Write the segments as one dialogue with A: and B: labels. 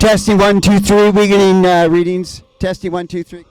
A: Testing 1, 2, 3. We're getting readings. Testing 1, 2, 3.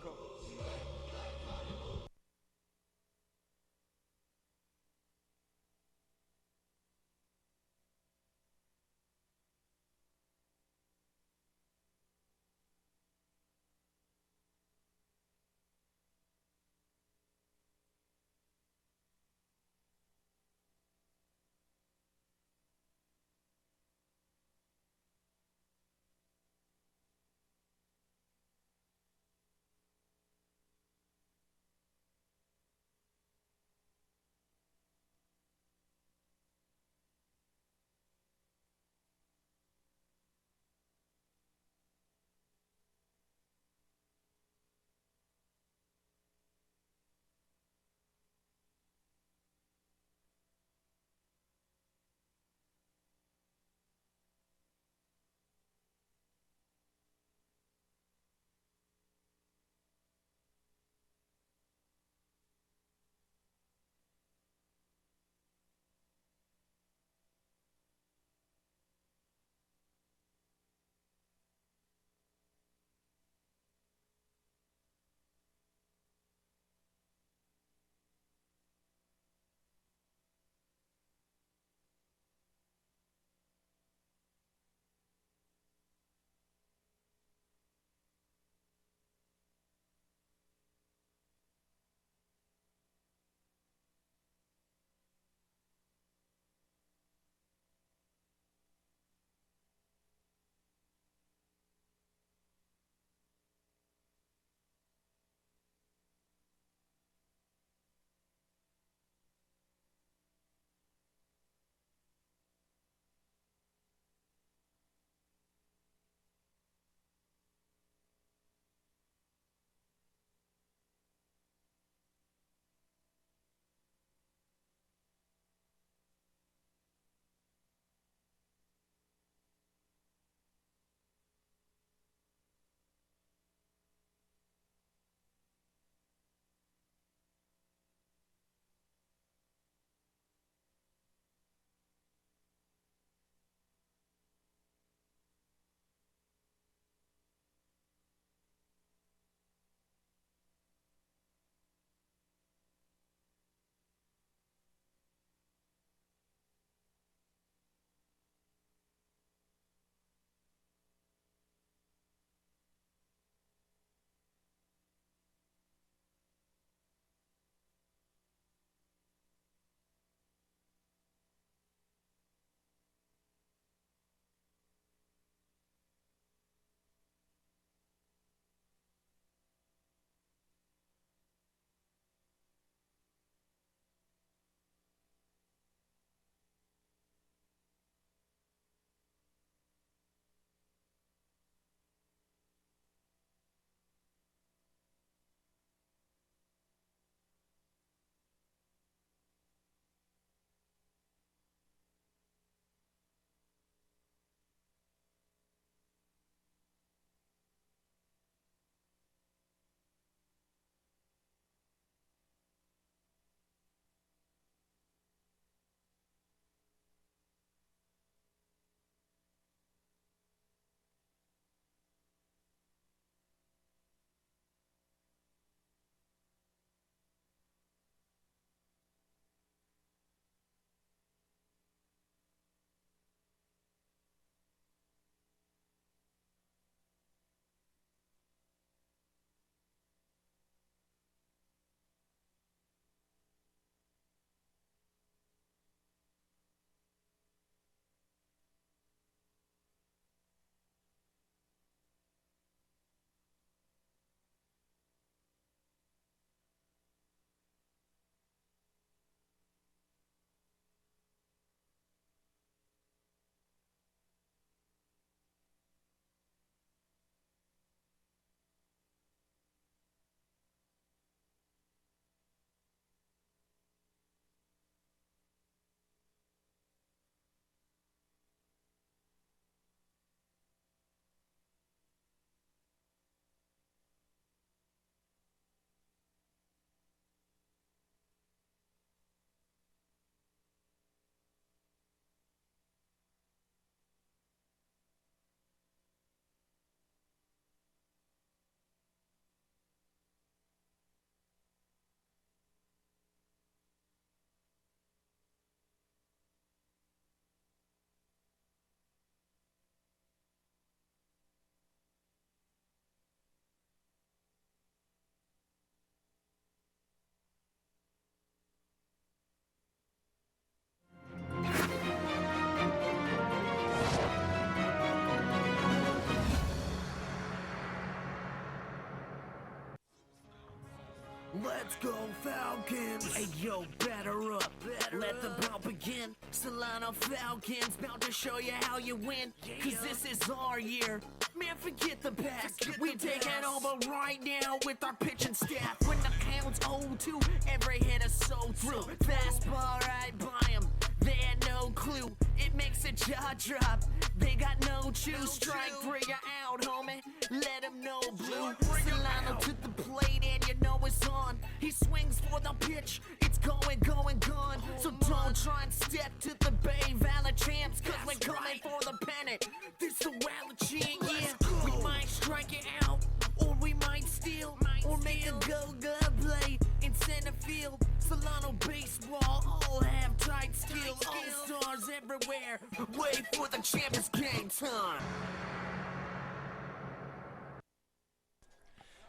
B: Let's go Falcons. Hey yo, batter up, let the ball begin. Solano Falcons, bound to show you how you win. Cause this is our year, man, forget the past. We take it over right now with our pitching staff. When the count's 0-2, every hit is so through. Fastball right by him, they had no clue. It makes a jaw drop, they got no chew. Strike three, you're out, homie, let him know blue. Solano to the plate and you know it's on. He swings for the pitch, it's going, gone. So don't try and step to the Bay Valley champs, cause we're coming for the pennant. This the Wallachian, yeah. We might strike it out, or we might steal, or make a go-go play in center field. Solano baseball, all have tight skill. All-stars everywhere, wait for the champions game time.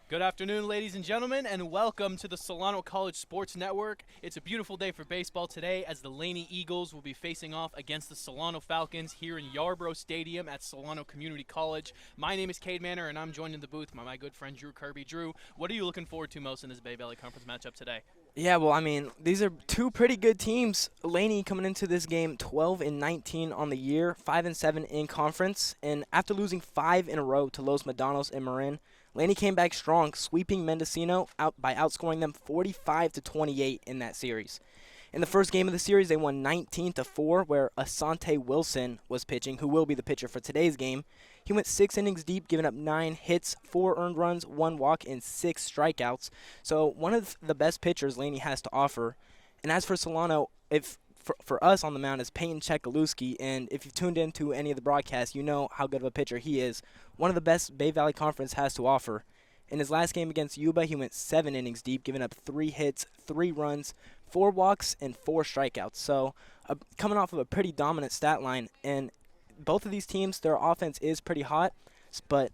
C: Good afternoon, ladies and gentlemen, and welcome to the Solano College Sports Network. It's a beautiful day for baseball today as the Laney Eagles will be facing off against the Solano Falcons here in Yarborough Stadium at Solano Community College. My name is Cade Manor, and I'm joined in the booth by my good friend Drew Kirby. Drew, what are you looking forward to most in this Bay Valley Conference matchup today?
D: Yeah, well, I mean, these are two pretty good teams. Laney coming into this game 12-19 on the year, 5-7 in conference, and after losing 5 in a row to Los Medanos and Marin, Laney came back strong, sweeping Mendocino out by outscoring them 45-28 in that series. In the first game of the series, they won 19-4, where Asante Wilson was pitching, who will be the pitcher for today's game. He went 6 innings deep, giving up 9 hits, 4 earned runs, 1 walk, and 6 strikeouts. So one of the best pitchers Laney has to offer. And as for Solano, for us on the mound is Peyton Chekaluski, and if you've tuned into any of the broadcasts, you know how good of a pitcher he is. One of the best Bay Valley Conference has to offer. In his last game against Yuba, he went 7 innings deep, giving up 3 hits, 3 runs, 4 walks, and 4 strikeouts. So coming off of a pretty dominant stat line, and both of these teams, their offense is pretty hot, but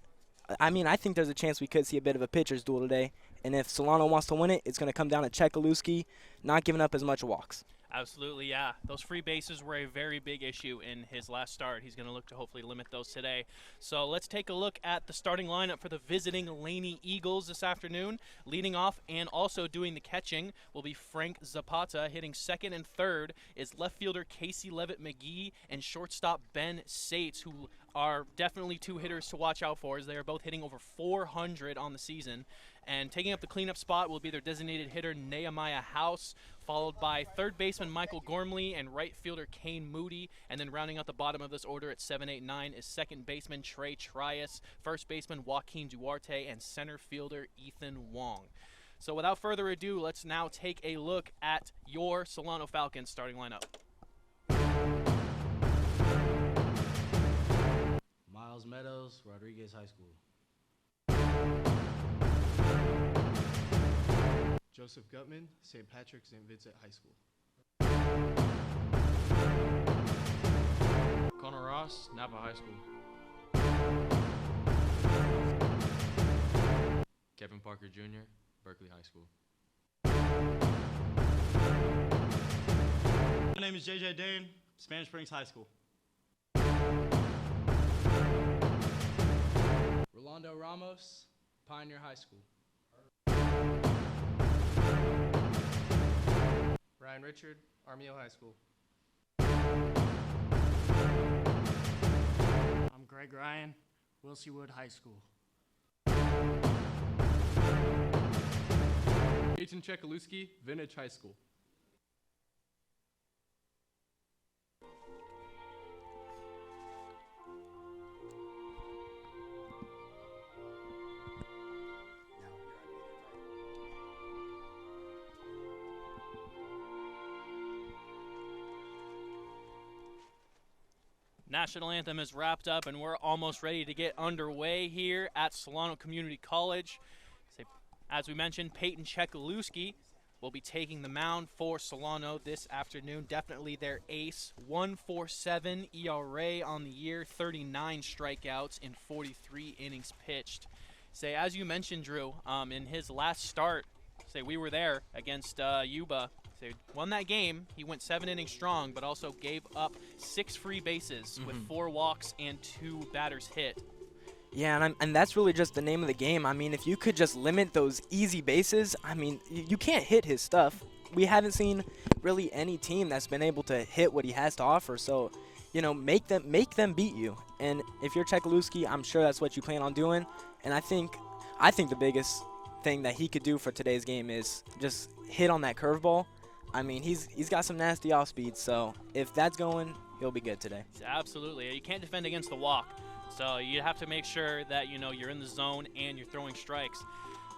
D: I mean, I think there's a chance we could see a bit of a pitcher's duel today. And if Solano wants to win it, it's going to come down to Chekaluski not giving up as much walks.
C: Absolutely, yeah. Those free bases were a very big issue in his last start. He's going to look to hopefully limit those today. So let's take a look at the starting lineup for the visiting Laney Eagles this afternoon. Leading off and also doing the catching will be Frank Zapata. Hitting second and third is left fielder Casey Levitt-McGee and shortstop Ben Sates, who are definitely 2 hitters to watch out for, as they are both hitting over 400 on the season. And taking up the cleanup spot will be their designated hitter Nehemiah House, followed by third baseman Michael Gormley and right fielder Kane Moody. And then rounding out the bottom of this order at 7-8-9 is second baseman Trey Trias, first baseman Joaquin Duarte, and center fielder Ethan Wong. So without further ado, let's now take a look at your Solano Falcons starting lineup.
E: Miles Meadows, Rodriguez High School.
F: Joseph Gutman, St. Patrick's St. Vincent High School.
G: Connor Ross, Napa High School. Kevin Parker Jr., Berkeley High School.
H: My name is JJ Dane, Spanish Springs High School.
E: Rolando Ramos, Pioneer High School.
F: Ryan Richard, Armijo High School.
H: I'm Greg Ryan, Wilsey Wood High School.
G: Peyton Chekaluski, Vintage High School.
C: National anthem is wrapped up, and we're almost ready to get underway here at Solano Community College. As we mentioned, Peyton Chekaluski will be taking the mound for Solano this afternoon. Definitely their ace. 1.47 ERA on the year, 39 strikeouts in 43 innings pitched. As you mentioned, Drew, in his last start, we were there against Yuba. Won that game. He went 7 innings strong, but also gave up 6 free bases with 4 walks and 2 batters hit.
D: Yeah, and that's really just the name of the game. I mean, if you could just limit those easy bases, I mean, you can't hit his stuff. We haven't seen really any team that's been able to hit what he has to offer. So, you know, make them beat you. And if you're Chekaluski, I'm sure that's what you plan on doing. And I think the biggest thing that he could do for today's game is just hit on that curveball. I mean, he's got some nasty off speed. So if that's going, he'll be good today.
C: Absolutely. You can't defend against the walk. So you have to make sure that, you know, you're in the zone and you're throwing strikes.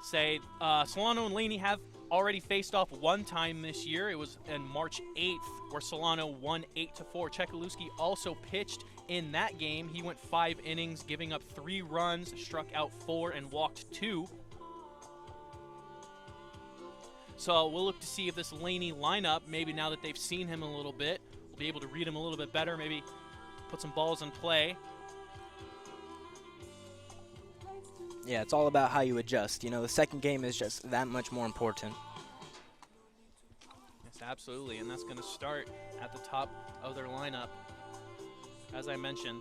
C: Say, Solano and Laney have already faced off one time this year. It was in March 8th where Solano won 8-4. Chekaluski also pitched in that game. He went 5 innings, giving up 3 runs, struck out 4, and walked 2. So we'll look to see if this Laney lineup, maybe now that they've seen him a little bit, will be able to read him a little bit better, maybe put some balls in play.
D: Yeah, it's all about how you adjust. You know, the second game is just that much more important.
C: Yes, absolutely, and that's going to start at the top of their lineup. As I mentioned,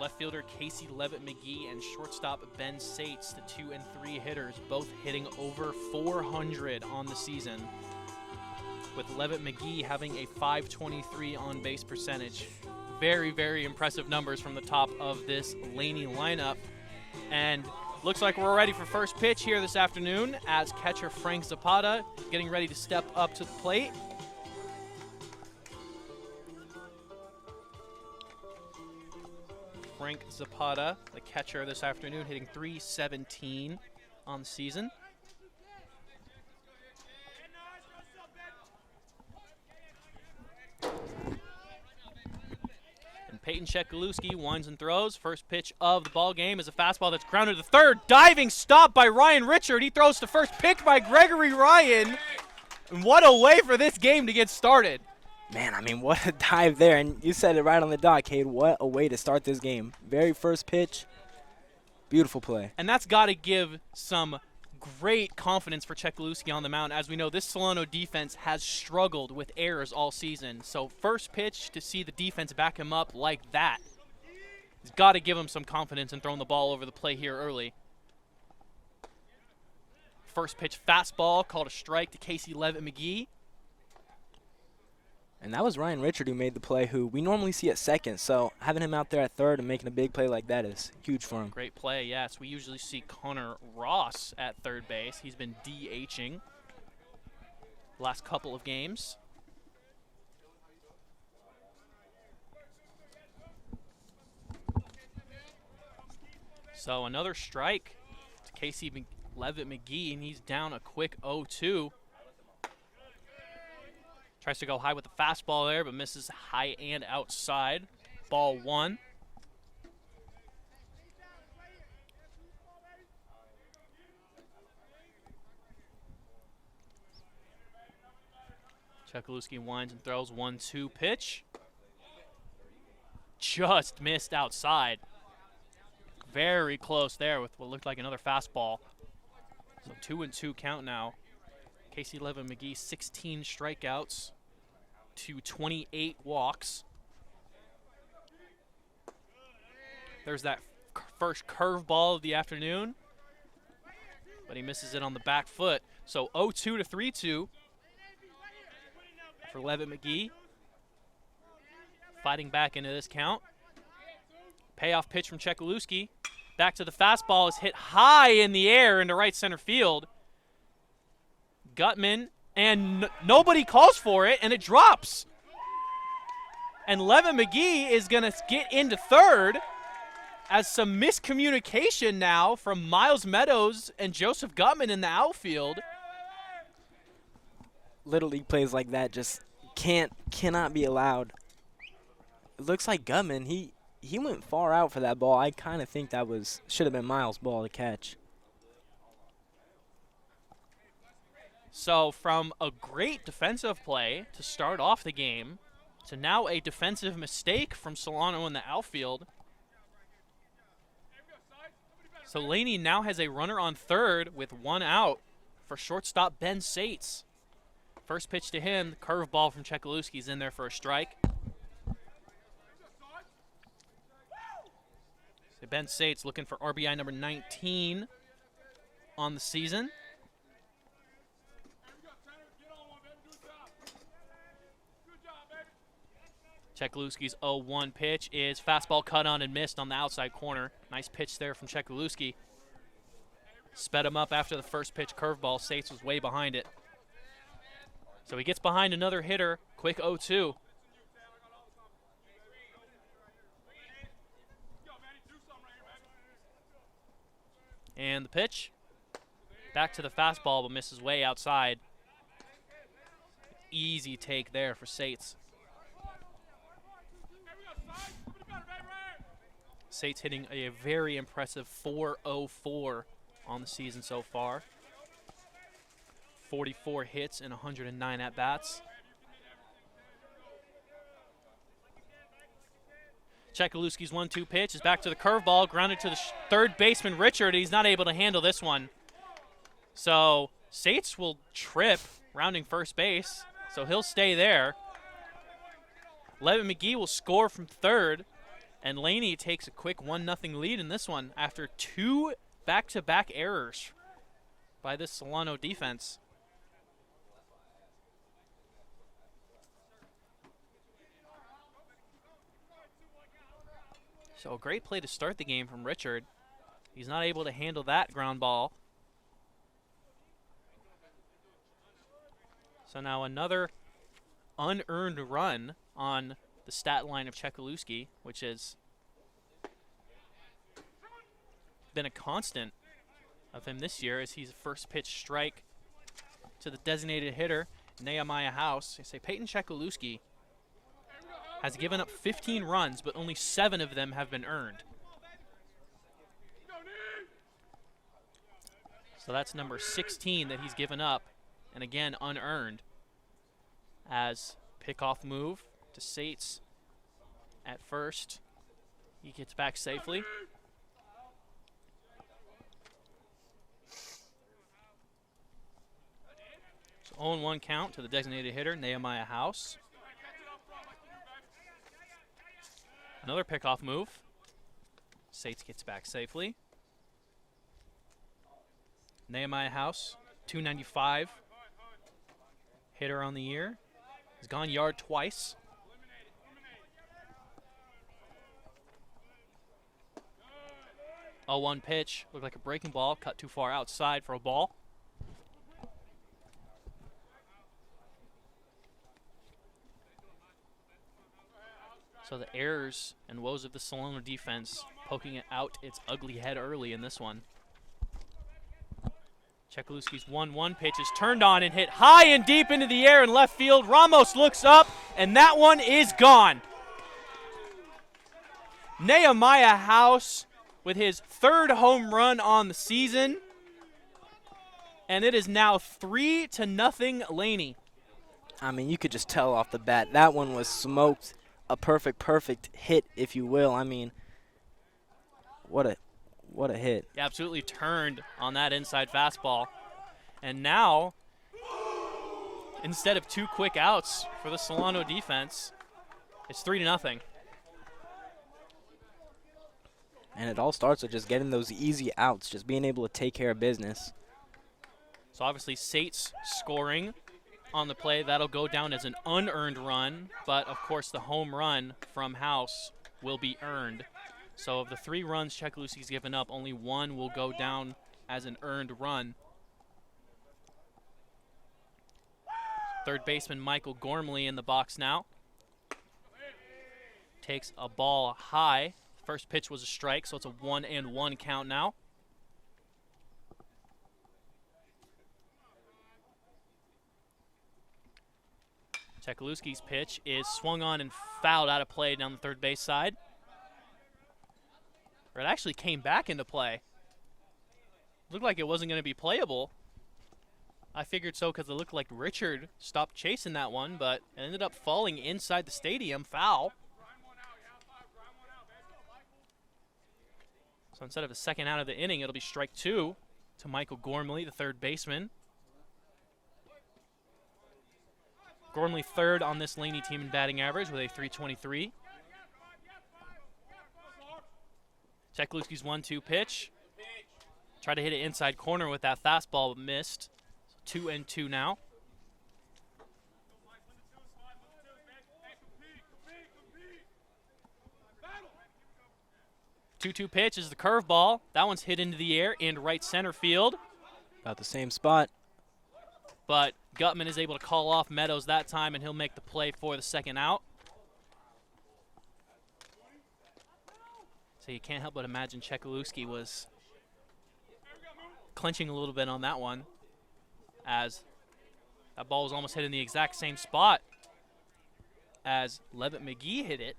C: left fielder Casey Levitt-McGee and shortstop Ben Sates, the 2 and 3 hitters, both hitting over 400 on the season, with Levitt-McGee having a .523 on-base percentage. Very, very impressive numbers from the top of this Laney lineup. And looks like we're ready for first pitch here this afternoon as catcher Frank Zapata getting ready to step up to the plate. Frank Zapata, the catcher this afternoon, hitting .317 on the season. Peyton Chekaluski winds and throws. First pitch of the ball game is a fastball that's grounded to third. Diving stop by Ryan Richard. He throws to first, picked by Gregory Ryan. And what a way for this game to get started.
D: Man, I mean, what a dive there. And you said it right on the dot, Cade. What a way to start this game. Very first pitch. Beautiful play.
C: And that's got to give some great confidence for Chekaluski on the mound. As we know, this Solano defense has struggled with errors all season. So first pitch, to see the defense back him up like that, has got to give him some confidence in throwing the ball over the plate here early. First pitch fastball called a strike to Casey Levitt-McGee.
D: And that was Ryan Richard who made the play, who we normally see at second. So having him out there at third and making a big play like that is huge for him.
C: Great play, yes. We usually see Connor Ross at third base. He's been DHing the last couple of games. So another strike to Casey Levitt-McGee, and he's down a quick 0-2. Tries to go high with the fastball there, but misses high and outside. Ball 1. Chekaluski winds and throws 1-2 pitch. Just missed outside. Very close there with what looked like another fastball. So 2-2 count now. Casey Levitt-McGee, 16 strikeouts to 28 walks. There's that first curveball of the afternoon, but he misses it on the back foot. So 0-2 to 3-2 for Levitt-McGee. Fighting back into this count. Payoff pitch from Chekaluski. Back to the fastball is hit high in the air into right center field. Gutman, and nobody calls for it, and it drops. And Levitt-McGee is going to get into third as some miscommunication now from Miles Meadows and Joseph Gutman in the outfield.
D: Little league plays like that just cannot be allowed. It looks like Gutman, he went far out for that ball. I kind of think that should have been Miles' ball to catch.
C: So from a great defensive play to start off the game to now a defensive mistake from Solano in the outfield. So Laney now has a runner on third with 1 out for shortstop Ben Sates. First pitch to him, the curveball from Chekaluski is in there for a strike. So Ben Sates looking for RBI number 19 on the season. Chekaluski's 0-1 pitch is fastball cut on and missed on the outside corner. Nice pitch there from Chekaluski. Sped him up after the first pitch curveball. Sates was way behind it. So he gets behind another hitter. Quick 0-2. And the pitch. Back to the fastball, but misses way outside. Easy take there for Sates. Sates hitting a very impressive 4.04 on the season so far. 44 hits and 109 at-bats. Chekaluski's 1-2 pitch is back to the curveball, grounded to the third baseman Richard. He's not able to handle this one. So Sates will trip rounding first base, so he'll stay there. Levin McGee will score from third, and Laney takes a quick 1-0 lead in this one after 2 back-to-back errors by this Solano defense. So a great play to start the game from Richard. He's not able to handle that ground ball. So now another unearned run on the stat line of Chekaluski, which has been a constant of him this year as he's a first pitch strike to the designated hitter, Nehemiah House. They say Peyton Chekaluski has given up 15 runs, but only 7 of them have been earned. So that's number 16 that he's given up, and again, unearned. As pickoff move to Sates at first. He gets back safely. So 0-1 count to the designated hitter, Nehemiah House. Another pickoff move. Sates gets back safely. Nehemiah House, 295. Hitter on the year. He's gone yard twice. A 1 pitch. Looked like a breaking ball. Cut too far outside for a ball. So the errors and woes of the Solano defense poking it out its ugly head early in this one. Chekaluski's 1-1 pitch is turned on and hit high and deep into the air in left field. Ramos looks up, and that one is gone. Nehemiah House with his 3rd home run on the season. And it is now 3-0 Laney.
D: I mean, you could just tell off the bat. That one was smoked. A perfect hit, if you will. I mean, what a hit.
C: He absolutely turned on that inside fastball. And now, instead of 2 quick outs for the Solano defense, it's 3-0.
D: And it all starts with just getting those easy outs, just being able to take care of business.
C: So obviously Sates scoring on the play. That'll go down as an unearned run, but of course the home run from House will be earned. So of the 3 runs Chekaluski's given up, only 1 will go down as an earned run. Third baseman Michael Gormley in the box now. Takes a ball high. First pitch was a strike, so it's a 1-1 count now. Chekaluski's pitch is swung on and fouled out of play down the third base side. Or it actually came back into play. Looked like it wasn't going to be playable. I figured so because it looked like Richard stopped chasing that one, but it ended up falling inside the stadium, foul. So instead of a second out of the inning, it'll be strike 2 to Michael Gormley, the third baseman. Gormley 3rd on this Laney team in batting average with a .323. Chekluski's 1-2 pitch. Tried to hit it inside corner with that fastball, but missed. 2-2 now. 2-2 pitch is the curveball. That one's hit into the air in right center field.
D: About the same spot.
C: But Gutman is able to call off Meadows that time, and he'll make the play for the second out. So you can't help but imagine Chekluski was clinching a little bit on that one, as that ball was almost hit in the exact same spot as Levitt McGee hit it.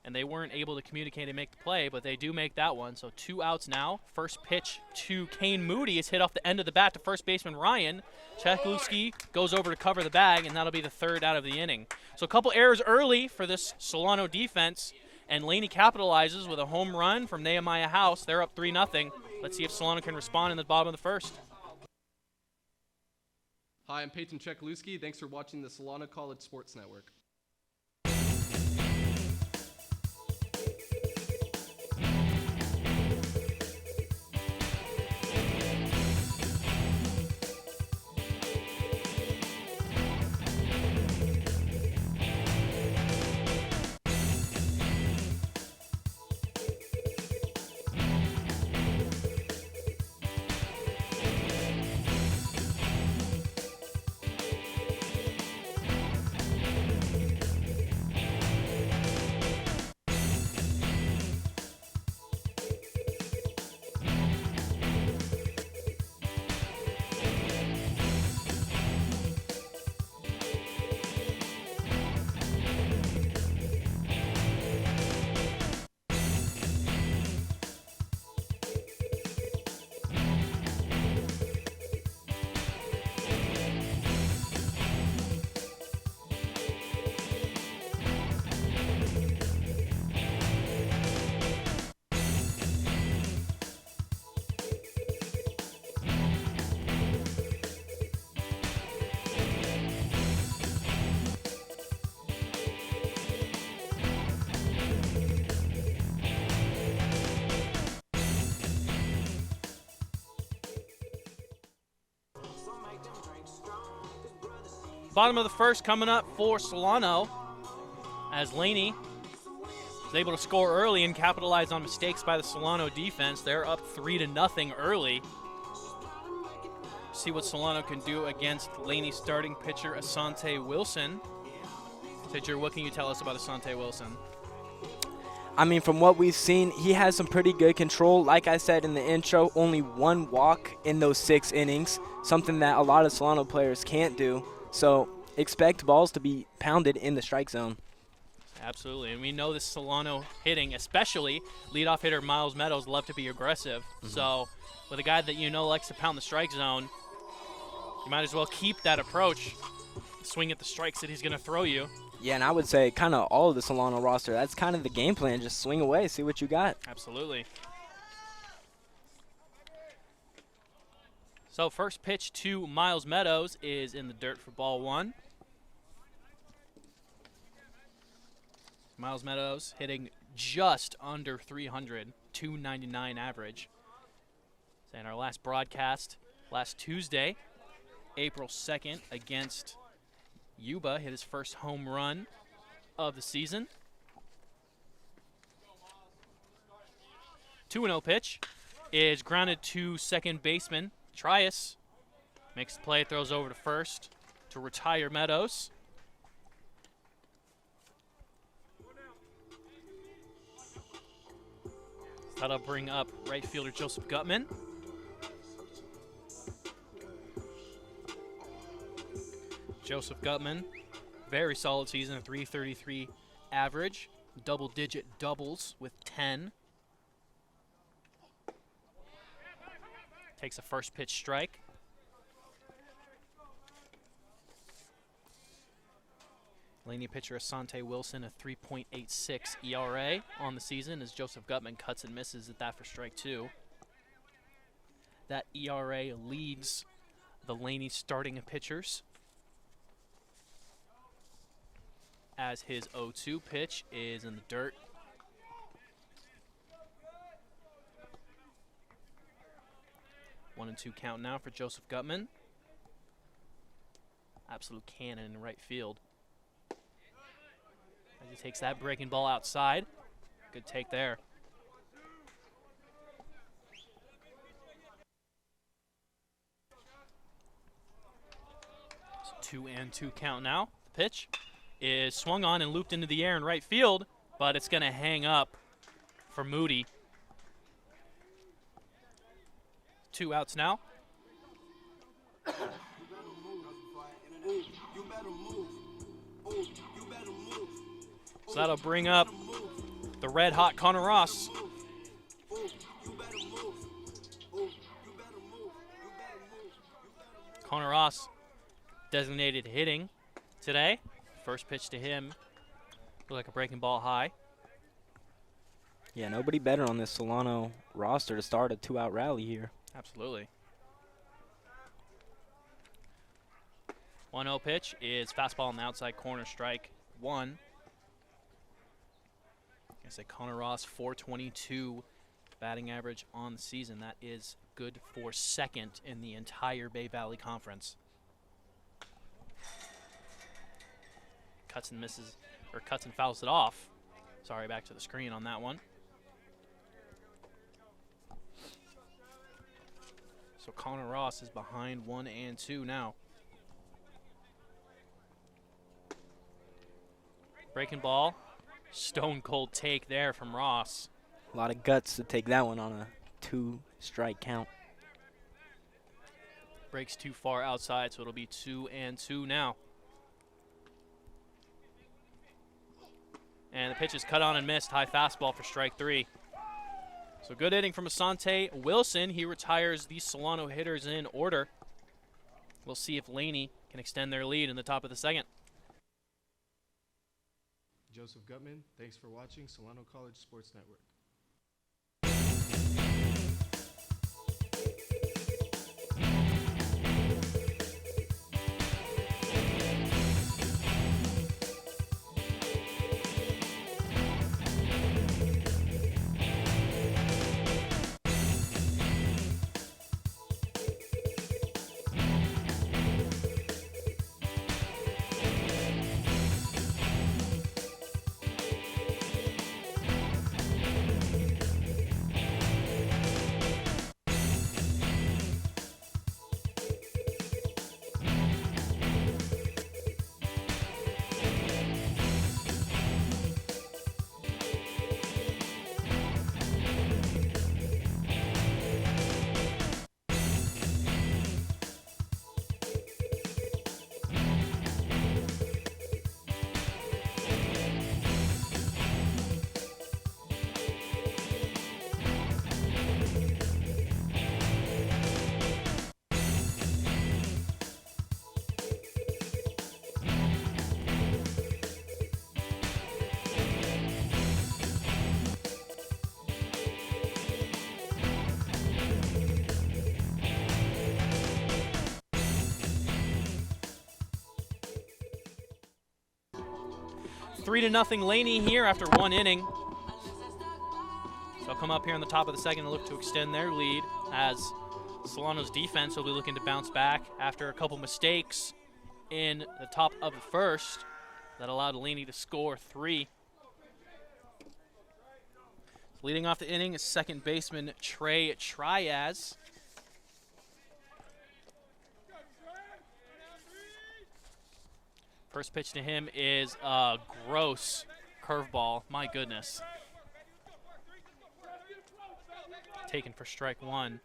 C: And they weren't able to communicate and make the play, but they do make that one. So 2 outs now. First pitch to Kane Moody is hit off the end of the bat to first baseman Ryan. Chekluski goes over to cover the bag, and that'll be the 3rd out of the inning. So a couple errors early for this Solano defense, and Laney capitalizes with a home run from Nehemiah House. They're up 3-0. Let's see if Solano can respond in the bottom of the first.
G: Hi, I'm Peyton Chekluski. Thanks for watching the Solano College Sports Network.
C: Bottom of the first coming up for Solano, as Laney is able to score early and capitalize on mistakes by the Solano defense. They're up 3-0 early. See what Solano can do against Laney's starting pitcher, Asante Wilson. Pitcher, what can you tell us about Asante Wilson?
D: I mean, from what we've seen, he has some pretty good control. Like I said in the intro, only 1 walk in those 6 innings, something that a lot of Solano players can't do. So expect balls to be pounded in the strike zone.
C: Absolutely, and we know this Solano hitting, especially leadoff hitter Miles Meadows, love to be aggressive. So with a guy that you know likes to pound the strike zone, you might as well keep that approach, swing at the strikes that he's going to throw you.
D: Yeah, and I would say kind of all of the Solano roster, that's kind of the game plan. Just swing away, see what you got.
C: Absolutely. So first pitch to Miles Meadows is in the dirt for ball 1. Miles Meadows hitting just under 300, 299 average. In our last broadcast last Tuesday, April 2nd, against Yuba, hit his first home run of the season. 2-0 pitch is grounded to second baseman Trias. Makes the play, throws over to first to retire Meadows. That'll bring up right fielder Joseph Gutman. Joseph Gutman, very solid season, a .333 average, double-digit doubles with 10. Takes a first pitch strike. Laney pitcher Asante Wilson, a 3.86 ERA on the season, as Joseph Gutman cuts and misses at that for strike 2. That ERA leads the Laney starting pitchers, as his 0-2 pitch is in the dirt. 1-2 count now for Joseph Gutman. Absolute cannon in right field. As he takes that breaking ball outside. Good take there. So 2-2 count now. The pitch is swung on and looped into the air in right field, but it's going to hang up for Moody. 2 outs now. So that'll bring up the red-hot Connor Ross. Connor Ross designated hitting today. First pitch to him looked like a breaking ball high.
D: Yeah, nobody better on this Solano roster to start a 2-out rally here.
C: Absolutely. 1-0 pitch is fastball on the outside corner, strike 1. I say Connor Ross, 422 batting average on the season. That is good for second in the entire Bay Valley Conference. Cuts and misses, or cuts and fouls it off. Sorry, back to the screen on that one. So Connor Ross is behind 1-2 now. Breaking ball. Stone cold take there from Ross.
D: A lot of guts to take that one on a 2-strike count.
C: Breaks too far outside, so it'll be 2-2 now. And the pitch is cut on and missed. High fastball for strike 3. So good hitting from Asante Wilson. He retires the Solano hitters in order. We'll see if Laney can extend their lead in the top of the second.
F: Joseph Gutman, thanks for watching Solano College Sports Network.
C: Three to nothing Laney here after 1 inning. So they'll come up here in the top of the second and look to extend their lead as Solano's defense will be looking to bounce back after a couple mistakes in the top of the first that allowed Laney to score 3. Leading off the inning is second baseman Trey Triaz. First pitch to him is a gross curveball. My goodness. Taken for strike 1.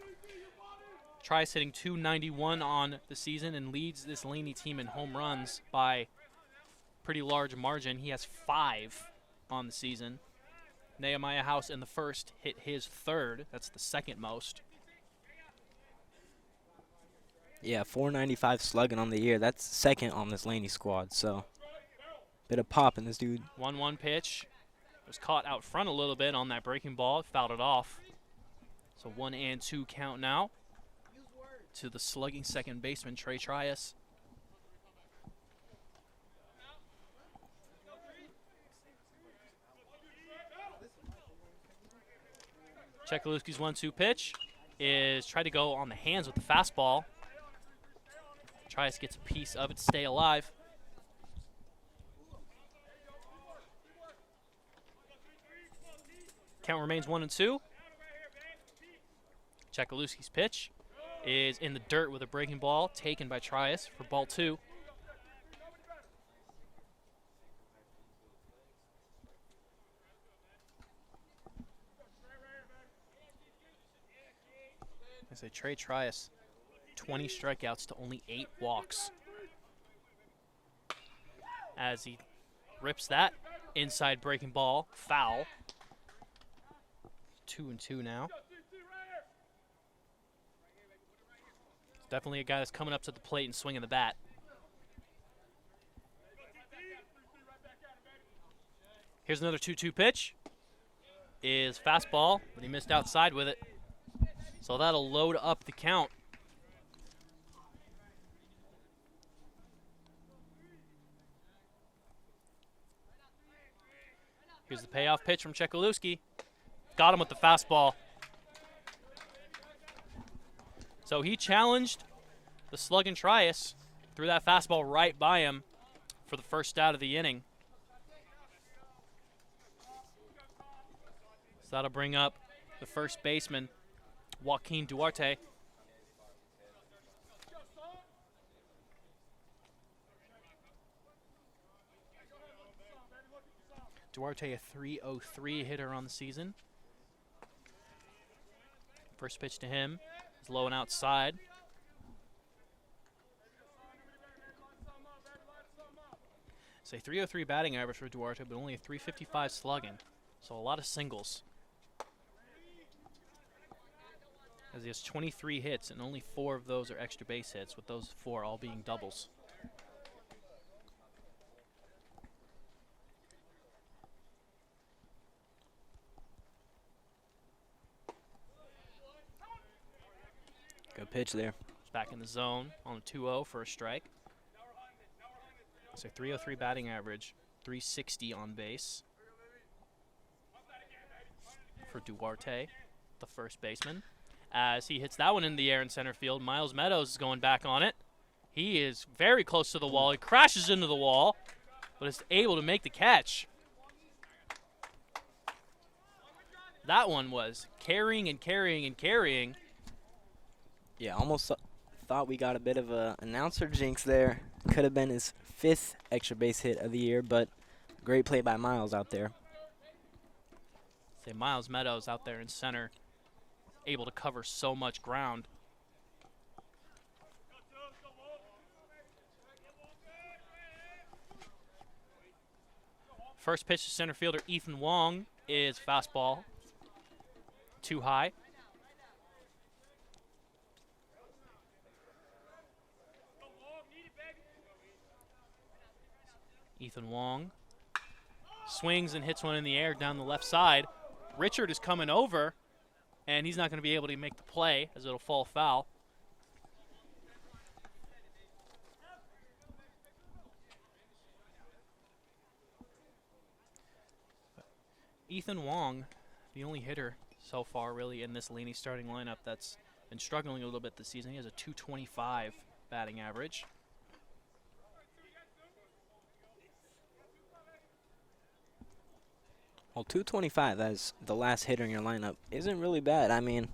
C: Triaz hitting .291 on the season and leads this Laney team in home runs by pretty large margin. He has 5 on the season. Nehemiah House in the first hit his 3rd. That's the second most.
D: Yeah, .495 slugging on the year. That's second on this Laney squad, so bit of pop in this dude.
C: 1-1 pitch. Was caught out front a little bit on that breaking ball. Fouled it off. So 1-2 count now to the slugging second baseman, Trey Trias. Chekaluski's 1-2 pitch is try to go on the hands with the fastball. Trias gets a piece of it to stay alive. Count remains 1-2. Chekaluski's pitch is in the dirt with a breaking ball taken by Trias for ball 2. I say Trey Trias, 20 strikeouts to only 8 walks. As he rips that inside breaking ball, foul. 2-2 now. It's definitely a guy that's coming up to the plate and swinging the bat. Here's another 2-2 pitch. Is fastball, but he missed outside with it. So that'll load up the count. Here's the payoff pitch from Chekaluski. Got him with the fastball. So he challenged the slugging Trias, threw that fastball right by him for the first out of the inning. So that'll bring up the first baseman, Joaquin Duarte. Duarte, a .303 hitter on the season. First pitch to him is low and outside. It's a .303 batting average for Duarte, but only a .355 slugging. So a lot of singles. As he has 23 hits, and only 4 of those are extra base hits, with those 4 all being doubles.
D: Good pitch there.
C: He's back in the zone on a 2-0 for a strike. So .303 batting average, .360 on base for Duarte, the first baseman. As he hits that one in the air in center field, Miles Meadows is going back on it. He is very close to the wall. He crashes into the wall, but is able to make the catch. That one was carrying and carrying and carrying.
D: Yeah, almost thought we got a bit of a announcer jinx there. Could have been his 5th extra base hit of the year, but great play by Miles out there.
C: Say Miles Meadows out there in center, able to cover so much ground. First pitch to center fielder Ethan Wong is fastball, too high. Ethan Wong swings and hits one in the air down the left side. Richard is coming over, and he's not going to be able to make the play as it'll fall foul. Ethan Wong, the only hitter so far really in this Laney starting lineup that's been struggling a little bit this season. He has a .225 batting average.
D: Well, 225 as the last hitter in your lineup isn't really bad. I mean,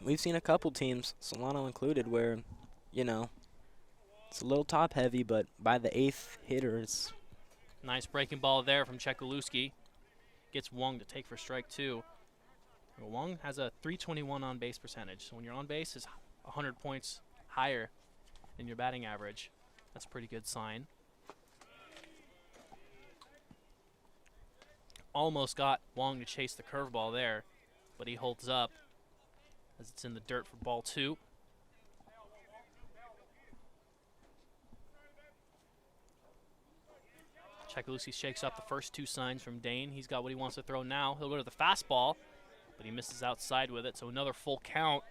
D: we've seen a couple teams, Solano included, where, you know, it's a little top heavy, but by the 8th hitter, it's...
C: Nice breaking ball there from Chekaluski. Gets Wong to take for strike 2. Wong has a .321 on base percentage. So when you're on base, is 100 points higher than your batting average. That's a pretty good sign. Almost got Wong to chase the curveball there, but he holds up as it's in the dirt for ball 2. Chekaluski shakes up the first 2 signs from Dane. He's got what he wants to throw now. He'll go to the fastball, but he misses outside with it, so another full count.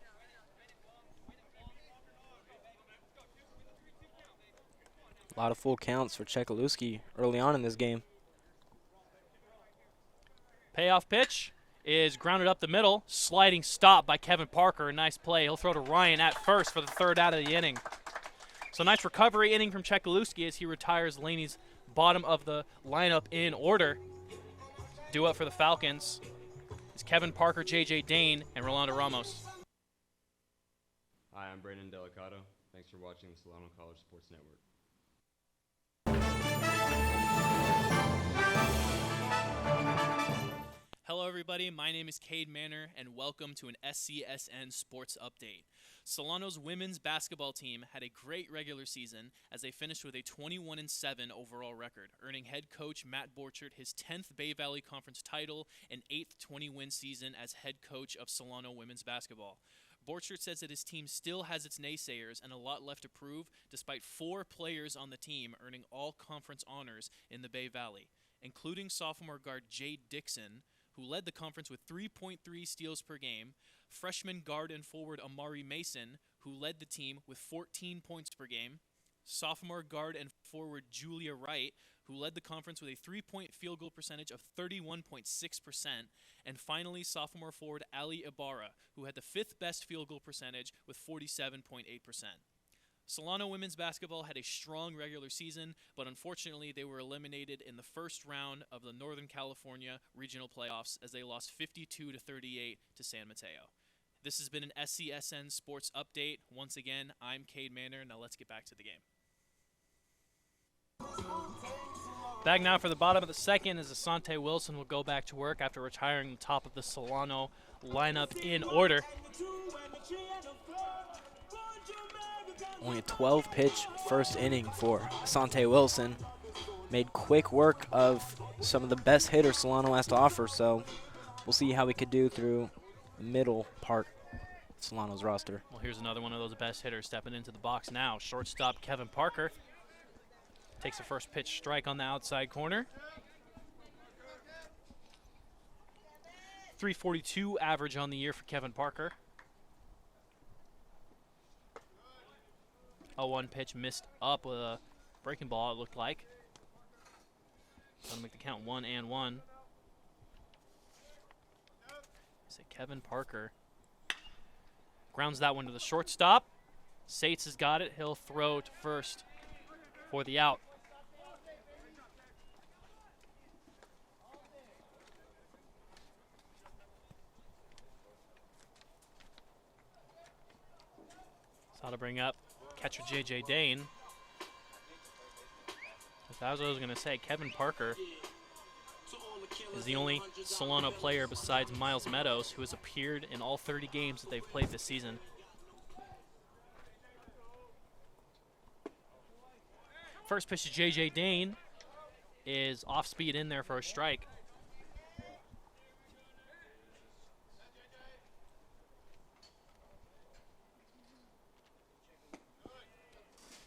D: A lot of full counts for Chekaluski early on in this game.
C: Payoff pitch is grounded up the middle. Sliding stop by Kevin Parker. A nice play. He'll throw to Ryan at first for the third out of the inning. So nice recovery inning from Chekaluski as he retires Laney's bottom of the lineup in order. Due up for the Falcons is Kevin Parker, J.J. Dane, and Rolando Ramos.
I: Hi, I'm Brandon Delicato. Thanks for watching the Solano College Sports Network.
C: Hello everybody, my name is Cade Manor and welcome to an SCSN Sports Update. Solano's women's basketball team had a great regular season as they finished with a 21-7 overall record, earning head coach Matt Borchert his 10th Bay Valley Conference title and 8th 20-win season as head coach of Solano women's basketball. Borchert says that his team still has its naysayers and a lot left to prove, despite 4 players on the team earning all conference honors in the Bay Valley, including sophomore guard Jade Dixon, who led the conference with 3.3 steals per game, freshman guard and forward Amari Mason, who led the team with 14 points per game, sophomore guard and forward Julia Wright, who led the conference with a 3-point field goal percentage of 31.6%, and finally sophomore forward Ali Ibarra, who had the 5th best field goal percentage with 47.8%. Solano women's basketball had a strong regular season, but unfortunately they were eliminated in the first round of the Northern California regional playoffs as they lost 52-38 to San Mateo. This has been an SCSN Sports Update. Once again, I'm Cade Manor. Now let's get back to the game. Back now for the bottom of the second as Asante Wilson will go back to work after retiring the top of the Solano lineup in order.
D: Only a 12-pitch first inning for Asante Wilson. Made quick work of some of the best hitters Solano has to offer, so we'll see how we could do through the middle part of Solano's roster.
C: Well, here's another one of those best hitters stepping into the box now. Shortstop Kevin Parker takes the first pitch strike on the outside corner. .342 average on the year for Kevin Parker. 0-1 pitch missed up with a breaking ball, it looked like. Gonna make the count 1-1. So Kevin Parker grounds that one to the shortstop. Sates has got it. He'll throw to first for the out. So to bring up catcher J.J. Dane. As I was going to say, Kevin Parker is the only Solano player besides Miles Meadows who has appeared in all 30 games that they've played this season. First pitch to J.J. Dane is off speed in there for a strike.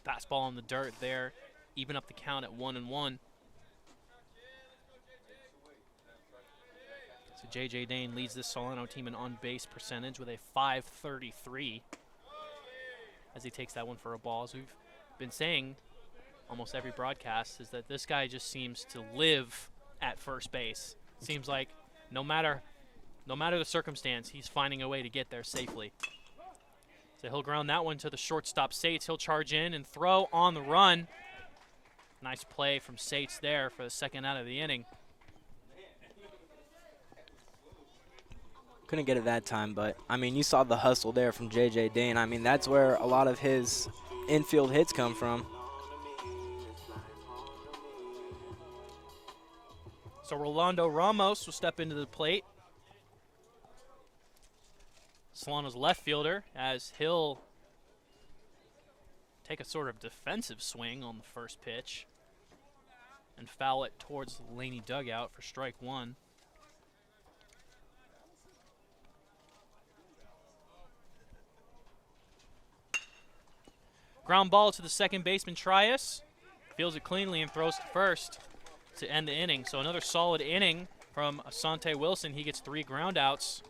C: Fastball on the dirt there, even up the count at 1-1. So J.J. Dane leads this Solano team in on-base percentage with a .533 as he takes that one for a ball. As we've been saying almost every broadcast, is that this guy just seems to live at first base. Seems like no matter the circumstance, he's finding a way to get there safely. So he'll ground that one to the shortstop, Sates. He'll charge in and throw on the run. Nice play from Sates there for the second out of the inning.
D: Couldn't get it that time, but, I mean, you saw the hustle there from J.J. Dane. I mean, that's where a lot of his infield hits come from.
C: So Rolando Ramos will step into the plate. Solano's left fielder, as he'll take a sort of defensive swing on the first pitch and foul it towards the Laney dugout for strike one. Ground ball to the second baseman, Trias. Fields it cleanly and throws it first to end the inning. So another solid inning from Asante Wilson. He gets 3 groundouts.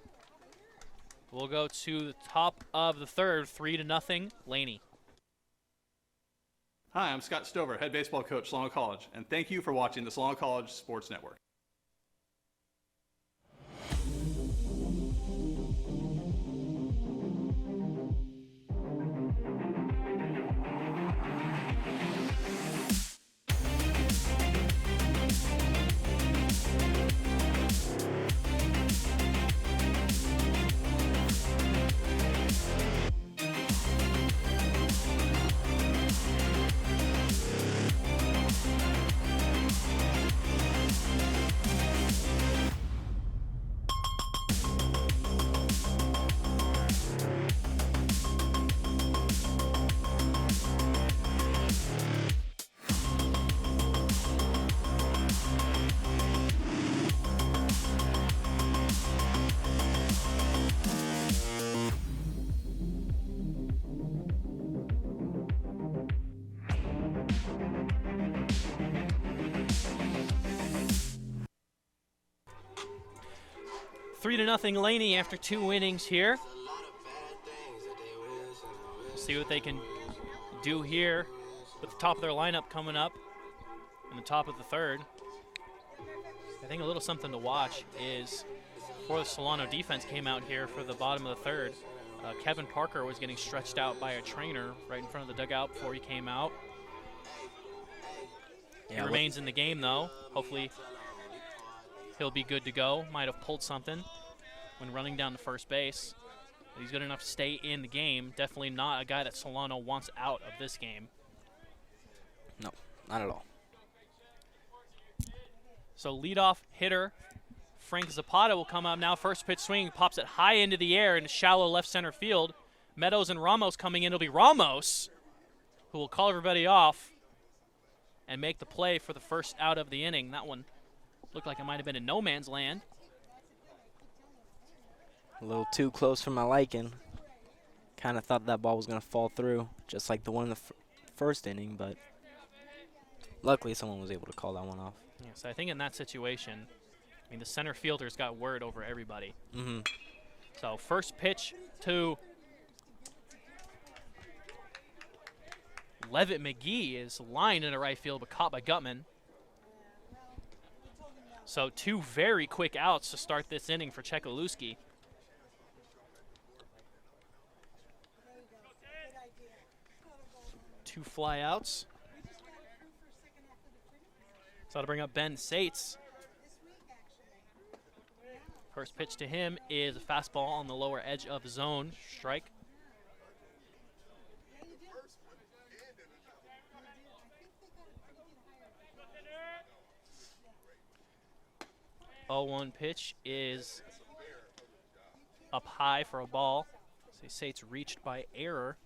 C: We'll go to the top of the third, 3-0, Laney.
G: Hi, I'm Scott Stover, head baseball coach, Solano College, and thank you for watching the Solano College Sports Network.
C: 3-0 Laney after 2 innings here. We'll see what they can do here with the top of their lineup coming up in the top of the third. I think a little something to watch is before the Solano defense came out here for the bottom of the third, Kevin Parker was getting stretched out by a trainer right in front of the dugout before he came out. He remains in the game, though. Hopefully he'll be good to go. Might have pulled something when running down to first base. But he's good enough to stay in the game. Definitely not a guy that Solano wants out of this game.
D: No, not at all.
C: So leadoff hitter Frank Zapata will come up now. First pitch swing, pops it high into the air in shallow left center field. Meadows and Ramos coming in. It'll be Ramos who will call everybody off and make the play for the first out of the inning. That one looked like it might have been in no man's land.
D: A little too close for my liking. Kind of thought that ball was going to fall through, just like the one in the first inning, but luckily someone was able to call that one off.
C: Yeah, so I think in that situation, I mean, the center fielder's got word over everybody.
D: Mm-hmm.
C: So first pitch to Levitt McGee is lined into right field, but caught by Gutman. So 2 very quick outs to start this inning for Chekaluski. Two fly outs. So that'll bring up Ben Sates. First pitch to him is a fastball on the lower edge of the zone. Strike. The 0-1 pitch is up high for a ball. So Sates reached by error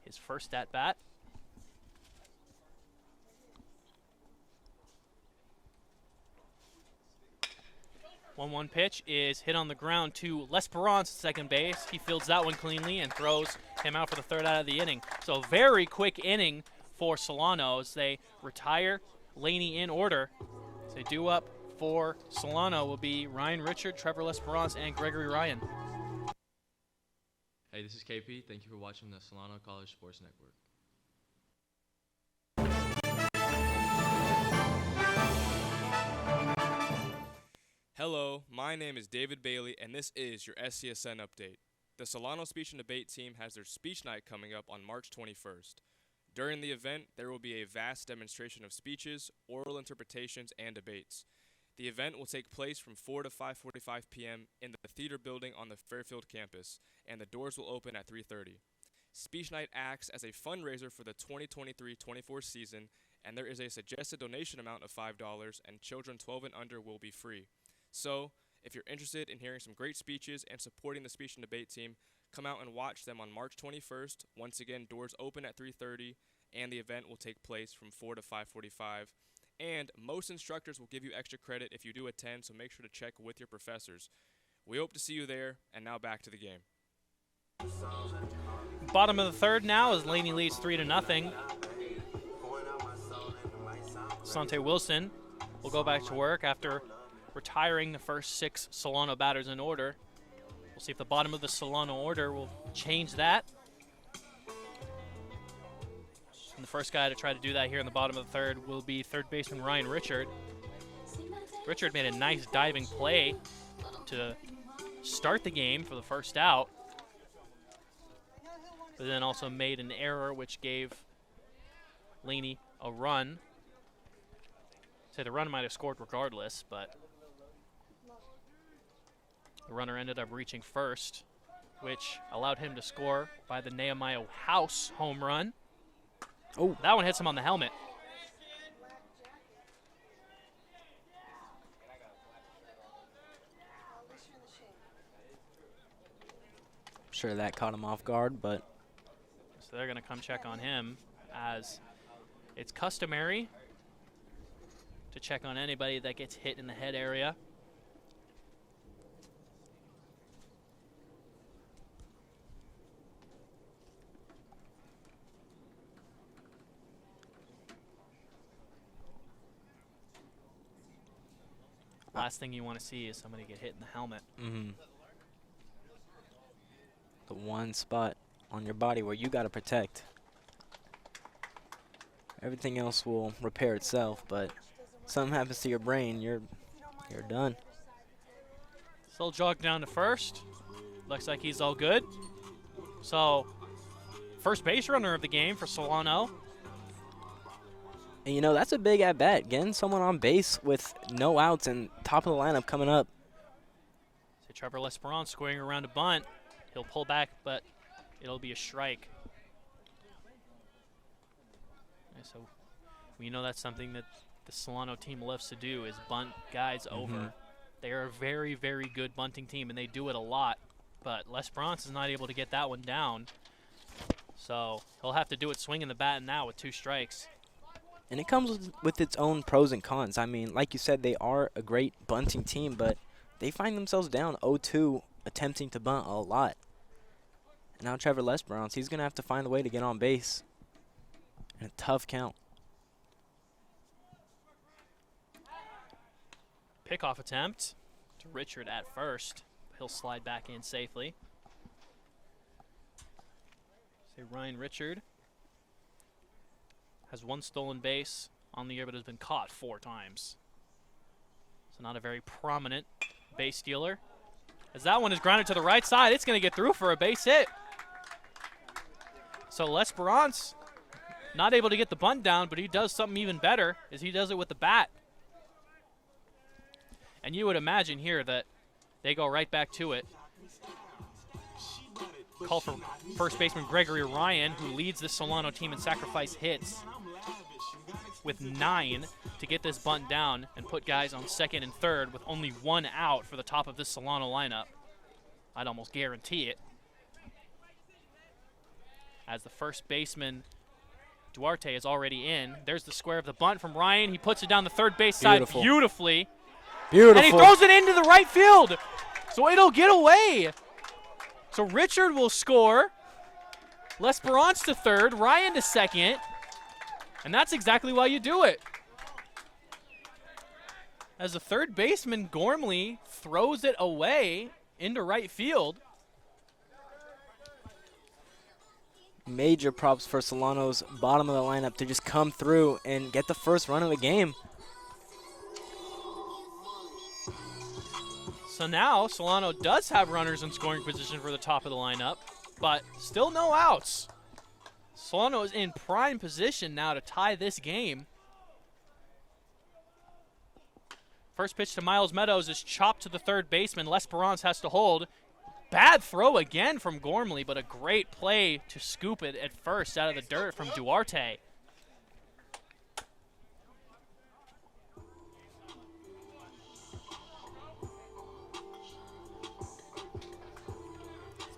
C: his first at bat. 1-1 pitch is hit on the ground to Lesperance, second base. He fields that one cleanly and throws him out for the third out of the inning. So very quick inning for Solano as they retire Laney in order. So due up for Solano will be Ryan Richard, Trevor Lesperance, and Gregory Ryan.
F: Hey, this is KP. Thank you for watching the Solano College Sports Network.
J: Hello, my name is David Bailey, and this is your SCSN update. The Solano Speech and Debate team has their speech night coming up on March 21st. During the event, there will be a vast demonstration of speeches, oral interpretations, and debates. The event will take place from 4 to 5:45 p.m. in the theater building on the Fairfield campus, and the doors will open at 3:30. Speech night acts as a fundraiser for the 2023-24 season, and there is a suggested donation amount of $5, and children 12 and under will be free. So, if you're interested in hearing some great speeches and supporting the speech and debate team, come out and watch them on March 21st. Once again, doors open at 3:30, and the event will take place from 4 to 5:45. And most instructors will give you extra credit if you do attend, so make sure to check with your professors. We hope to see you there, and now back to the game.
C: Bottom of the third now as Laney leads 3-0. Sante Wilson will go back to work after retiring the first 6 Solano batters in order. We'll see if the bottom of the Solano order will change that. And the first guy to try to do that here in the bottom of the third will be third baseman Ryan Richard. Richard made a nice diving play to start the game for the first out, but then also made an error which gave Laney a run. Say the run might have scored regardless, but the runner ended up reaching first, which allowed him to score by the Nehemiah House home run. Oh, that one hits him on the helmet.
D: I'm sure that caught him off guard, but
C: so they're going to come check on him, as it's customary to check on anybody that gets hit in the head area. Last thing you want to see is somebody get hit in the helmet.
D: Mm-hmm. The one spot on your body where you got to protect. Everything else will repair itself, but something happens to your brain, you're done.
C: Still jog down to first. Looks like he's all good. So, first base runner of the game for Solano.
D: And you know, that's a big at bat. Getting someone on base with no outs and top of the lineup coming up.
C: So Trevor Lesperance squaring around a bunt. He'll pull back, but it'll be a strike. And so we know that's something that the Solano team loves to do, is bunt guys over. They are a very, very good bunting team, and they do it a lot. But Lesperance is not able to get that one down. So he'll have to do it swinging the bat now with 2 strikes.
D: And it comes with its own pros and cons. I mean, like you said, they are a great bunting team, but they find themselves down 0-2 attempting to bunt a lot. And now Trevor Lesperance, he's going to have to find a way to get on base in a tough count.
C: Pickoff attempt to Richard at first. He'll slide back in safely. Say Ryan Richard has 1 stolen base on the year, but has been caught 4 times. So not a very prominent base stealer. As that one is grounded to the right side, it's going to get through for a base hit. So Lesperance not able to get the bunt down, but he does something even better, is he does it with the bat. And you would imagine here that they go right back to it. Call for first baseman Gregory Ryan, who leads the Solano team in sacrifice hits with 9 to get this bunt down and put guys on second and third with only 1 out for the top of this Solano lineup. I'd almost guarantee it. As the first baseman Duarte is already in. There's the square of the bunt from Ryan. He puts it down the third base side beautifully.
D: Beautiful.
C: And he throws it into the right field. So it'll get away. So Richard will score. Lesperance to third, Ryan to second. And that's exactly why you do it. As the third baseman, Gormley, throws it away into right field.
D: Major props for Solano's bottom of the lineup to just come through and get the first run of the game.
C: So now Solano does have runners in scoring position for the top of the lineup, but still no outs. Solano is in prime position now to tie this game. First pitch to Miles Meadows is chopped to the third baseman. Lesperance has to hold. Bad throw again from Gormley, but a great play to scoop it at first out of the dirt from Duarte.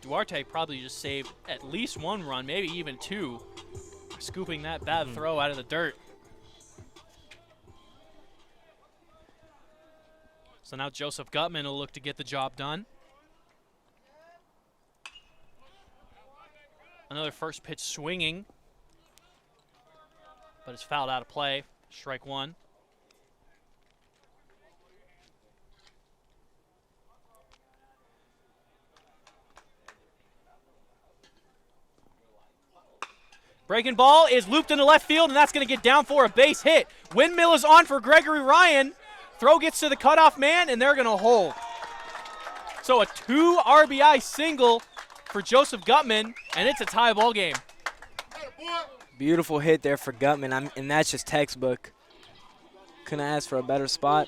C: Duarte probably just saved at least 1 run, maybe even 2, scooping that bad throw out of the dirt. So now Joseph Gutman will look to get the job done. Another first pitch swinging, but it's fouled out of play. Strike 1. Breaking ball is looped into left field, and that's going to get down for a base hit. Windmill is on for Gregory Ryan. Throw gets to the cutoff man, and they're going to hold. So a 2 RBI single for Joseph Gutman, and it's a tie ball game.
D: Beautiful hit there for Gutman, and that's just textbook. Couldn't ask for a better spot.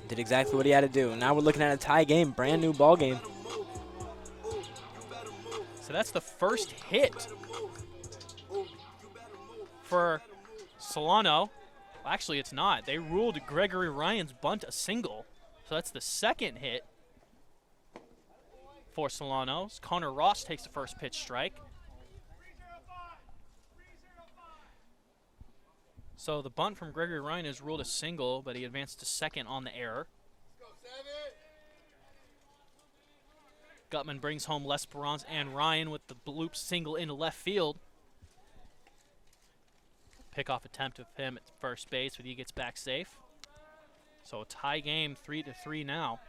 D: Did exactly what he had to do. Now we're looking at a tie game, brand new ball game.
C: So that's the first hit for Solano. Well, actually, it's not. They ruled Gregory Ryan's bunt a single. So that's the second hit for Solano. Connor Ross takes the first pitch strike. So the bunt from Gregory Ryan is ruled a single, but he advanced to second on the error. Gutman brings home Lesperance and Ryan with the bloop single into left field. Pickoff attempt of him at first base, but he gets back safe. So a tie game, 3-3 now.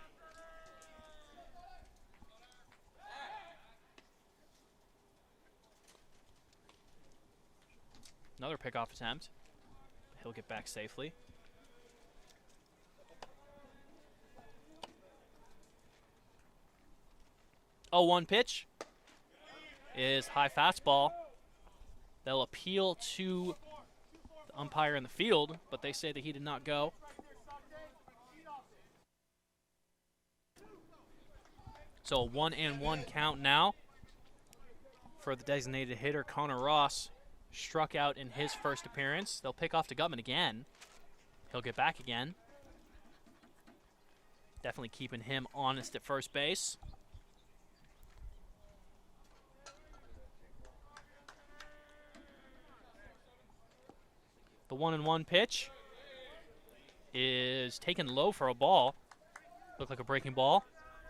C: Another pickoff attempt. He'll get back safely. Oh, 1 pitch is high fastball. They'll appeal to the umpire in the field, but they say that he did not go. So a 1-1 count now for the designated hitter, Connor Ross. Struck out in his first appearance. They'll pick off to Gutman again. He'll get back again. Definitely keeping him honest at first base. The 1-1 pitch is taken low for a ball. Looked like a breaking ball.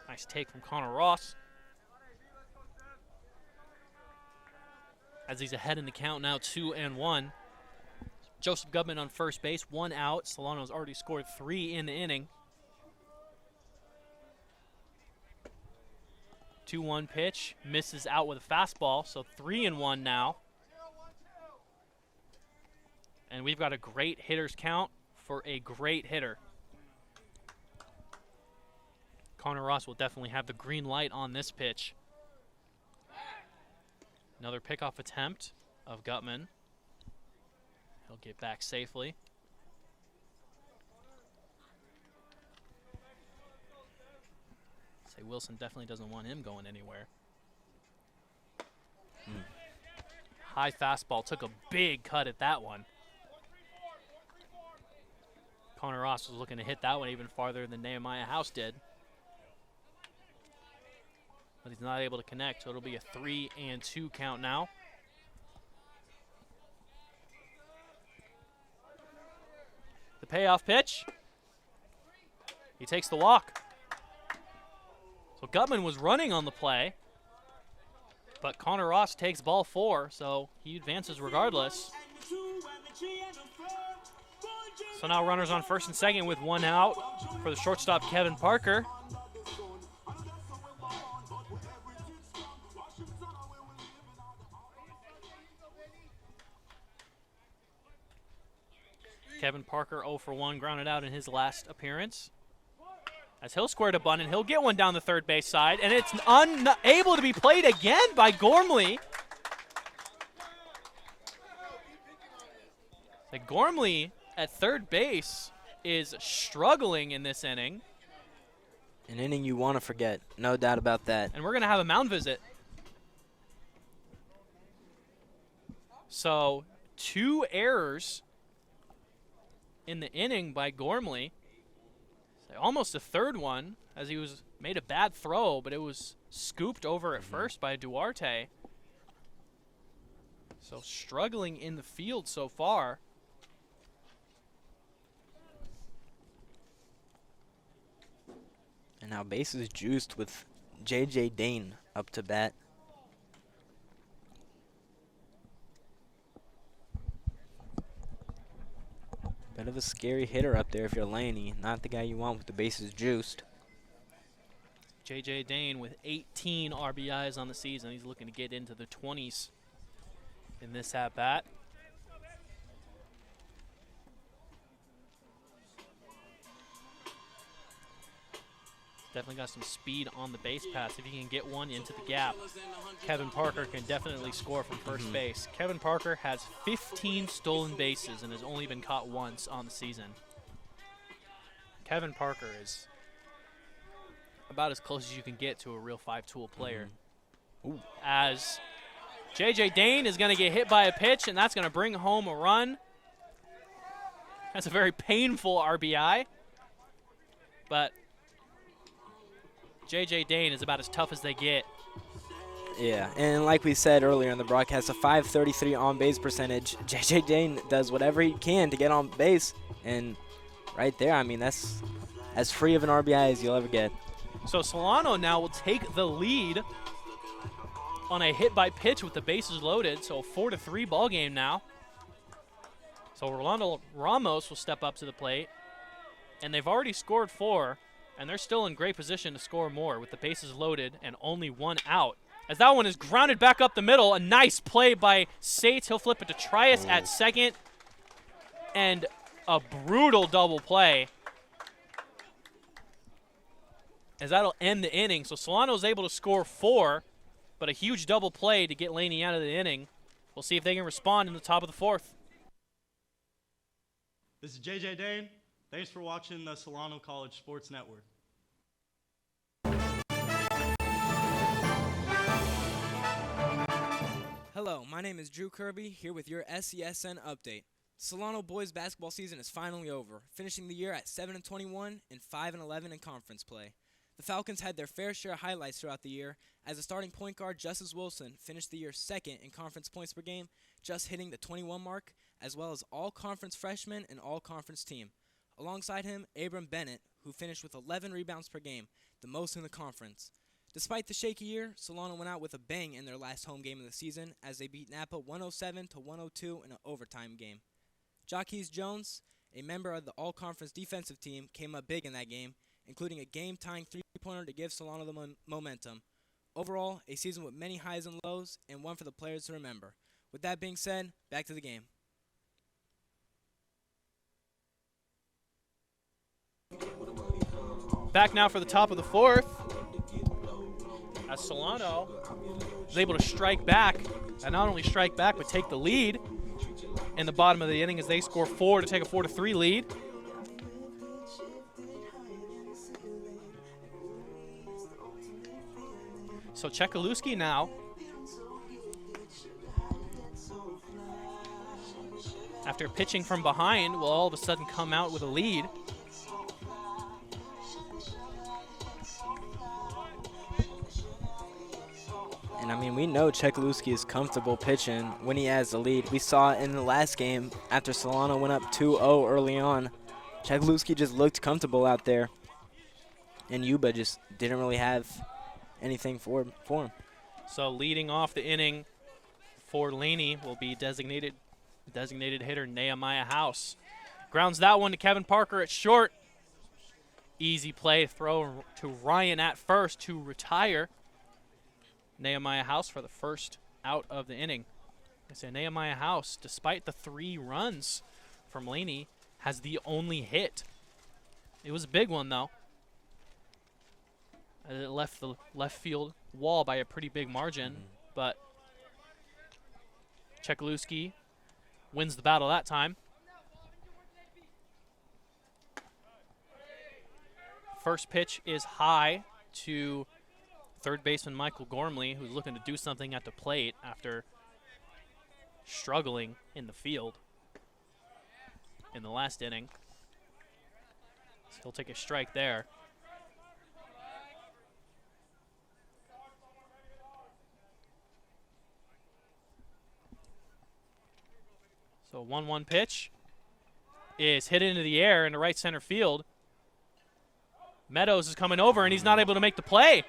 C: Nice take from Connor Ross. As he's ahead in the count now, 2-1. Joseph Gutman on first base, 1 out. Solano's already scored 3 in the inning. 2-1 pitch, misses out with a fastball, so 3-1 now. And we've got a great hitter's count for a great hitter. Connor Ross will definitely have the green light on this pitch. Another pickoff attempt of Gutman. He'll get back safely. Say Wilson definitely doesn't want him going anywhere. High fastball, took a big cut at that one. Connor Ross was looking to hit that one even farther than Nehemiah House did. But he's not able to connect, so it'll be a 3-2 count now. The payoff pitch. He takes the walk. So Gutman was running on the play, but Connor Ross takes ball 4, so he advances regardless. So now runners on first and second with 1 out for the shortstop, Kevin Parker. Kevin Parker 0 for 1, grounded out in his last appearance. As he'll square to Bunnan, he'll get one down the third base side, and it's unable to be played again by Gormley. The Gormley at third base is struggling in this inning.
D: An inning you want to forget, no doubt about that.
C: And we're going to have a mound visit. So 2 errors in the inning by Gormley. Almost a third one, as he made a bad throw, but it was scooped over at first by Duarte. So struggling in the field so far.
D: And now bases juiced with J.J. Dane up to bat. Bit of a scary hitter up there if you're Laney. Not the guy you want with the bases juiced.
C: J.J. Dane with 18 RBIs on the season. He's looking to get into the 20s in this at-bat. Definitely got some speed on the base pass. If he can get one into the gap, Kevin Parker can definitely score from first base. Kevin Parker has 15 stolen bases and has only been caught once on the season. Kevin Parker is about as close as you can get to a real 5-tool player. As J.J. Dane is going to get hit by a pitch, and that's going to bring home a run. That's a very painful RBI. But J.J. Dane is about as tough as they get.
D: Yeah, and like we said earlier in the broadcast, a .533 on-base percentage. J.J. Dane does whatever he can to get on base, and right there, I mean, that's as free of an RBI as you'll ever get.
C: So Solano now will take the lead on a hit by pitch with the bases loaded, so a 4-3 ball game now. So Rolando Ramos will step up to the plate, and they've already scored 4, and they're still in great position to score more with the bases loaded and only 1 out. As that one is grounded back up the middle, a nice play by Sates. He'll flip it to Trias at second, and a brutal double play, as that'll end the inning. So Solano's able to score 4, but a huge double play to get Laney out of the inning. We'll see if they can respond in the top of the 4th.
H: This is JJ Dane. Thanks for watching the Solano College Sports Network.
D: Hello, my name is Drew Kirby, here with your SESN update. Solano boys basketball season is finally over, finishing the year at 7-21 and 5-11 in conference play. The Falcons had their fair share of highlights throughout the year, as the starting point guard Justice Wilson finished the year 2nd in conference points per game, just hitting the 21 mark, as well as all-conference freshman and all-conference team. Alongside him, Abram Bennett, who finished with 11 rebounds per game, the most in the conference. Despite the shaky year, Solano went out with a bang in their last home game of the season as they beat Napa 107-102 in an overtime game. Jaquez Jones, a member of the all-conference defensive team, came up big in that game, including a game-tying three-pointer to give Solano the momentum. Overall, a season with many highs and lows, and one for the players to remember. With that being said, back to the game.
C: Back now for the top of the 4th, as Solano is able to strike back, and not only strike back, but take the lead in the bottom of the inning as they score 4 to take a 4-3 lead. So Chekaluski now, after pitching from behind, will all of a sudden come out with a lead.
D: And I mean, we know Chekaluski is comfortable pitching when he has the lead. We saw in the last game, after Solano went up 2-0 early on, Chekaluski just looked comfortable out there. And Yuba just didn't really have anything for him.
C: So leading off the inning for Laney will be designated hitter Nehemiah House. Grounds that one to Kevin Parker at short. Easy play, throw to Ryan at first to retire Nehemiah House for the first out of the inning. I say Nehemiah House, despite the 3 runs from Laney, has the only hit. It was a big one, though. It left the left field wall by a pretty big margin, but Chekaluski wins the battle that time. First pitch is high to third baseman Michael Gormley, who's looking to do something at the plate after struggling in the field in the last inning. So he'll take a strike there. So 1-1 pitch is hit into the air into right center field. Meadows is coming over, and he's not able to make the play.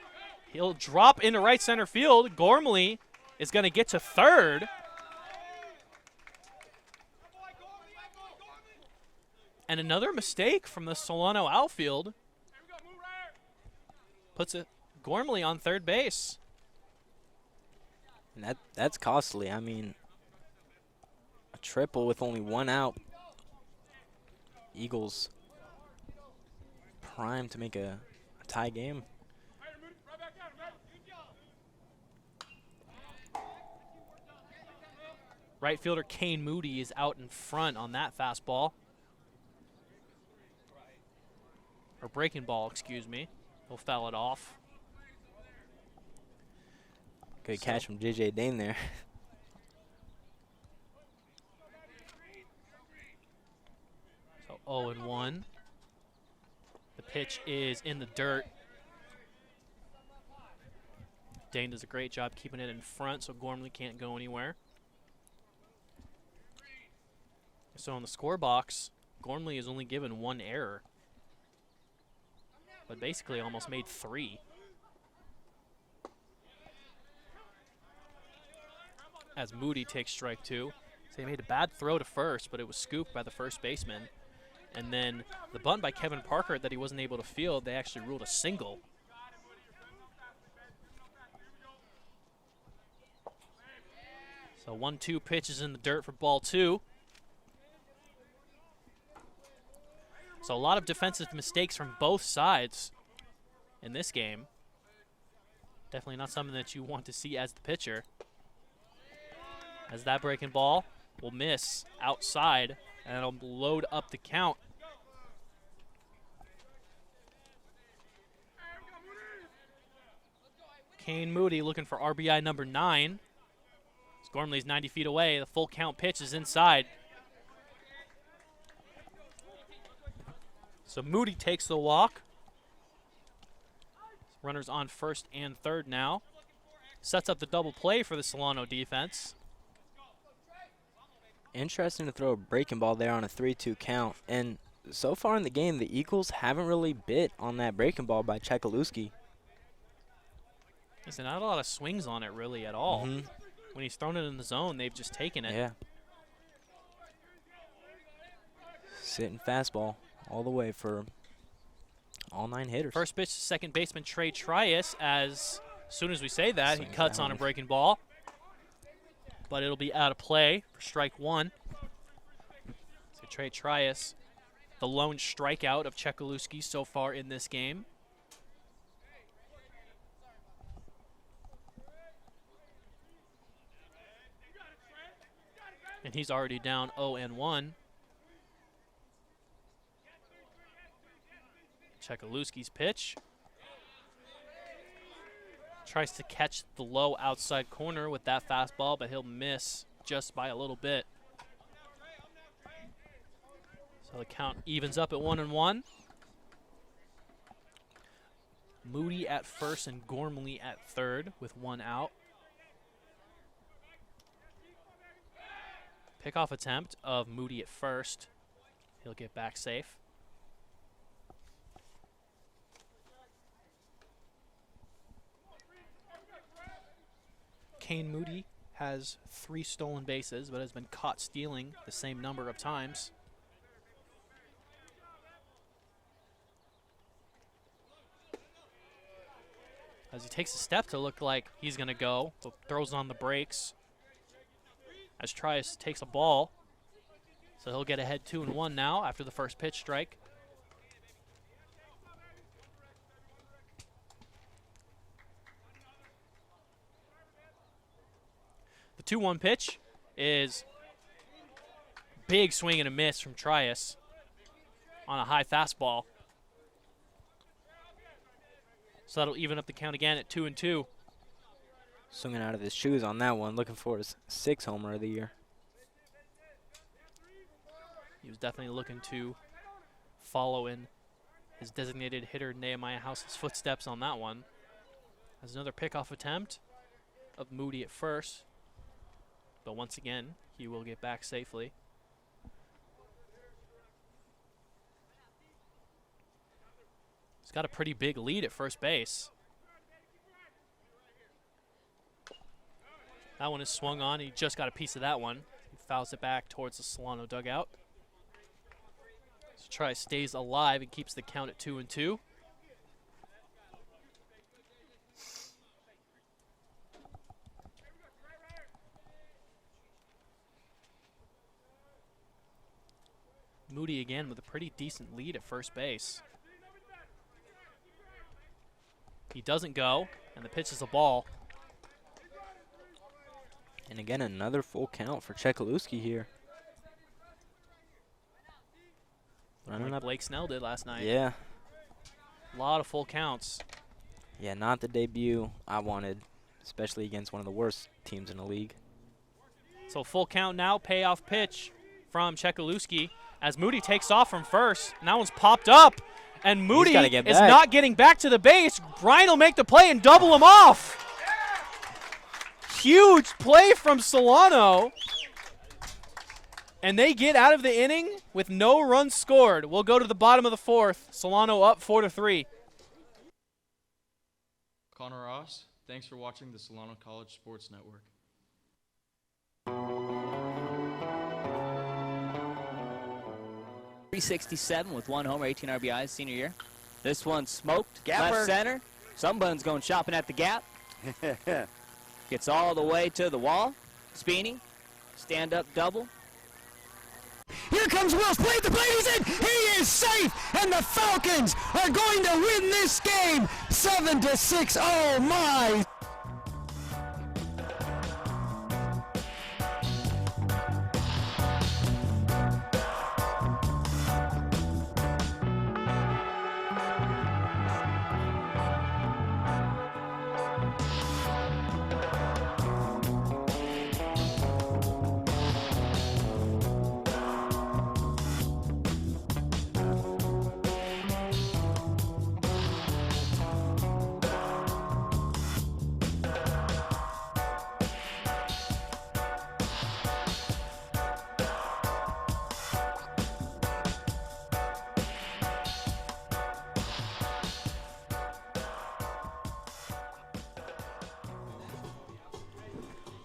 C: He'll drop into right center field. Gormley is going to get to third. And another mistake from the Solano outfield puts it Gormley on third base.
D: And that's costly. I mean, a triple with only 1 out. Eagles primed to make a tie game.
C: Right fielder Kane Moody is out in front on that fastball. Or breaking ball, excuse me. He'll foul it off.
D: Good catch from JJ Dane there.
C: So 0-1. The pitch is in the dirt. Dane does a great job keeping it in front so Gormley can't go anywhere. So in the score box, Gormley is only given 1 error, but basically almost made 3. As Moody takes strike 2. So he made a bad throw to first, but it was scooped by the first baseman. And then the bunt by Kevin Parker that he wasn't able to field, they actually ruled a single. So 1-2 pitch is in the dirt for ball 2. So a lot of defensive mistakes from both sides in this game. Definitely not something that you want to see as the pitcher. As that breaking ball will miss outside, and it'll load up the count. Kane Moody looking for RBI number 9. Gormley's 90 feet away. The full count pitch is inside. So Moody takes the walk. Runners on first and third now. Sets up the double play for the Solano defense.
D: Interesting to throw a breaking ball there on a 3-2 count. And so far in the game, the Eagles haven't really bit on that breaking ball by Chekaluski.
C: Listen, not a lot of swings on it really at all. When he's thrown it in the zone, they've just taken it.
D: Yeah. Sitting fastball all the way for all 9 hitters.
C: First pitch to second baseman Trey Trias. As soon as we say that, he
D: Swings
C: cuts
D: down.
C: on a breaking ball. But it'll be out of play for strike 1. So Trey Trias, the lone strikeout of Chekaluski so far in this game. And he's already down 0-1. Chekaluski's pitch. Tries to catch the low outside corner with that fastball, but he'll miss just by a little bit. So the count evens up at 1-1. Moody at first and Gormley at third with 1 out. Pickoff attempt of Moody at first. He'll get back safe. Kane Moody has 3 stolen bases, but has been caught stealing the same number of times. As he takes a step to look like he's going to go, but throws on the brakes. As Trias takes a ball. So he'll get ahead 2-1 now after the first pitch strike. The 2-1 pitch is big swing and a miss from Trias on a high fastball. So that'll even up the count again at 2-2.
D: Swinging out of his shoes on that one, looking for his 6th homer of the year.
C: He was definitely looking to follow in his designated hitter Nehemiah House's footsteps on that one. As another pickoff attempt of Moody at first. But once again, he will get back safely. He's got a pretty big lead at first base. That one is swung on. He just got a piece of that one. He fouls it back towards the Solano dugout. So Trias stays alive and keeps the count at 2-2. Moody again with a pretty decent lead at first base. He doesn't go, and the pitch is a ball.
D: And again, another full count for Chekaluski here. Running
C: Like
D: up.
C: Blake Snell did last night.
D: Yeah.
C: A lot of full counts.
D: Yeah, not the debut I wanted, especially against one of the worst teams in the league.
C: So full count now, payoff pitch from Chekaluski as Moody takes off from first. And that one's popped up, and Moody
D: gotta get
C: is
D: back.
C: not getting back to the base. Ryan will make the play and double him off. Huge play from Solano. And they get out of the inning with no runs scored. We'll go to the bottom of the 4th. Solano up 4-3.
E: Connor Ross, thanks for watching the Solano College Sports Network.
K: 367 with 1 homer, 18 RBIs, senior year. This one smoked,
A: Gapper.
K: left center. Somebody's going shopping at the gap. Gets all the way to the wall. Speeney, stand-up double.
B: Here comes Wills, played the plate, he's in, he is safe, and the Falcons are going to win this game 7-6. Oh my!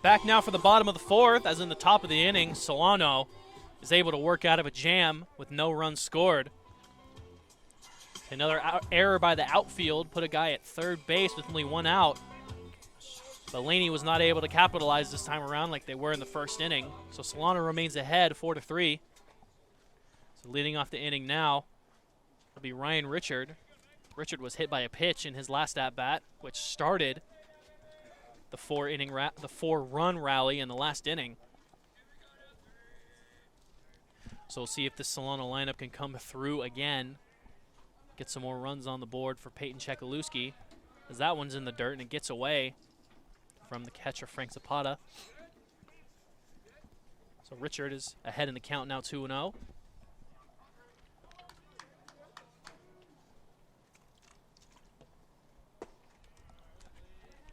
C: Back now for the bottom of the fourth, as in the top of the inning, Solano is able to work out of a jam with no runs scored. Another error by the outfield put a guy at third base with only 1 out. But Laney was not able to capitalize this time around like they were in the first inning. So Solano remains ahead 4-3. So leading off the inning now will be Ryan Richard. Richard was hit by a pitch in his last at-bat, which started the 4-run rally in the last inning. So we'll see if the Solano lineup can come through again. Get some more runs on the board for Peyton Chekaluski, as that one's in the dirt and it gets away from the catcher Frank Zapata. So Richard is ahead in the count now, 2-0.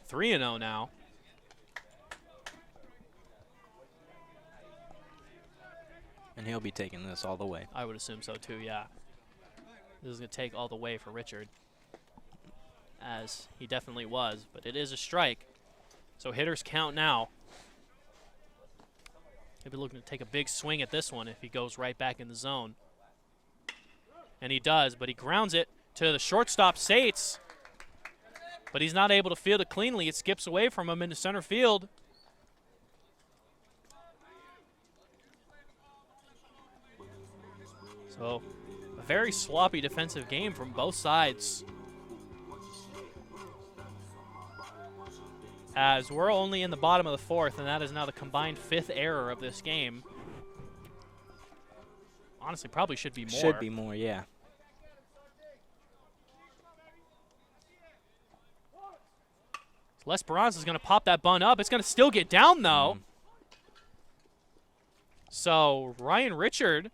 C: Three and 0 now.
D: And he'll be taking this all the way.
C: I would assume so too, yeah. This is going to take all the way for Richard, as he definitely was, but it is a strike. So hitters count now. He'll be looking to take a big swing at this one if he goes right back in the zone. And he does, but he grounds it to the shortstop, Sates. But he's not able to field it cleanly. It skips away from him into center field. So a very sloppy defensive game from both sides, as we're only in the bottom of the fourth, and that is now the combined 5th error of this game. Honestly, probably should be more.
D: Should be more, yeah.
C: Les Barnes is going to pop that bunt up. It's going to still get down, though. So Ryan Richard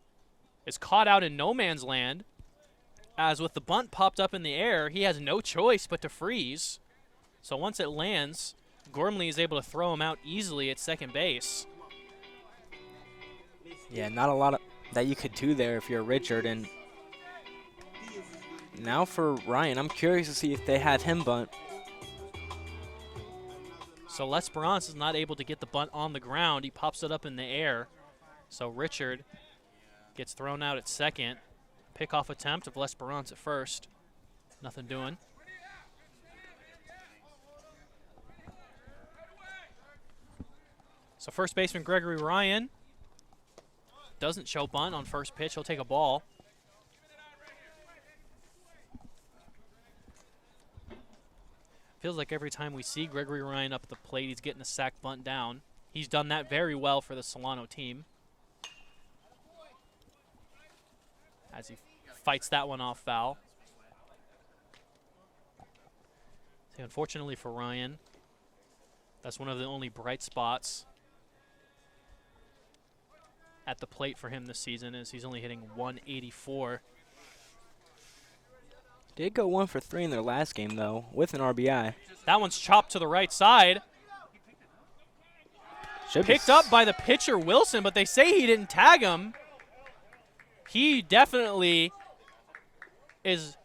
C: is caught out in no man's land, as with the bunt popped up in the air, he has no choice but to freeze. So once it lands, Gormley is able to throw him out easily at second base.
D: Yeah, not a lot that you could do there if you're Richard. And now for Ryan, I'm curious to see if they had him bunt.
C: So Les Barnes is not able to get the bunt on the ground. He pops it up in the air. So Richard gets thrown out at second. Pickoff attempt of Les Barnes at first. Nothing doing. So first baseman Gregory Ryan doesn't show bunt on first pitch. He'll take a ball. Feels like every time we see Gregory Ryan up at the plate, he's getting a sac bunt down. He's done that very well for the Solano team, as he fights that one off foul. So unfortunately for Ryan, that's one of the only bright spots at the plate for him this season, is he's only hitting 184.
D: Did go 1 for 3 in their last game, though, with an RBI.
C: That one's chopped to the right side. Picked up by the pitcher, Wilson, but they say he didn't tag him. He definitely is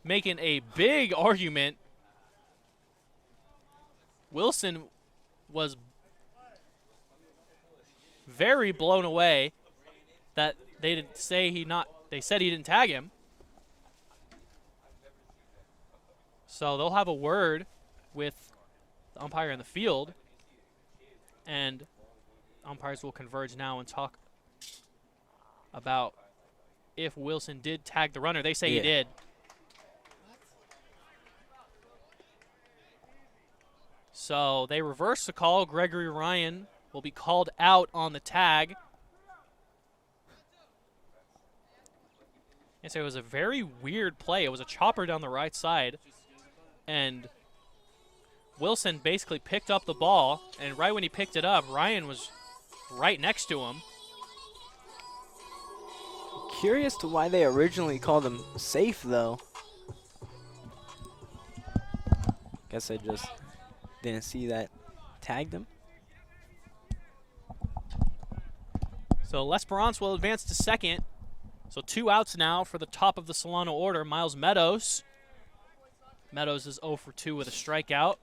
C: making a big argument. Wilson was very blown away that they didn't say he they said he didn't tag him. So they'll have a word with the umpire in the field, and umpires will converge now and talk about if Wilson did tag the runner. They say he did. So they reverse the call. Gregory Ryan will be called out on the tag. And so it was a very weird play. It was a chopper down the right side. And Wilson basically picked up the ball. And right when he picked it up, Ryan was right next to him.
D: Curious to why they originally called him safe, though. Guess they just didn't see that tagged him.
C: So L'Esperance will advance to second. So 2 outs now for the top of the Solano order, Miles Meadows. Meadows is 0 for 2 with a strikeout.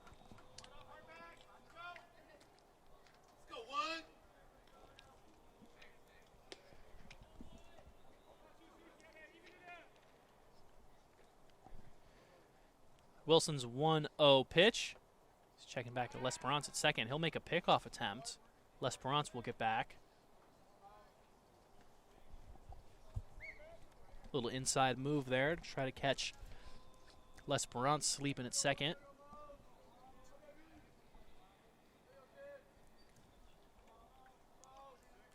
C: Wilson's 1-0 pitch. He's checking back to L'Esperance at second. He'll make a pickoff attempt. L'Esperance will get back. Little inside move there to try to catch L'Esperance sleeping at second.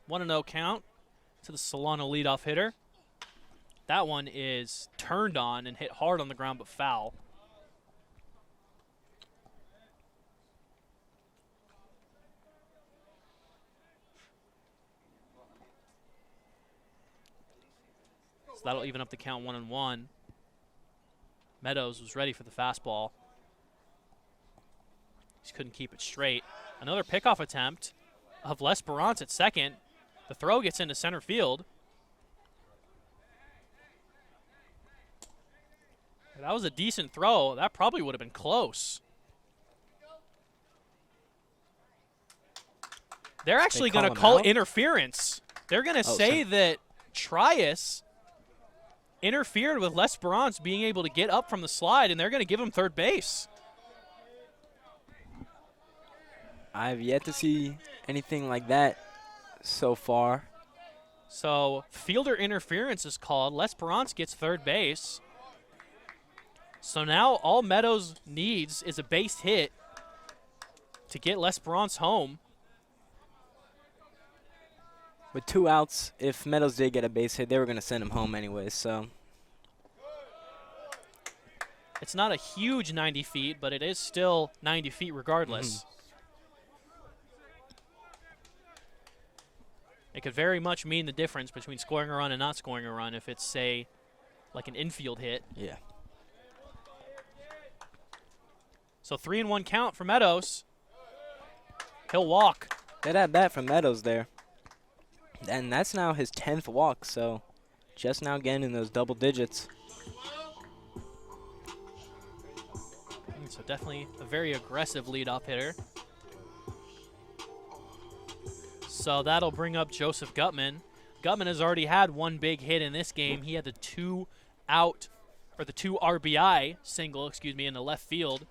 C: One 1-0 count to the Solano leadoff hitter. That one is turned on and hit hard on the ground but foul. That'll even up the count 1-1. Meadows was ready for the fastball. Just couldn't keep it straight. Another pickoff attempt of L'Esperance at second. The throw gets into center field. That was a decent throw. That probably would have been close. They're actually going to call interference. They're going to say that Trias interfered with L'Esperance being able to get up from the slide, and they're going to give him third base.
D: I've yet to see anything like that so far.
C: So fielder interference is called. L'Esperance gets third base. So now all Meadows needs is a base hit to get L'Esperance home.
D: With 2 outs, if Meadows did get a base hit, they were going to send him home anyway, so.
C: It's not a huge 90 feet, but it is still 90 feet regardless. It could very much mean the difference between scoring a run and not scoring a run if it's, say, like an infield hit.
D: Yeah.
C: So 3-1 count for Meadows. He'll walk.
D: Good at bat from Meadows there. And that's now his 10th walk, so just now getting in those double digits.
C: So definitely a very aggressive leadoff hitter. So that'll bring up Joseph Gutman. Gutman has already had 1 big hit in this game. He had the 2 RBI single, in the left field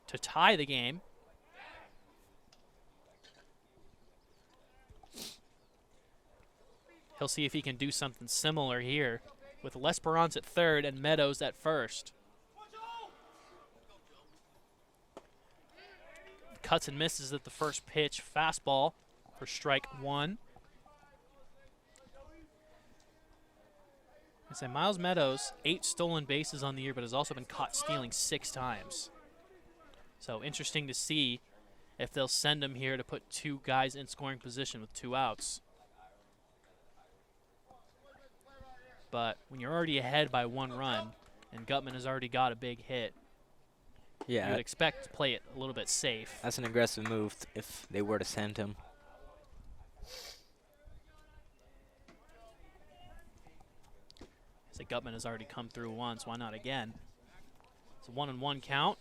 C: to tie the game. He'll see if he can do something similar here with L'Esperance at third and Meadows at first. Cuts and misses at the first pitch. Fastball for strike 1. I say Miles Meadows, 8 stolen bases on the year, but has also been caught stealing 6 times. So interesting to see if they'll send him here to put 2 guys in scoring position with 2 outs. But when you're already ahead by 1 run and Gutman has already got a big hit, you would expect to play it a little bit safe.
D: That's an aggressive move if they were to send him.
C: So Gutman has already come through once. Why not again? It's a 1-1 count.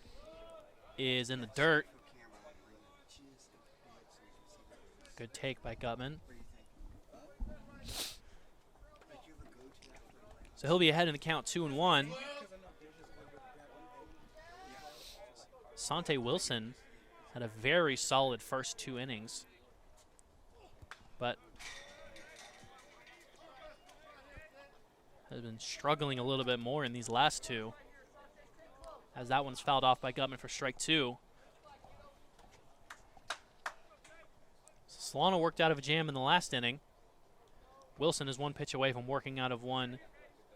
C: Is in the dirt. Good take by Gutman. So he'll be ahead in the count 2-1. Sante Wilson had a very solid first 2 innings, but has been struggling a little bit more in these last 2, as that one's fouled off by Gutman for strike 2. Solano worked out of a jam in the last inning. Wilson is 1 pitch away from working out of one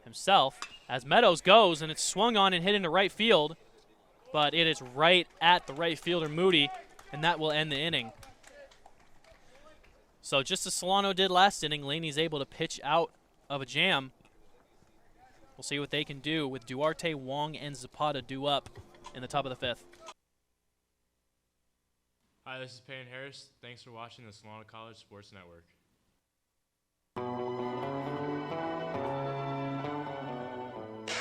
C: himself, as Meadows goes, and it's swung on and hit into right field, but it is right at the right fielder, Moody, and that will end the inning. So just as Solano did last inning, Laney's able to pitch out of a jam. We'll see what they can do with Duarte, Wong, and Zapata due up in the top of the 5th.
J: Hi, this is Payne Harris. Thanks for watching the Solano College Sports Network.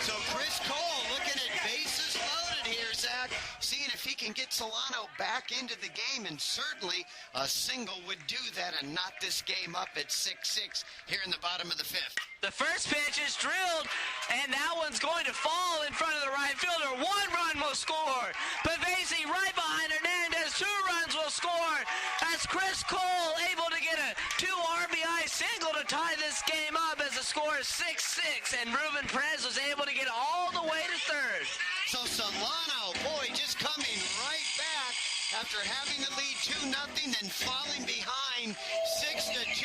L: So Chris Cole looking at bases loaded here, Zach, seeing if he can get Solano back into the game, and certainly a single would do that and knot this game up at 6-6 here in the bottom of the 5th.
B: The first pitch is drilled, and that one's going to fall in front of the right fielder. 1 run will score. Pavesi right behind Hernandez. 2 runs will score. As Chris Cole able to get a 2 RBI single to tie this game up as the score is 6-6, and Ruben Perez was able to get all the way to 3rd.
L: So Solano, boy, just coming right back after having the lead 2-0, then falling behind 6-2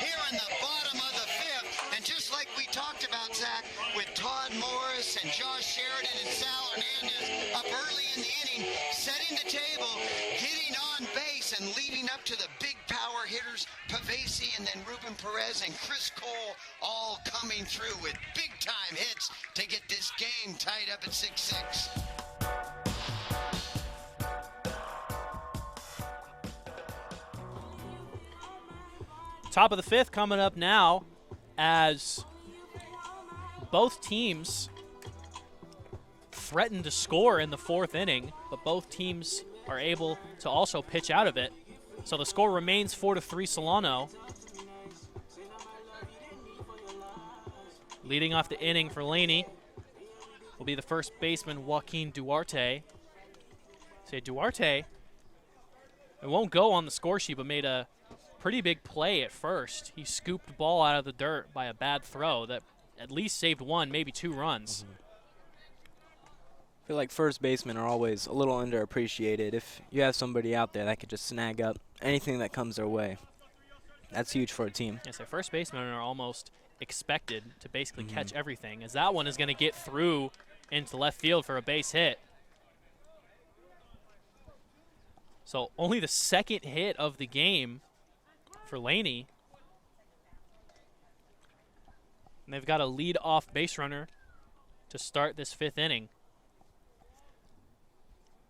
L: here in the bottom of the 5th. And just like we talked about, Zach, with Todd Morris and Josh Sheridan and Sal Hernandez up early in the inning, setting the table, getting on base and leading up to the big power hitters, Pavesi and then Ruben Perez and Chris Cole, all coming through with big-time hits to get this game tied up at 6-6.
C: Top of the 5th coming up now, as both teams threaten to score in the 4th inning, but both teams are able to also pitch out of it. So the score remains 4-3 Solano. Leading off the inning for Laney will be the first baseman, Joaquin Duarte. Say Duarte, it won't go on the score sheet, but made a pretty big play at first. He scooped the ball out of the dirt by a bad throw that at least saved 1, maybe 2 runs.
D: I feel like first basemen are always a little underappreciated. If you have somebody out there that could just snag up anything that comes their way, that's huge for a team.
C: Yes, the first basemen are almost expected to basically catch everything, as that one is going to get through into left field for a base hit. So only the 2nd hit of the game for Laney. And they've got a lead-off base runner to start this 5th inning.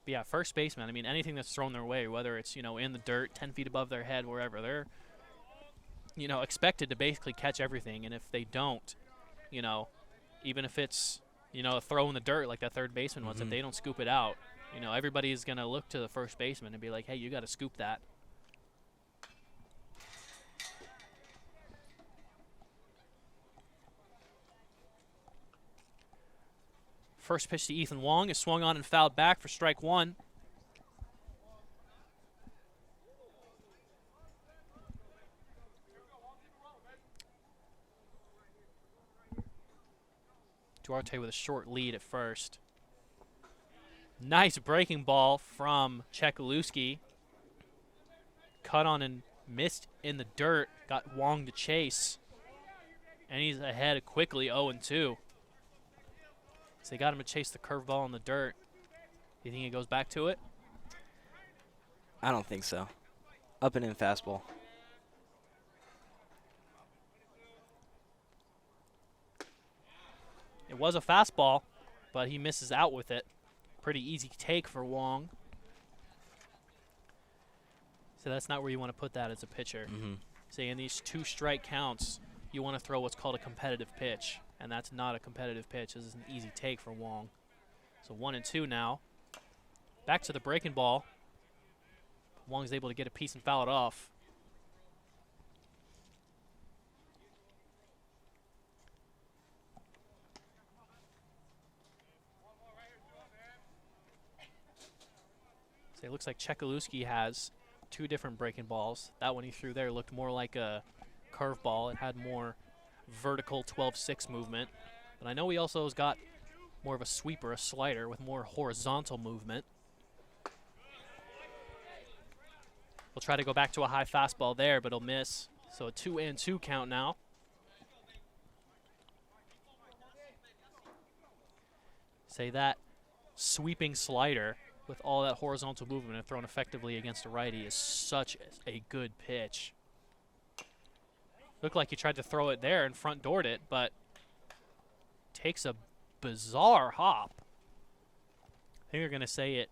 C: But yeah, first baseman, I mean, anything that's thrown their way, whether it's, in the dirt, 10 feet above their head, wherever, they're, expected to basically catch everything. And if they don't, even if it's, a throw in the dirt like that third baseman was, if they don't scoop it out, everybody's going to look to the first baseman and be like, hey, you got to scoop that. First pitch to Ethan Wong is swung on and fouled back for strike 1. Duarte with a short lead at first. Nice breaking ball from Chekaluski. Cut on and missed in the dirt. Got Wong to chase. And he's ahead quickly, 0-2. So they got him to chase the curveball in the dirt. Do you think he goes back to it?
D: I don't think so. Up and in fastball.
C: It was a fastball, but he misses out with it. Pretty easy take for Wong. So that's not where you want to put that as a pitcher. Say in these 2 strike counts, you want to throw what's called a competitive pitch. And that's not a competitive pitch. This is an easy take for Wong. So 1-2 now. Back to the breaking ball. Wong's able to get a piece and foul it off. So it looks like Chekaluski has 2 different breaking balls. That one he threw there looked more like a curveball. It had more vertical 12-6 movement. But I know he also has got more of a sweeper, a slider with more horizontal movement. We'll try to go back to a high fastball there, but he'll miss. So a 2-2 count now. Say that sweeping slider with all that horizontal movement and thrown effectively against a righty is such a good pitch. Looked like he tried to throw it there and front doored it, but takes a bizarre hop. I think you're going to say it.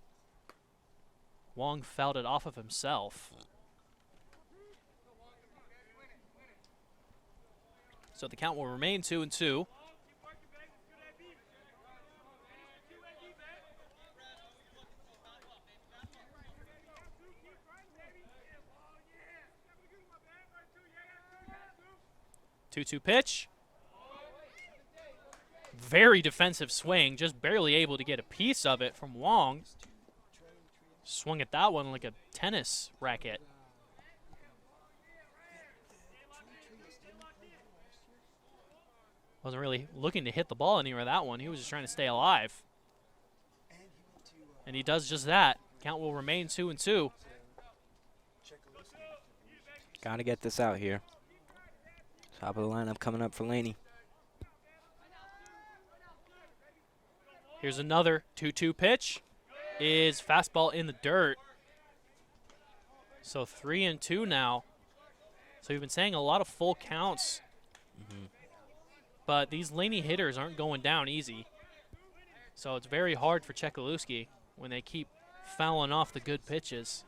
C: Wong fouled it off of himself. So the count will remain 2-2. Two-two pitch. Very defensive swing, just barely able to get a piece of it from Wong. Swung at that one like a tennis racket. Wasn't really looking to hit the ball anywhere that one. He was just trying to stay alive. And he does just that. Count will remain 2-2.
D: Got to get this out here. Top of the lineup coming up for Laney.
C: Here's another 2-2 pitch. Is fastball in the dirt. So 3-2 now. So we've been saying a lot of full counts. But these Laney hitters aren't going down easy. So it's very hard for Chekaluski when they keep fouling off the good pitches.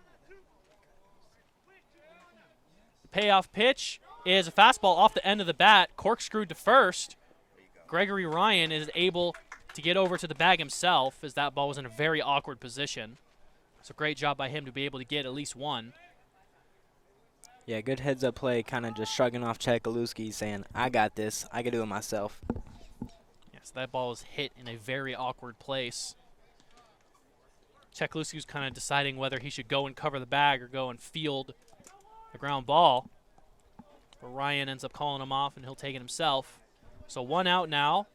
C: The payoff pitch is a fastball off the end of the bat, corkscrewed to first. Gregory Ryan is able to get over to the bag himself as that ball was in a very awkward position. So great job by him to be able to get at least one.
D: Yeah, good heads-up play, kind of just shrugging off Chekaluski, saying, I got this. I can do it myself.
C: Yes, that ball was hit in a very awkward place. Chekaluski was kind of deciding whether he should go and cover the bag or go and field the ground ball. But Ryan ends up calling him off, and he'll take it himself. So 1 out now.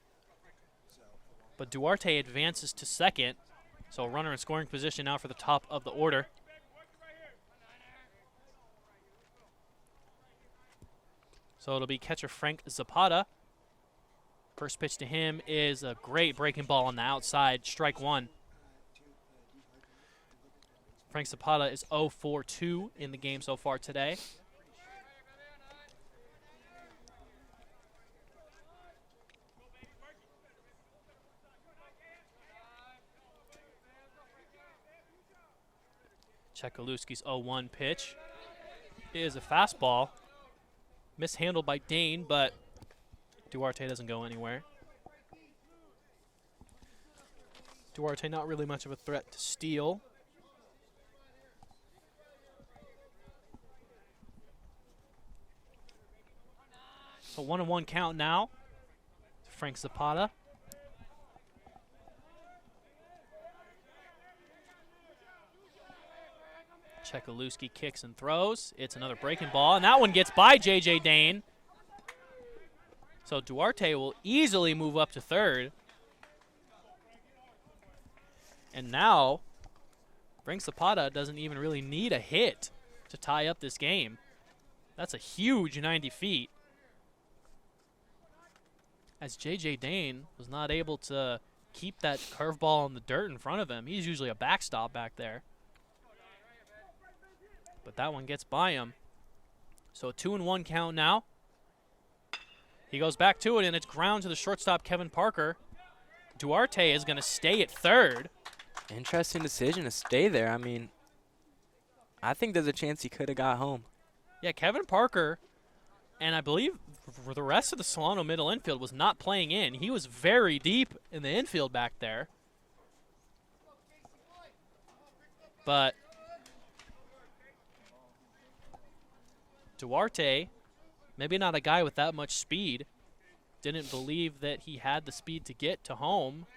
C: But Duarte advances to second. So a runner in scoring position now for the top of the order. So it'll be catcher Frank Zapata. First pitch to him is a great breaking ball on the outside, strike one. Frank Zapata is 0-for-2 in the game so far today. Chekaluski's 0-1 pitch is a fastball. Mishandled by Dane, but Duarte doesn't go anywhere. Duarte not really much of a threat to steal. So 1-1 count now. Frank Zapata. Chekaluski kicks and throws. It's another breaking ball, and that one gets by J.J. Dane. So Duarte will easily move up to third. And now, Frank Zapata doesn't even really need a hit to tie up this game. That's a huge 90 feet. As J.J. Dane was not able to keep that curveball in the dirt in front of him. He's usually a backstop back there. But that one gets by him. So a 2-1 count now. He goes back to it, and it's ground to the shortstop, Kevin Parker. Duarte is going to stay at third.
D: Interesting decision to stay there. I mean, I think there's a chance he could have got home.
C: Yeah, Kevin Parker, and I believe for the rest of the Solano middle infield was not playing in. He was very deep in the infield back there. But Duarte, maybe not a guy with that much speed, didn't believe that he had the speed to get to home,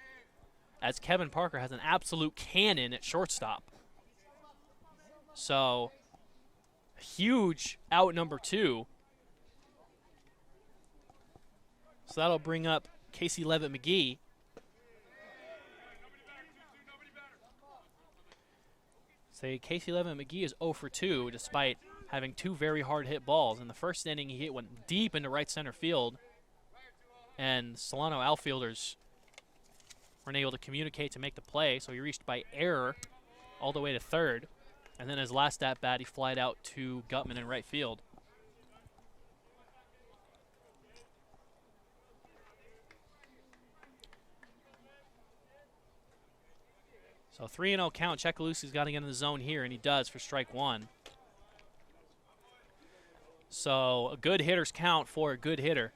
C: as Kevin Parker has an absolute cannon at shortstop. So, huge out number 2. So that'll bring up Casey Levitt McGee. So Casey Levitt McGee is 0 for 2 despite having 2 very hard hit balls. In the first inning, he hit one deep into right center field, and Solano outfielders weren't able to communicate to make the play, so he reached by error all the way to third. And then his last at bat, he flied out to Gutman in right field. So 3-0 count. Chekaluski's got to get in the zone here, and he does for strike 1. So a good hitter's count for a good hitter.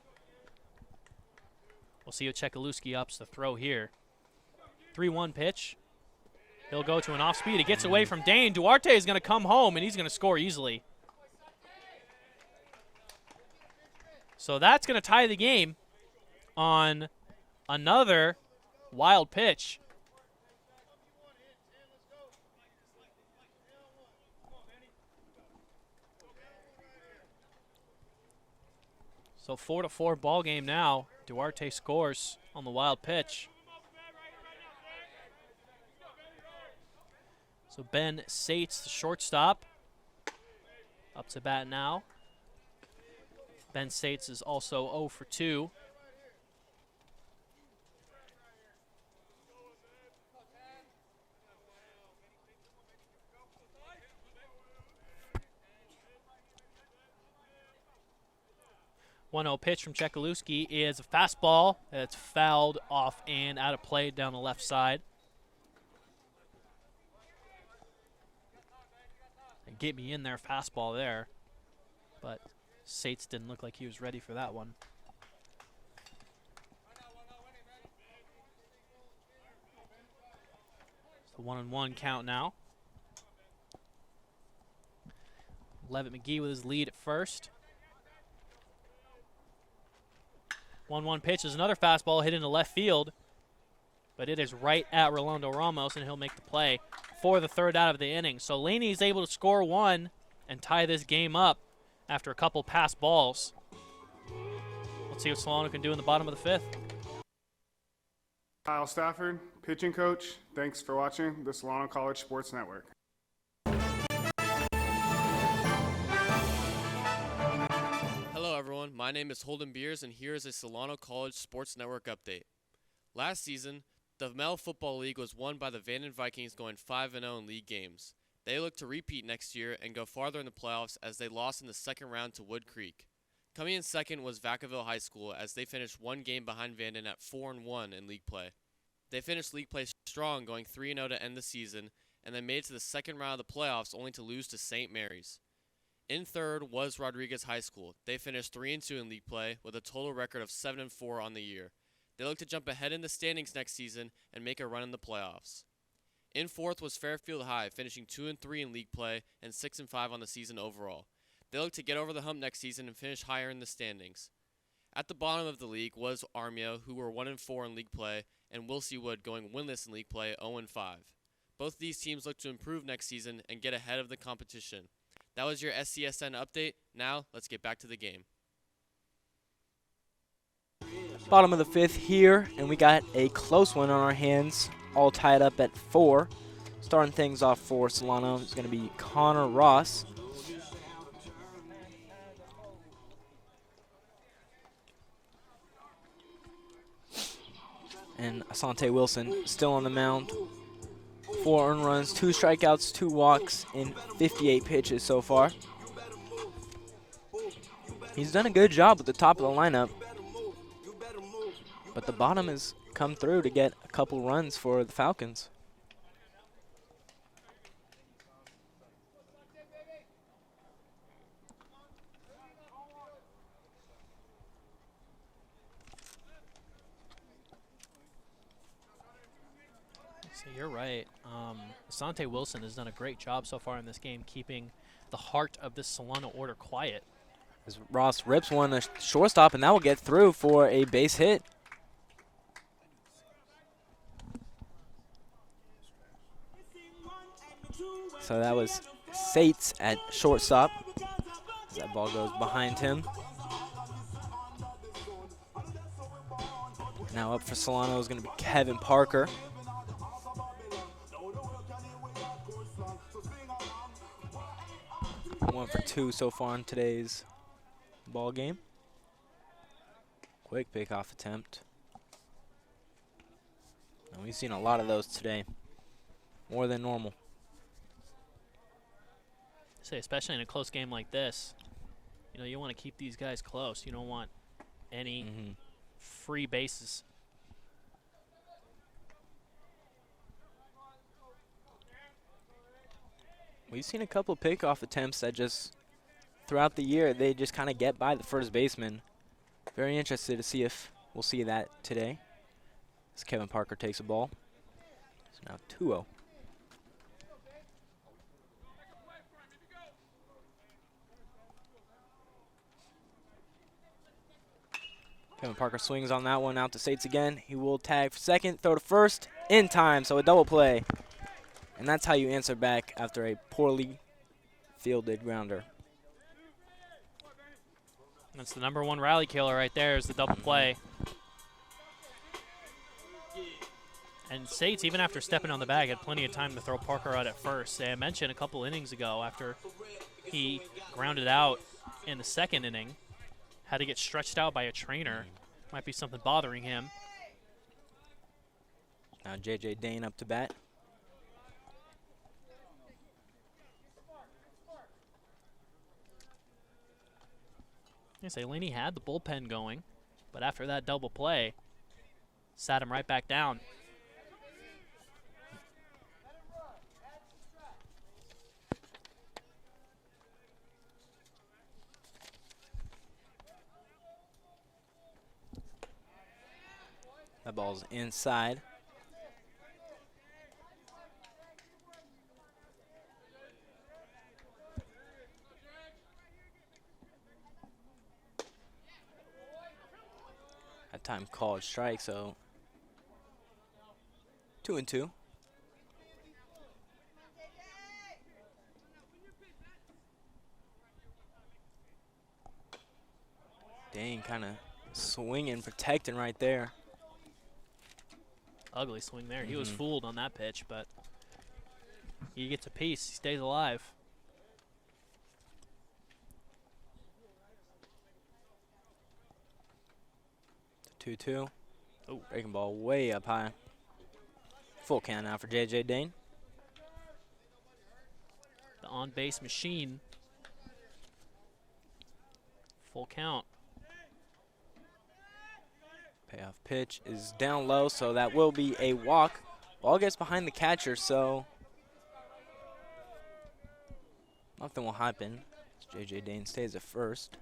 C: We'll see if Chekaluski ups the throw here. 3-1 pitch. He'll go to an off speed. He gets away from Dane. Duarte is going to come home, and he's going to score easily. So that's going to tie the game on another wild pitch. So 4-4 ball game now. Duarte scores on the wild pitch. So Ben Sates, the shortstop, up to bat now. Ben Sates is also 0 for 2. One-0 pitch from Chekaluski is a fastball that's fouled off and out of play down the left side. And get me in there, fastball there. But Sates didn't look like he was ready for that one. It's the 1-1 count now. Levitt McGee with his lead at first. 1-1 pitch is another fastball hit into left field, but it is right at Rolando Ramos, and he'll make the play for the third out of the inning. So Laney is able to score 1 and tie this game up after a couple pass balls. Let's see what Solano can do in the bottom of the 5th.
M: Kyle Stafford, pitching coach. Thanks for watching the Solano College Sports Network.
N: Hello everyone, my name is Holden Beers and here is a Solano College Sports Network update. Last season, the Mel Football League was won by the Vanden Vikings going 5-0 in league games. They look to repeat next year and go farther in the playoffs as they lost in the second round to Wood Creek. Coming in second was Vacaville High School as they finished one game behind Vanden at 4-1 in league play. They finished league play strong, going 3-0 to end the season, and then made it to the second round of the playoffs only to lose to St. Mary's. In third was Rodriguez High School. They finished 3-2 in league play with a total record of 7-4 on the year. They look to jump ahead in the standings next season and make a run in the playoffs. In fourth was Fairfield High, finishing 2-3 in league play and 6-5 on the season overall. They look to get over the hump next season and finish higher in the standings. At the bottom of the league was Armia, who were 1-4 in league play, and Wilsey Wood going winless in league play, 0-5. Both of these teams look to improve next season and get ahead of the competition. That was your SCSN update. Now, let's get back to the game.
D: Bottom of the 5th here, and we got a close one on our hands, all tied up at 4. Starting things off for Solano is going to be Connor Ross. And Asante Wilson still on the mound. 4 earned runs, 2 strikeouts, 2 walks in 58 pitches so far. He's done a good job with the top of the lineup, but the bottom has come through to get a couple runs for the Falcons.
C: So you're right. Asante Wilson has done a great job so far in this game, keeping the heart of this Solano order quiet.
D: As Ross rips one a shortstop, and that will get through for a base hit. So that was Sates at shortstop. As that ball goes behind him. Now up for Solano is going to be Kevin Parker. One for two so far in today's ball game. Quick pickoff attempt. And we've seen a lot of those today. More than normal.
C: Say, especially in a close game like this, you know, you want to keep these guys close. You don't want any free bases.
D: We've seen a couple pickoff attempts that just, throughout the year, they just kind of get by the first baseman. Very interested to see if we'll see that today. As Kevin Parker takes a ball. It's now 2-0. Kevin Parker swings on that one out to Sates again. He will tag for second, throw to first, in time, so a double play. And that's how you answer back after a poorly fielded grounder.
C: That's the #1 rally killer right there, is the double play. And Sates, even after stepping on the bag, had plenty of time to throw Parker out at first. I mentioned a couple innings ago after he grounded out in the second inning, had to get stretched out by a trainer. Might be something bothering him.
D: Now J.J. Dane up to bat.
C: I say Laney had the bullpen going, but after that double play, sat him right back down.
D: That ball's inside. That time called strike, so 2-2. Dang, kind of swinging, protecting right there.
C: Ugly swing there. He was fooled on that pitch, but he gets a piece. He stays alive.
D: It's a 2-2. Oh, breaking ball way up high. Full count now for J.J. Dane.
C: The on-base machine. Full count.
D: Payoff pitch is down low, so that will be a walk. Ball gets behind the catcher, so nothing will happen. J.J. Dane stays at first.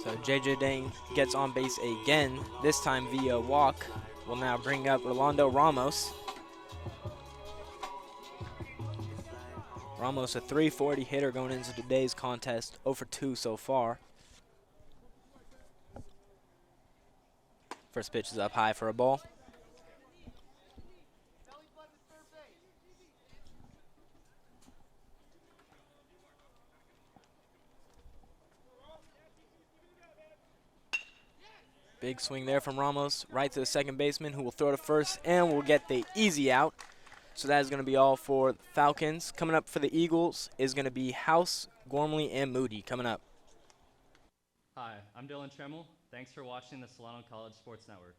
D: So J.J. Dane gets on base again, this time via walk. Will now bring up Rolando Ramos. Ramos, a .340 hitter going into today's contest, 0 for 2 so far. First pitch is up high for a ball. Big swing there from Ramos, right to the second baseman, who will throw to first and will get the easy out. So that is going to be all for the Falcons. Coming up for the Eagles is going to be House, Gormley, and Moody coming up.
O: Hi, I'm Dylan Tremmel. Thanks for watching the Solano College Sports Network.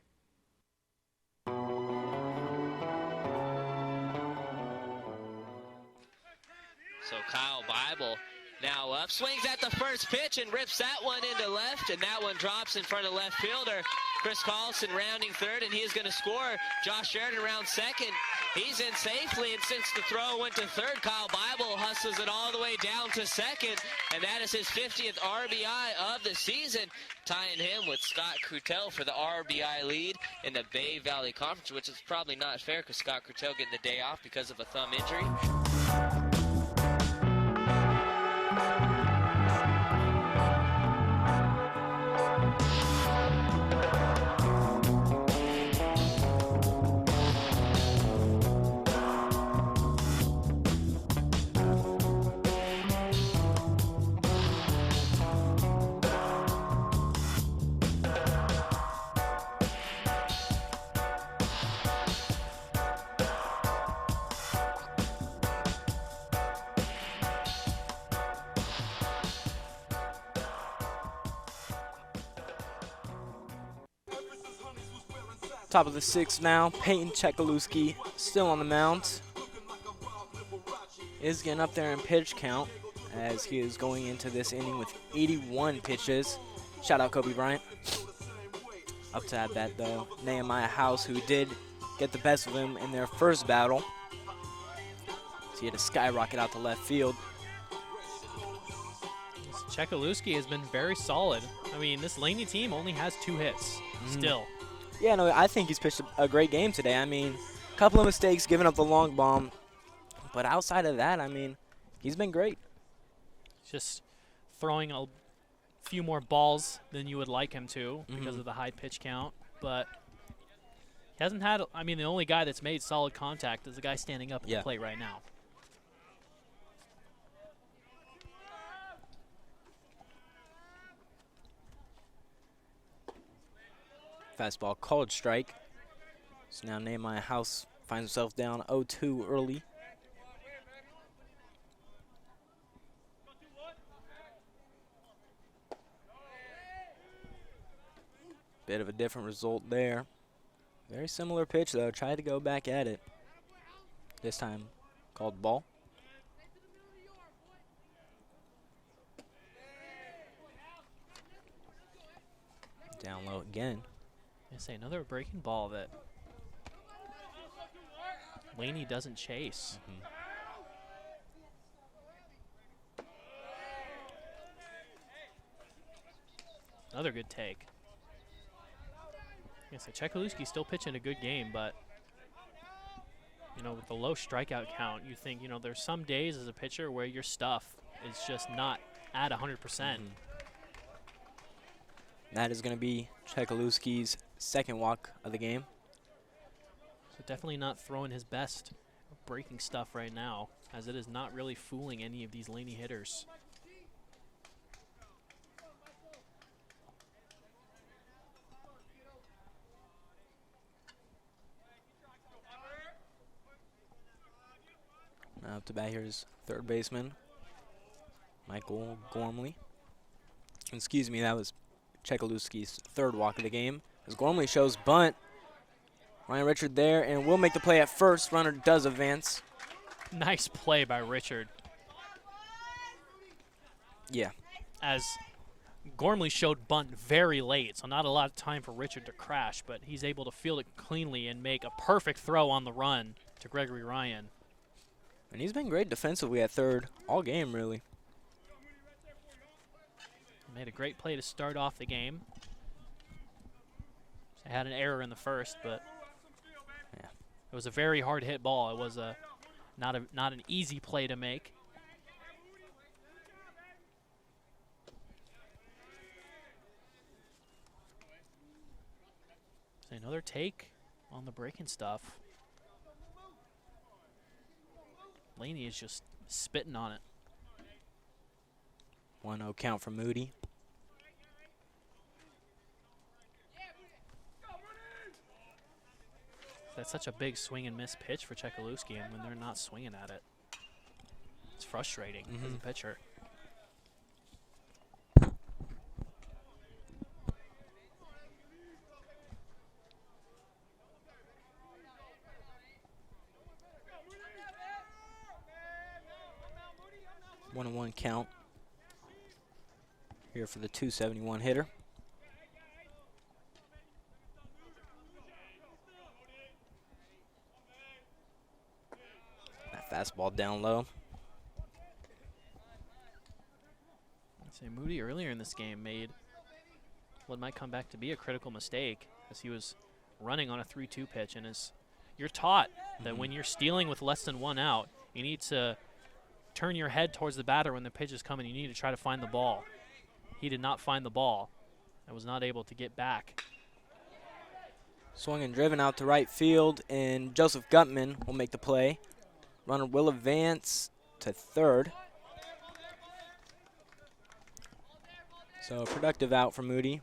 P: So Kyle Bible now up, swings at the first pitch and rips that one into left, and that one drops in front of left fielder. Chris Carlson rounding third, and he is going to score. Josh Sheridan around second. He's in safely, and since the throw went to third, Kyle Bible hustles it all the way down to second, and that is his 50th RBI of the season, tying him with Scott Crutel for the RBI lead in the Bay Valley Conference, which is probably not fair because Scott Crutel getting the day off because of a thumb injury.
D: Top of the sixth now. Peyton Chekaluski still on the mound. Is getting up there in pitch count as he is going into this inning with 81 pitches. Shout out Kobe Bryant. Up to at bat though, Nehemiah House, who did get the best of him in their first battle. So he had to skyrocket out to left field.
C: Chekaluski has been very solid. I mean, this Laney team only has 2 hits still.
D: Yeah, no, I think he's pitched a great game today. I mean, a couple of mistakes, giving up the long bomb. But outside of that, I mean, he's been great.
C: Just throwing a few more balls than you would like him to because of the high pitch count. But he hasn't had, I mean, the only guy that's made solid contact is the guy standing up at the plate right now.
D: Fastball called strike. So now Nehemiah House finds himself down 0-2 early. Bit of a different result there. Very similar pitch though. Tried to go back at it. This time called ball. Down low again.
C: I say another breaking ball that Laney doesn't chase. Another good take. I say Chekaluski's still pitching a good game, but you know, with the low strikeout count, you think, you know, there's some days as a pitcher where your stuff is just not at 100%.
D: That is going to be Chekaluski's second walk of the game.
C: So definitely not throwing his best breaking stuff right now, as it is not really fooling any of these Laney hitters.
D: Now up to bat here is third baseman Michael Gormley. Excuse me, that was Chekaluski's third walk of the game. As Gormley shows bunt. Ryan Richard there and will make the play at first. Runner does advance.
C: Nice play by Richard.
D: Yeah.
C: As Gormley showed bunt very late, so not a lot of time for Richard to crash, but he's able to field it cleanly and make a perfect throw on the run to Gregory Ryan.
D: And he's been great defensively at third all game, really.
C: Made a great play to start off the game. They had an error in the first, but
D: yeah,
C: it was a very hard hit ball. It was not an easy play to make. So another take on the breaking stuff. Laney is just spitting on it.
D: 1-0 count for Moody.
C: That's such a big swing and miss pitch for Chekaluski, and when they're not swinging at it, it's frustrating as a pitcher.
D: One count here for the 271 hitter. That fastball down low.
C: I'd say Moody earlier in this game made what might come back to be a critical mistake, as he was running on a 3-2 pitch, and you're taught that when you're stealing with less than 1 out, you need to turn your head towards the batter when the pitch is coming. You need to try to find the ball. He did not find the ball and was not able to get back.
D: Swung and driven out to right field, and Joseph Gutman will make the play. Runner will advance to third. So a productive out for Moody.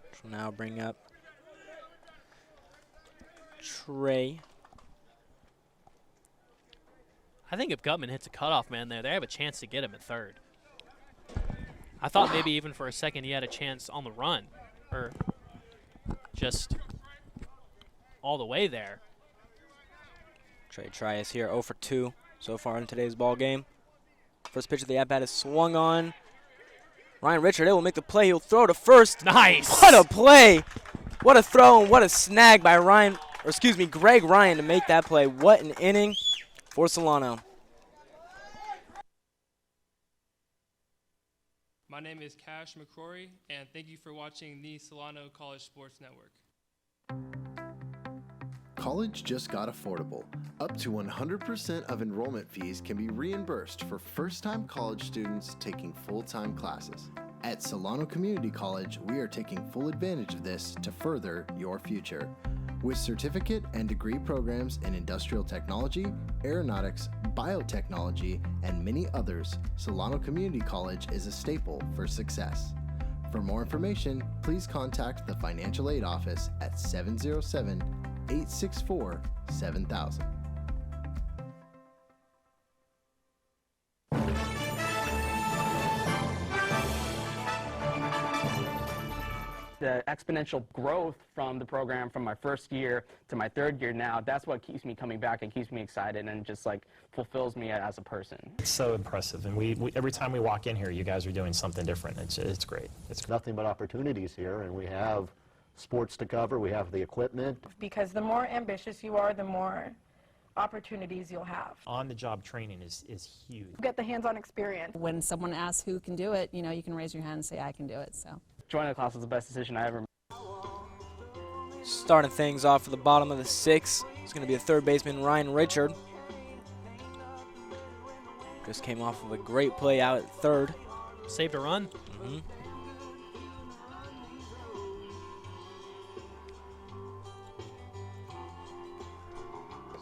D: Which will now bring up Trey.
C: I think if Gutman hits a cutoff man there, they have a chance to get him at third. I thought maybe even for a second he had a chance on the run. Or just all the way there.
D: Trey Trias here, 0 for 2 so far in today's ball game. First pitch of the at-bat is swung on. Ryan Richard able to make the play. He'll throw to first.
C: Nice.
D: What a play. What a throw and what a snag by Greg Ryan to make that play. What an inning for Solano.
Q: My name is Cash McCrory, and thank you for watching the Solano College Sports Network.
R: College just got affordable. Up to 100% of enrollment fees can be reimbursed for first-time college students taking full-time classes. At Solano Community College, we are taking full advantage of this to further your future. With certificate and degree programs in industrial technology, aeronautics, biotechnology, and many others, Solano Community College is a staple for success. For more information, please contact the Financial Aid Office at 707-864-7000.
S: The exponential growth from the program from my first year to my third year now, that's what keeps me coming back and keeps me excited and just like fulfills me as a person.
T: It's so impressive, and we every time we walk in here, you guys are doing something different. It's great. It's
U: nothing but opportunities here, and we have sports to cover, we have the equipment.
V: Because the more ambitious you are, the more opportunities you'll have.
T: On-the-job training is huge.
V: Get the hands-on experience.
W: When someone asks who can do it, you can raise your hand and say, I can do it. So
S: joining the class was the best decision I ever made.
D: Starting things off at the bottom of the 6th, it's going to be a third baseman, Ryan Richard. Just came off of a great play out at third.
C: Saved a run.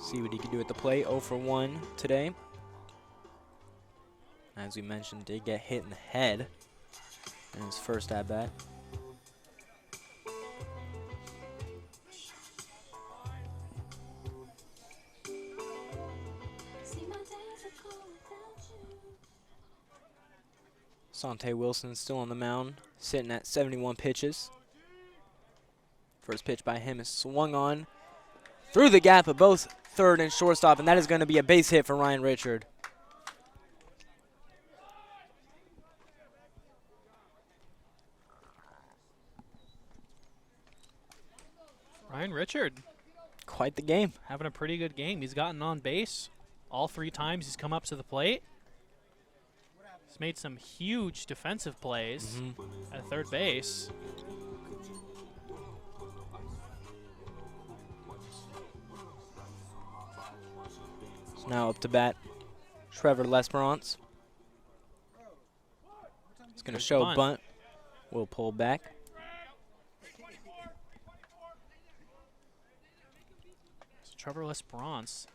D: See what he can do at the plate. 0 for 1 today. As we mentioned, did get hit in the head in his first at-bat. Sante Wilson still on the mound, sitting at 71 pitches. First pitch by him is swung on through the gap of both third and shortstop, and that is going to be a base hit for Ryan Richard.
C: Ryan Richard.
D: Quite the game.
C: Having a pretty good game. He's gotten on base all 3 times he's come up to the plate. He's made some huge defensive plays at third base.
D: So now up to bat, Trevor Lesperance. He's going to show bunt. Will pull back.
C: So Trevor Lesperance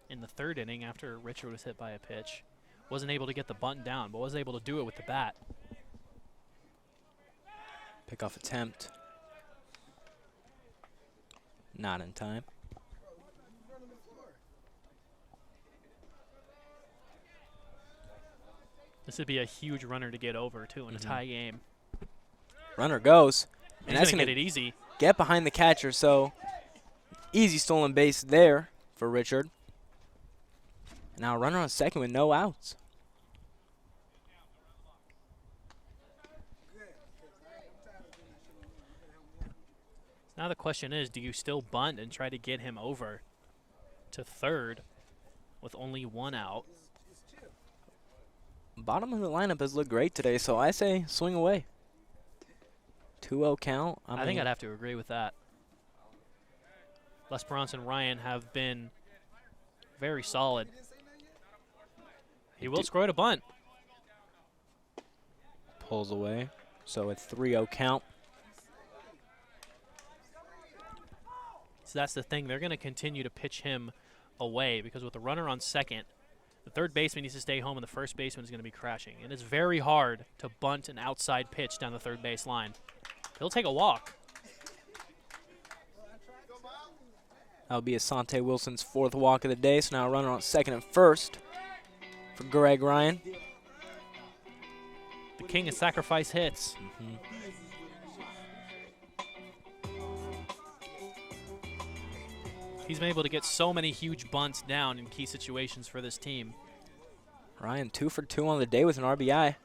C: in the 3rd inning after Richard was hit by a pitch. Wasn't able to get the bunt down, but was able to do it with the bat.
D: Pickoff attempt. Not in time.
C: This would be a huge runner to get over, too, in a tie game.
D: Runner goes.
C: And that's going to get it easy.
D: Get behind the catcher, so easy stolen base there for Richard. Now a runner on second with no outs.
C: Now the question is, do you still bunt and try to get him over to third with only 1 out?
D: Bottom of the lineup has looked great today, so I say swing away. 2-0 count.
C: I think I'd have to agree with that. Lesperance and Ryan have been very solid. He will score at a bunt.
D: Pulls away, so a 3-0 count.
C: So that's the thing. They're going to continue to pitch him away because with the runner on second, the third baseman needs to stay home and the first baseman is going to be crashing. And it's very hard to bunt an outside pitch down the third base line. He'll take a walk.
D: That'll be Asante Wilson's 4th walk of the day. So now a runner on second and first for Greg Ryan.
C: The king of sacrifice hits. He's been able to get so many huge bunts down in key situations for this team.
D: Ryan 2 for 2 on the day with an RBI.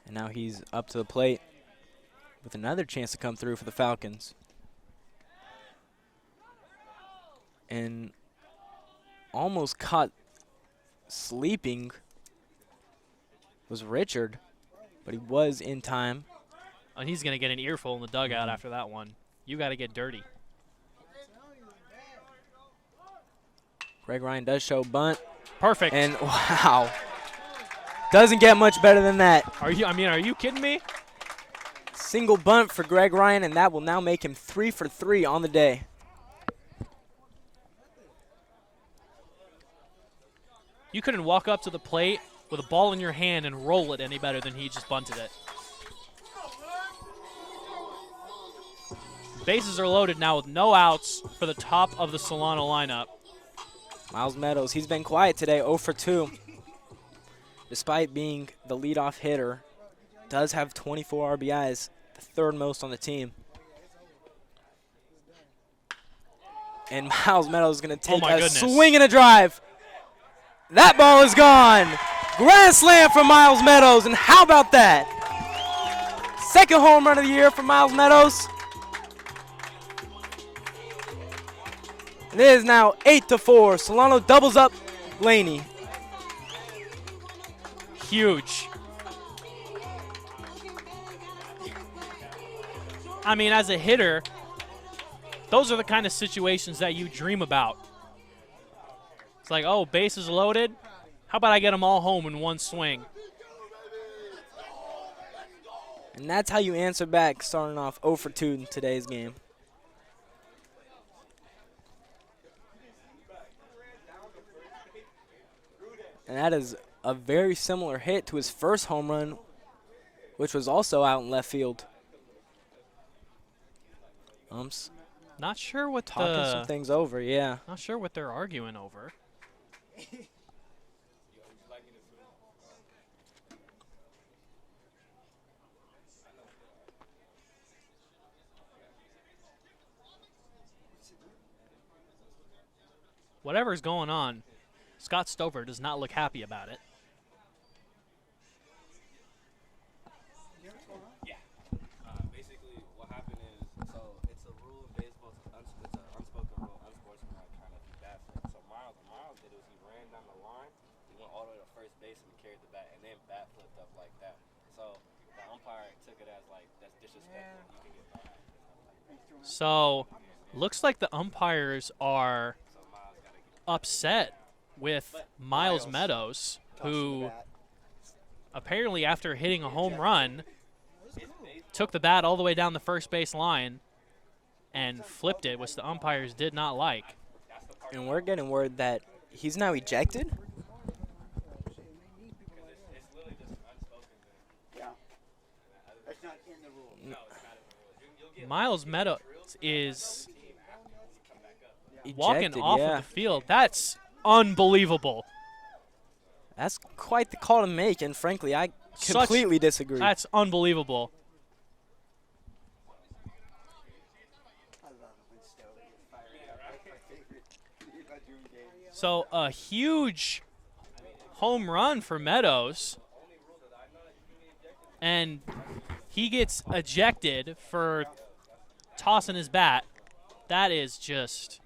D: And now he's up to the plate with another chance to come through for the Falcons. And almost caught sleeping was Richard, but he was in time.
C: And he's going to get an earful in the dugout after that one. You got to get dirty.
D: Greg Ryan does show bunt.
C: Perfect.
D: And wow. Doesn't get much better than that.
C: Are you kidding me?
D: Single bunt for Greg Ryan, and that will now make him 3 for 3 on the day.
C: You couldn't walk up to the plate with a ball in your hand and roll it any better than he just bunted it. Bases are loaded now with no outs for the top of the Solano lineup.
D: Miles Meadows, he's been quiet today, 0 for 2. Despite being the leadoff hitter, does have 24 RBIs, the third most on the team. And Miles Meadows is going to take a swing and a drive. That ball is gone. Grand slam for Miles Meadows, and how about that? Second home run of the year for Miles Meadows. It is now 8-4. Solano doubles up Laney.
C: Huge. I mean, as a hitter, those are the kind of situations that you dream about. It's like, oh, bases loaded. How about I get them all home in one swing?
D: And that's how you answer back, starting off 0 for 2 in today's game. And that is a very similar hit to his first home run, which was also out in left field.
C: Not sure what
D: talking some things over, yeah.
C: Not sure what they're arguing over. Whatever's going on, Scott Stover does not look happy about it.
F: Basically, what happened is, so it's a rule in baseball, it's an unspoken rule, unsportsmanlike kind of bat flip. So Miles did was he ran down the line, he went all the way to first base and he carried the bat, and then bat flipped up like that. So the umpire took it as like, that's disrespectful. You can get that.
C: So, looks like the umpires are upset with Miles Meadows, who apparently after hitting a home run, took the bat all the way down the first base line and flipped it, which the umpires did not like.
D: And we're getting word that he's now ejected?
C: Miles Meadows is
D: Ejected,
C: walking off
D: yeah.
C: of the field. That's unbelievable.
D: That's quite the call to make, and frankly, I completely disagree.
C: That's unbelievable. So a huge home run for Meadows, and he gets ejected for tossing his bat. That is just,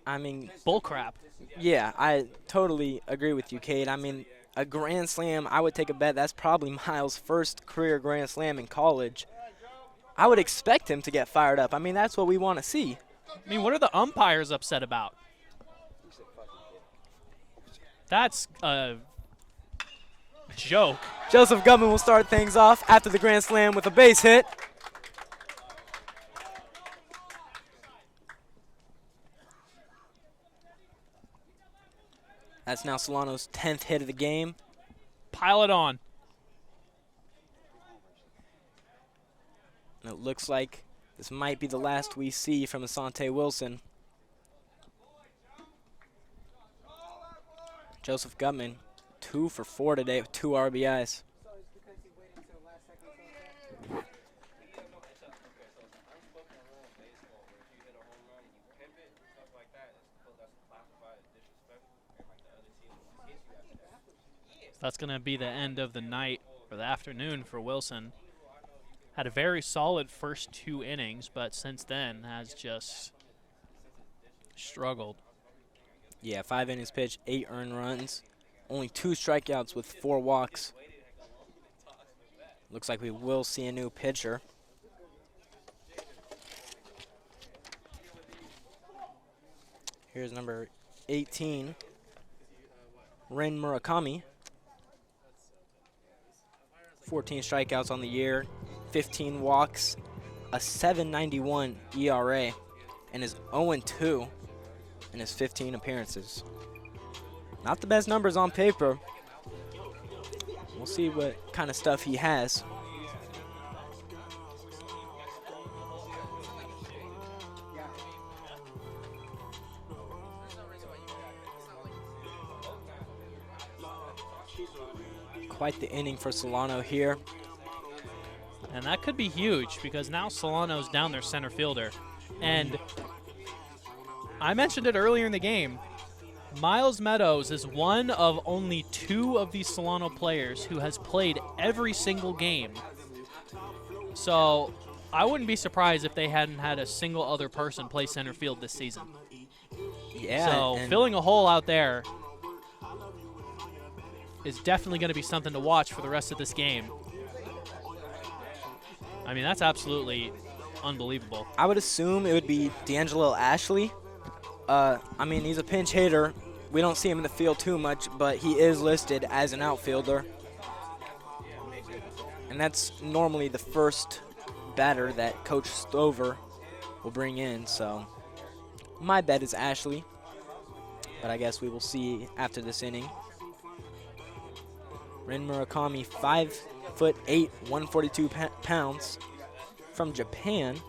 D: I mean,
C: bullcrap.
D: Yeah, I totally agree with you, Cade. I mean, a grand slam, I would take a bet that's probably Miles' first career grand slam in college. I would expect him to get fired up. I mean, that's what we want to see.
C: I mean, what are the umpires upset about? That's a joke.
D: Joseph Gutman will start things off after the grand slam with a base hit. That's now Solano's 10th hit of the game.
C: Pile it on.
D: And it looks like this might be the last we see from Asante Wilson. Joseph Gutman, 2 for 4 today with 2 RBIs.
C: That's going to be the end of the night or the afternoon for Wilson. Had a very solid first 2 innings, but since then has just struggled.
D: Yeah, 5 innings pitched, 8 earned runs, only 2 strikeouts with 4 walks. Looks like we will see a new pitcher. Here's number 18, Ren Murakami. 14 strikeouts on the year, 15 walks, a 7.91 ERA, and is 0-2 in his 15 appearances. Not the best numbers on paper. We'll see what kind of stuff he has. Quite the inning for Solano here.
C: And that could be huge because now Solano's down their center fielder. And I mentioned it earlier in the game. Miles Meadows is one of only 2 of these Solano players who has played every single game. So I wouldn't be surprised if they hadn't had a single other person play center field this season.
D: Yeah.
C: So filling a hole out there is definitely going to be something to watch for the rest of this game. I mean, that's absolutely unbelievable.
D: I would assume it would be D'Angelo Ashley. I mean, he's a pinch hitter. We don't see him in the field too much, but he is listed as an outfielder. And that's normally the first batter that Coach Stover will bring in. So my bet is Ashley, but I guess we will see after this inning. Ren Murakami, 5'8", 142 pounds, from Japan.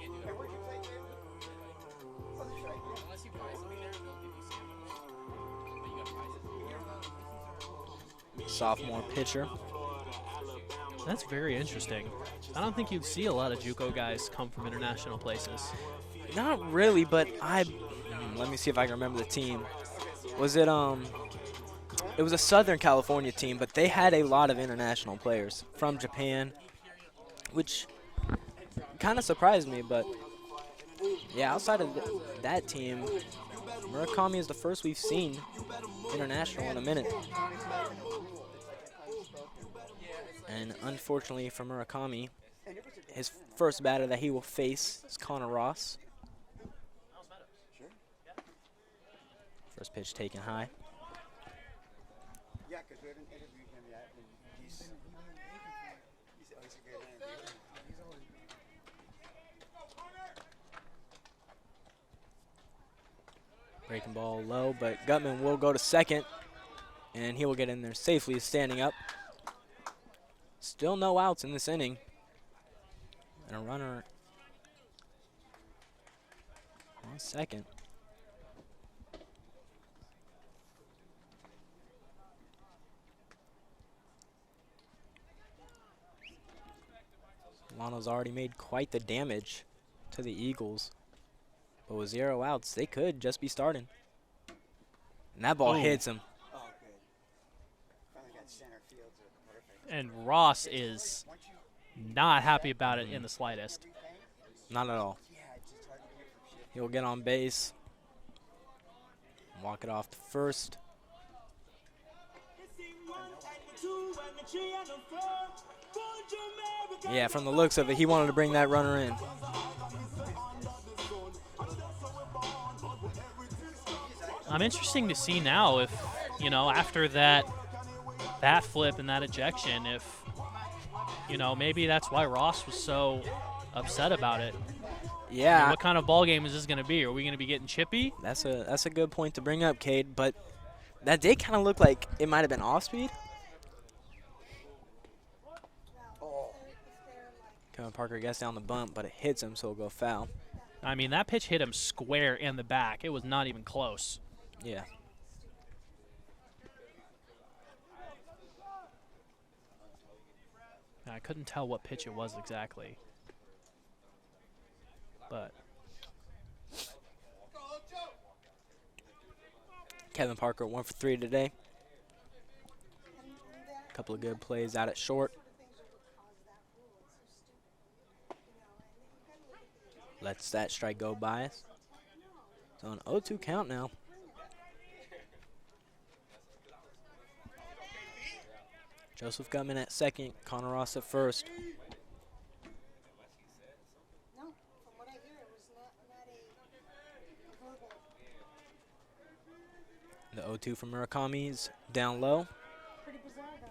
D: Sophomore pitcher.
C: That's very interesting. I don't think you'd see a lot of JUCO guys come from international places.
D: Not really, but let me see if I can remember the team. Was it it was a Southern California team, but they had a lot of international players from Japan, which kind of surprised me, but yeah, outside of that team, Murakami is the first we've seen international in a minute. And unfortunately for Murakami, his first batter that he will face is Connor Ross. First pitch taken high.
A: Yeah, because we haven't interviewed him yet, and he's always a good interview.
D: Breaking ball low, but Gutman will go to second, and he will get in there safely, standing up. Still no outs in this inning. And a runner on second. Solano's already made quite the damage to the Eagles. But with 0 outs, they could just be starting. And that ball hits him.
A: Oh, good. Finally got center field to perfect.
C: And Ross is not happy about it in the slightest.
D: Not at all. He'll get on base. Walk it off to first. Yeah, from the looks of it, he wanted to bring that runner in.
C: I'm interesting to see now if, you know, after that flip and that ejection, if, you know, maybe that's why Ross was so upset about it.
D: Yeah.
C: I mean, what kind of ball game is this going to be? Are we going to be getting chippy?
D: That's a good point to bring up, Cade, but that did kind of look like it might have been off speed. Kevin Parker gets down the bump, but it hits him, so it'll go foul.
C: I mean, that pitch hit him square in the back. It was not even close.
D: Yeah.
C: I couldn't tell what pitch it was exactly. But
D: Kevin Parker 1 for 3 today. couple of good plays out at short. Lets that strike go by. So an 0-2 count now. Joseph Gutman at second, Connor Ross at first. The 0-2 from Murakami's down low.
V: Pretty bizarre, though.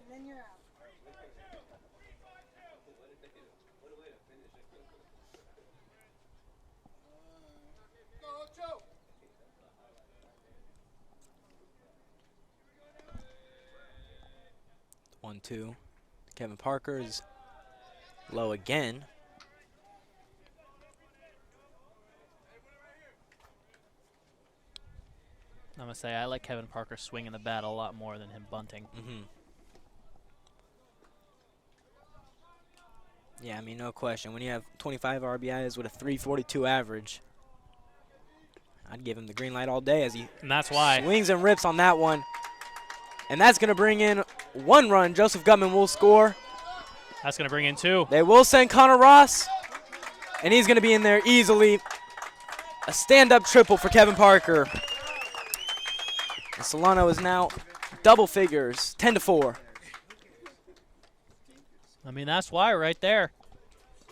V: And then you're out.
D: 1-2. Kevin Parker is low again.
C: I'm going to say I like Kevin Parker swinging the bat a lot more than him bunting.
D: Yeah, I mean, no question. When you have 25 RBIs with a 342 average, I'd give him the green light all day as he
C: and that's why.
D: Swings and rips on that one. And that's going to bring in 1 run. Joseph Gutman will score.
C: That's going to bring in 2.
D: They will send Connor Ross, and he's going to be in there easily. A stand-up triple for Kevin Parker. And Solano is now double figures, 10-4.
C: I mean, that's why right there.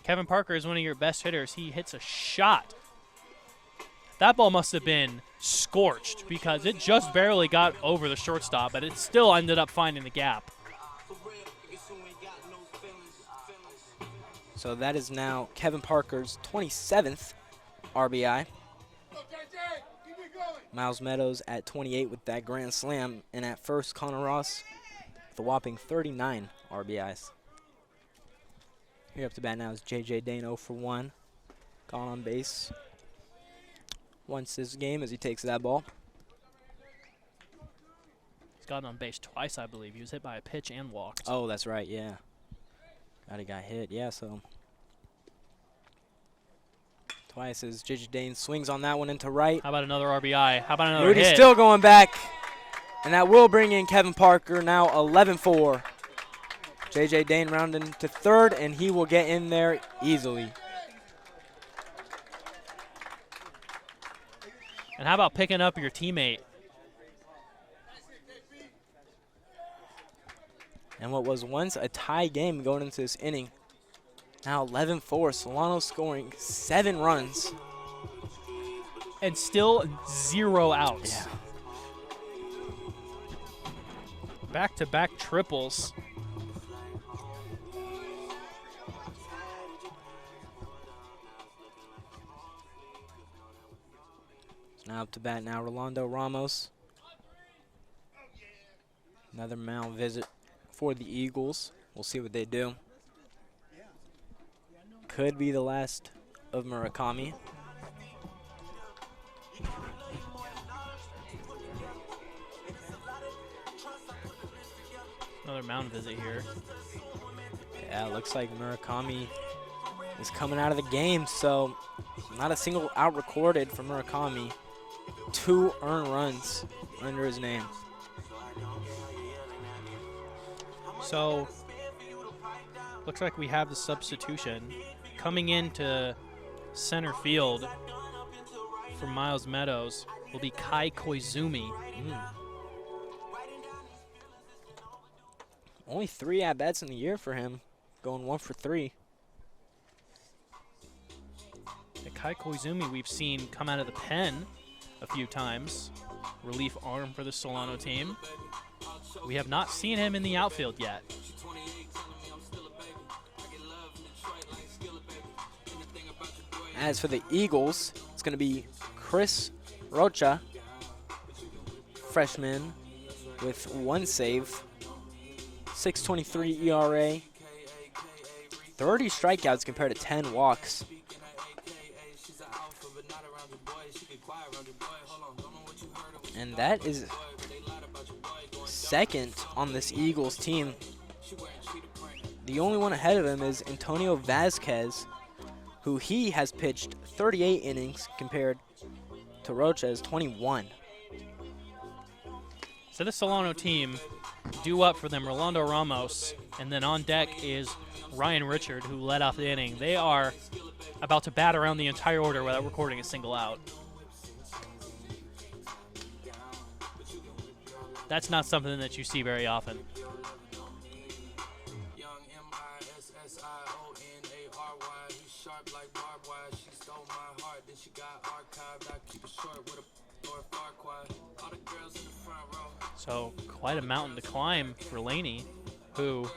C: Kevin Parker is one of your best hitters. He hits a shot. That ball must have been scorched because it just barely got over the shortstop, but it still ended up finding the gap.
D: So that is now Kevin Parker's 27th RBI. Miles Meadows at 28 with that grand slam, and at first Connor Ross with a whopping 39 RBIs. Here up to bat now is J.J. Dane 0 for 1. Gone on base once this game as he takes that ball.
C: He's gotten on base twice, I believe. He was hit by a pitch and walked.
D: Oh, that's right, yeah. He got hit, yeah, so. Twice as J.J. Dane swings on that one into right.
C: How about another RBI? How about another
D: Moody's
C: hit?
D: still going back, and that will bring in Kevin Parker, now 11-4. J.J. Dane rounding to third, and he will get in there easily.
C: And how about picking up your teammate?
D: And what was once a tie game going into this inning, now 11-4. Solano scoring 7 runs.
C: And still 0 outs.
D: Yeah.
C: Back-to-back triples.
D: Now up to bat now, Rolando Ramos. Another mound visit for the Eagles. We'll see what they do. Could be the last of Murakami.
C: Another mound visit here.
D: Yeah, looks like Murakami is coming out of the game, so not a single out recorded for Murakami. 2 earned runs under his name.
C: So, looks like we have the substitution. Coming into center field for Miles Meadows will be Kai Koizumi.
D: Only 3 at-bats in the year for him, going 1 for 3.
C: And Kai Koizumi we've seen come out of the pen a few times. Relief arm for the Solano team. We have not seen him in the outfield yet.
D: As for the Eagles, it's going to be Chris Rocha, freshman, with 1 save, 6.23 ERA, 30 strikeouts compared to 10 walks. And that is second on this Eagles team. The only one ahead of him is Antonio Vasquez, who he has pitched 38 innings compared to Rocha's 21.
C: So this Solano team, due up for them, Rolando Ramos, and then on deck is Ryan Richard, who led off the inning. They are about to bat around the entire order without recording a single out. That's not something that you see very often. So quite a mountain to climb for Laney, who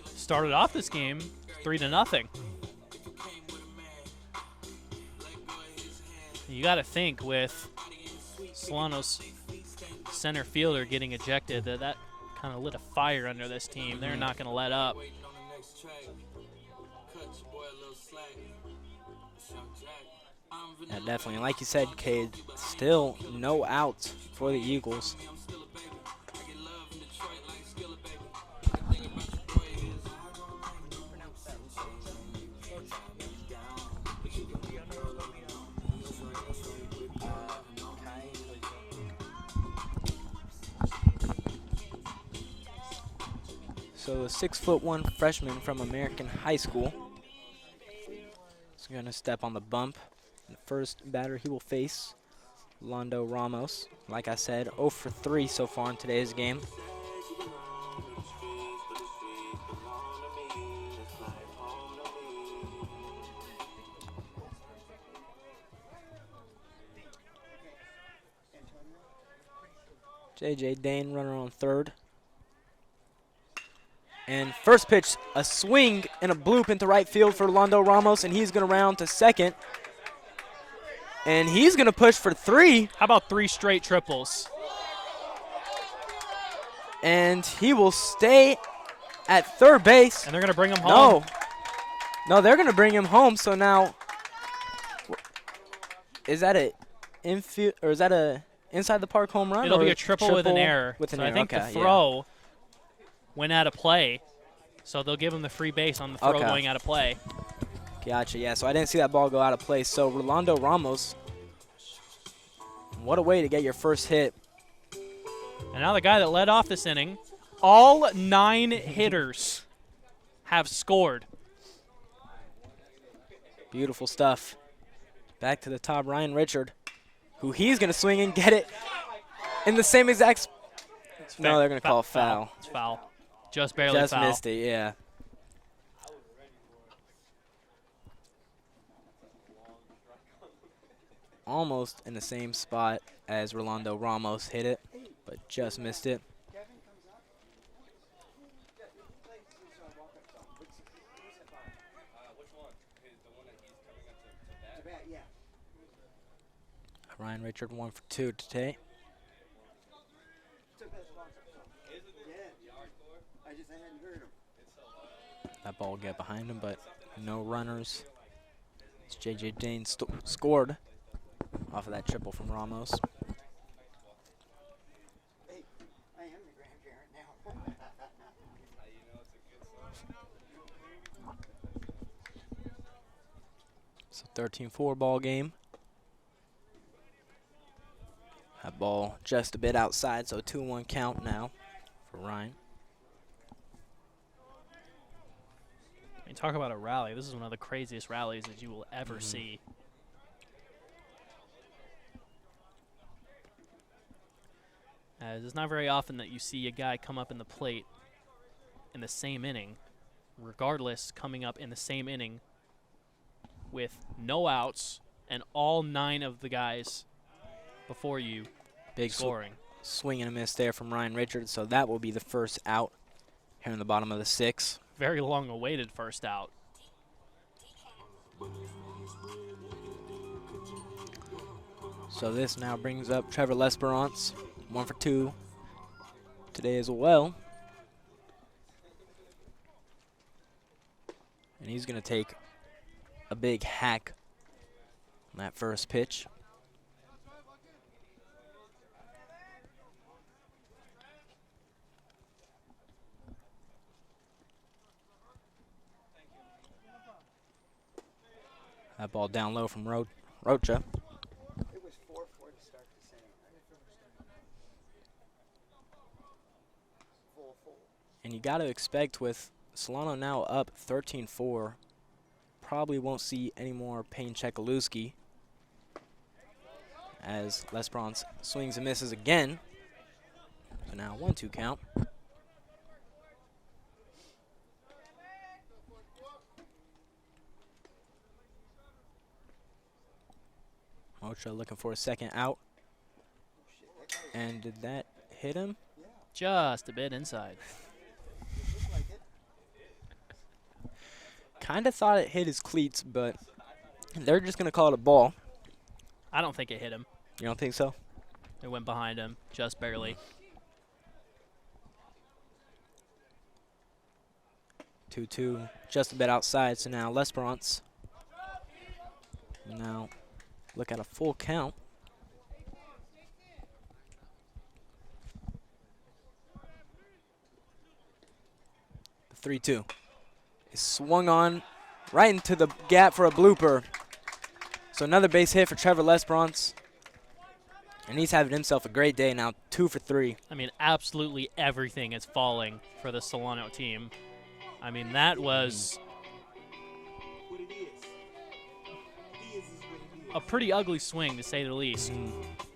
C: started off this game 3-0. You got to think with Solano's center fielder getting ejected that kind of lit a fire under this team. They're not going to let up.
D: Yeah, definitely. And like you said, Cade, still no outs for the Eagles. So the 6'1" freshman from American High School is going to step on the bump. The first batter he will face, Rolando Ramos. Like I said, 0 for 3 so far in today's game. J.J. Dane, runner on third. And first pitch, a swing and a bloop into right field for Rolando Ramos, and he's going to round to second. And he's going to push for 3.
C: How about 3 straight triples?
D: And he will stay at third base.
C: And they're going to bring him home.
D: No, they're going to bring him home. So now, is that a infield or is that a inside the park home run?
C: It'll be a triple with an error.
D: With an
C: error. I think the throw went out of play, so they'll give him the free base on the throw going out of play.
D: Gotcha, yeah, so I didn't see that ball go out of play. So Rolando Ramos, what a way to get your first hit.
C: And now the guy that led off this inning, all 9 hitters have scored.
D: Beautiful stuff. Back to the top, Ryan Richard, who he's going to swing and get it in the same exact No, they're going to call foul.
C: It's foul. Just barely foul.
D: Just missed it, yeah. Almost in the same spot as Rolando Ramos hit it, but just missed it. Ryan Richard 1 for 2 today. That ball get behind him, but no runners. It's J.J. Dane scored off of that triple from Ramos. It's a 13-4 ball game. That ball just a bit outside, so 2-1 count now for Ryan.
C: I mean, talk about a rally. This is one of the craziest rallies that you will ever see. As it's not very often that you see a guy come up in the plate in the same inning, regardless coming up in the same inning with no outs and all 9 of the guys before you
D: big
C: scoring.
D: Swing and a miss there from Ryan Richards, so that will be the first out here in the bottom of the 6th.
C: Very long awaited first out.
D: So this now brings up Trevor Lesperance, 1 for 2 today as well. And he's going to take a big hack on that first pitch. That ball down low from Rocha.
A: It was 4-4 to start this inning.
D: And you got to expect with Solano now up 13-4, probably won't see any more Payne Chekaluski as Les Bronze swings and misses again. So now 1-2 count. Mocha looking for a second out. And did that hit him?
C: Just a bit inside.
D: Kind of thought it hit his cleats, but they're just going to call it a ball.
C: I don't think it hit him.
D: You don't think so?
C: It went behind him, just barely.
D: 2-2, just a bit outside, so now L'Esperance. Now look at a full count. The 3-2 is swung on right into the gap for a blooper. So another base hit for Trevor L'Esperance. And he's having himself a great day now, 2 for 3.
C: I mean, absolutely everything is falling for the Solano team. I mean, that was a pretty ugly swing, to say the least.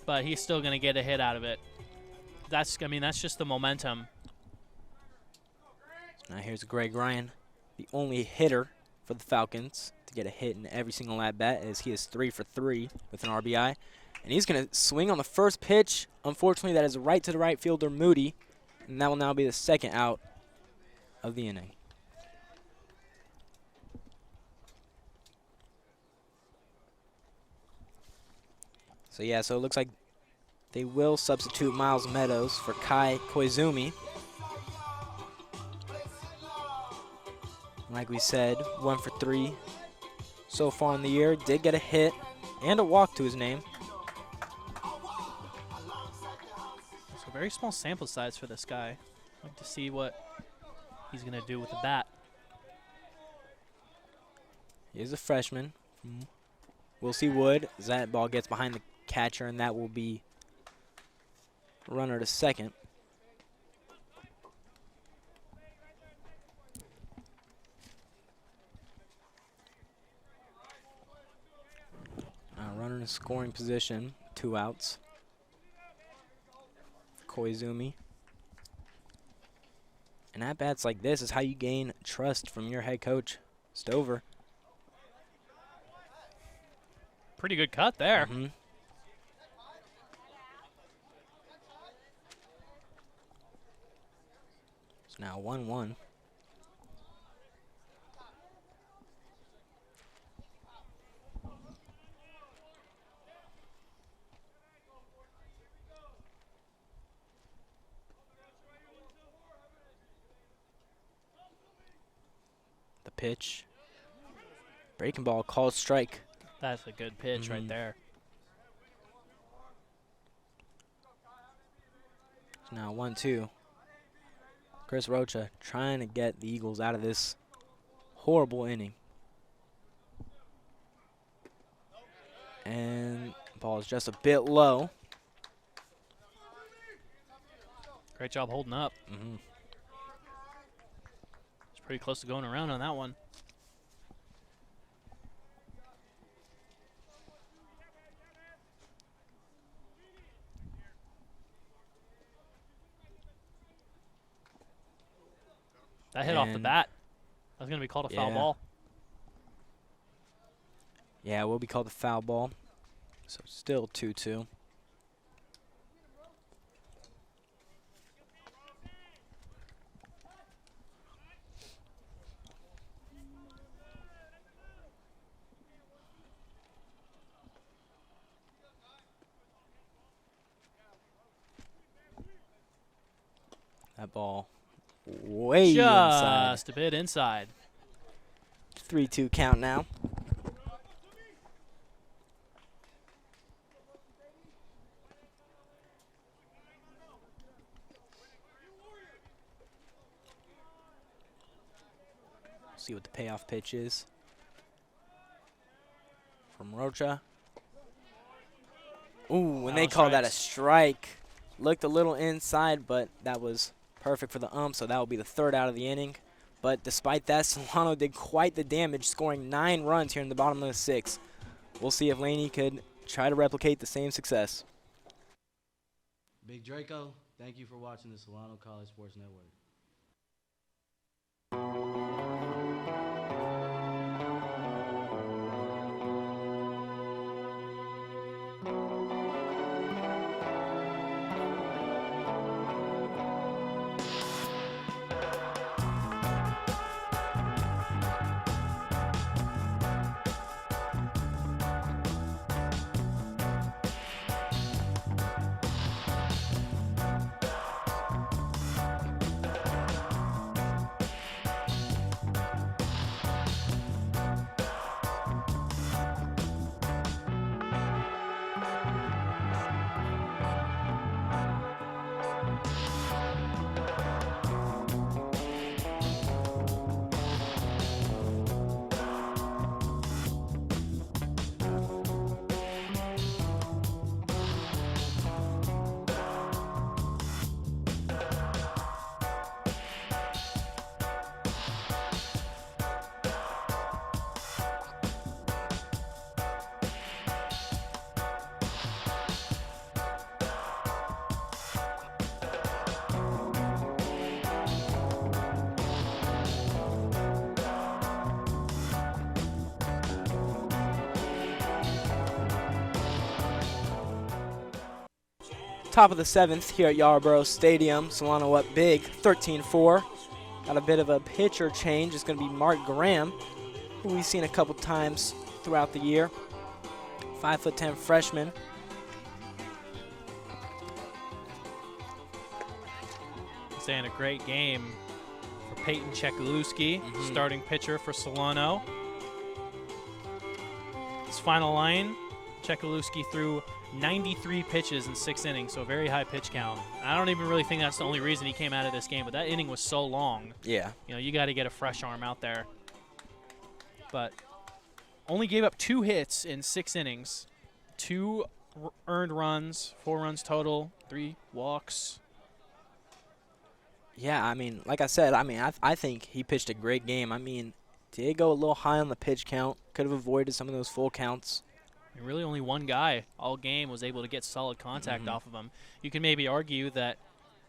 C: But he's still going to get a hit out of it. That's just the momentum.
D: Now here's Greg Ryan, the only hitter for the Falcons to get a hit in every single at-bat, as he is 3 for 3 with an RBI. And he's going to swing on the first pitch. Unfortunately, that is right to the right fielder, Moody. And that will now be the second out of the inning. So, yeah, so it looks like they will substitute Miles Meadows for Kai Koizumi. Like we said, 1 for 3 so far in the year. Did get a hit and a walk to his name.
C: So very small sample size for this guy. I'd like to see what he's going to do with the bat.
D: He is a freshman from Wilsey Wood. As that ball gets behind the catcher, and that will be runner to second. Runner in scoring position, 2 outs. Koizumi. And at bats like this is how you gain trust from your head coach, Stover.
C: Pretty good cut there.
D: It's now 1-1. The pitch. Breaking ball, called strike.
C: That's a good pitch right there.
D: It's now 1-2. Chris Rocha trying to get the Eagles out of this horrible inning. And ball is just a bit low.
C: Great job holding up. It's pretty close to going around on that one. That hit off the bat. That was going to be called a foul ball.
D: Yeah, it will be called a foul ball. So still 2-2. That ball way inside.
C: Just a bit inside.
D: 3-2 count now. See what the payoff pitch is from Rocha. Ooh, when they call that a strike. Looked a little inside, but that was Perfect for the so that will be the 3rd out of the inning. But despite that, Solano did quite the damage, scoring 9 runs here in the bottom of the 6th. We'll see if Laney could try to replicate the same success.
G: Big Draco, thank you for watching the Solano College Sports Network.
D: Top of the 7th here at Yarborough Stadium. Solano up big, 13-4. Got a bit of a pitcher change. It's going to be Mark Graham, who we've seen a couple times throughout the year. 5'10" freshman.
C: Saying a great game for Peyton Chekalewski, starting pitcher for Solano. His final line, Chekalewski threw 93 pitches in 6 innings, so a very high pitch count. I don't even really think that's the only reason he came out of this game, but that inning was so long.
D: Yeah.
C: You know, you got to get a fresh arm out there. But only gave up 2 hits in 6 innings, 2 earned runs, 4 runs total, 3 walks.
D: Yeah, I mean, like I said, I think he pitched a great game. I mean, did go a little high on the pitch count. Could have avoided some of those full counts.
C: And really only one guy all game was able to get solid contact off of him. You can maybe argue that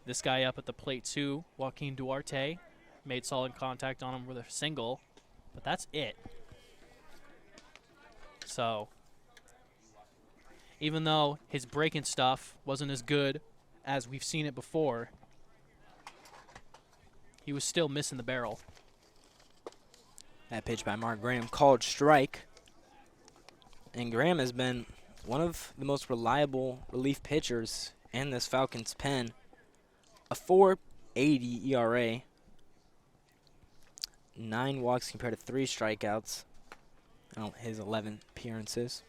C: this guy up at the plate too, Joaquin Duarte, made solid contact on him with a single, but that's it. So even though his breaking stuff wasn't as good as we've seen it before, he was still missing the barrel.
D: That pitch by Mark Graham called strike. And Graham has been one of the most reliable relief pitchers in this Falcons pen. A 4.80 ERA. 9 walks compared to 3 strikeouts. His 11 appearances.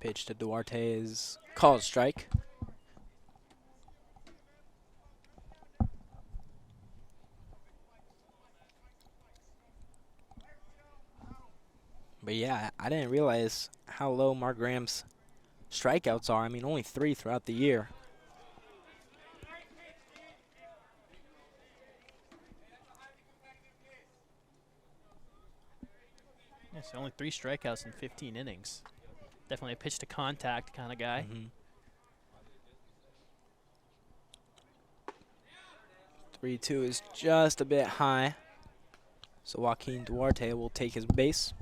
D: Pitch to Duarte is called strike. But yeah, I didn't realize how low Mark Graham's strikeouts are. I mean, only 3 throughout the year.
C: Yeah, so only 3 strikeouts in 15 innings. Definitely a pitch to contact kind of guy.
D: 3-2 is just a bit high. So Joaquin Duarte will take his base.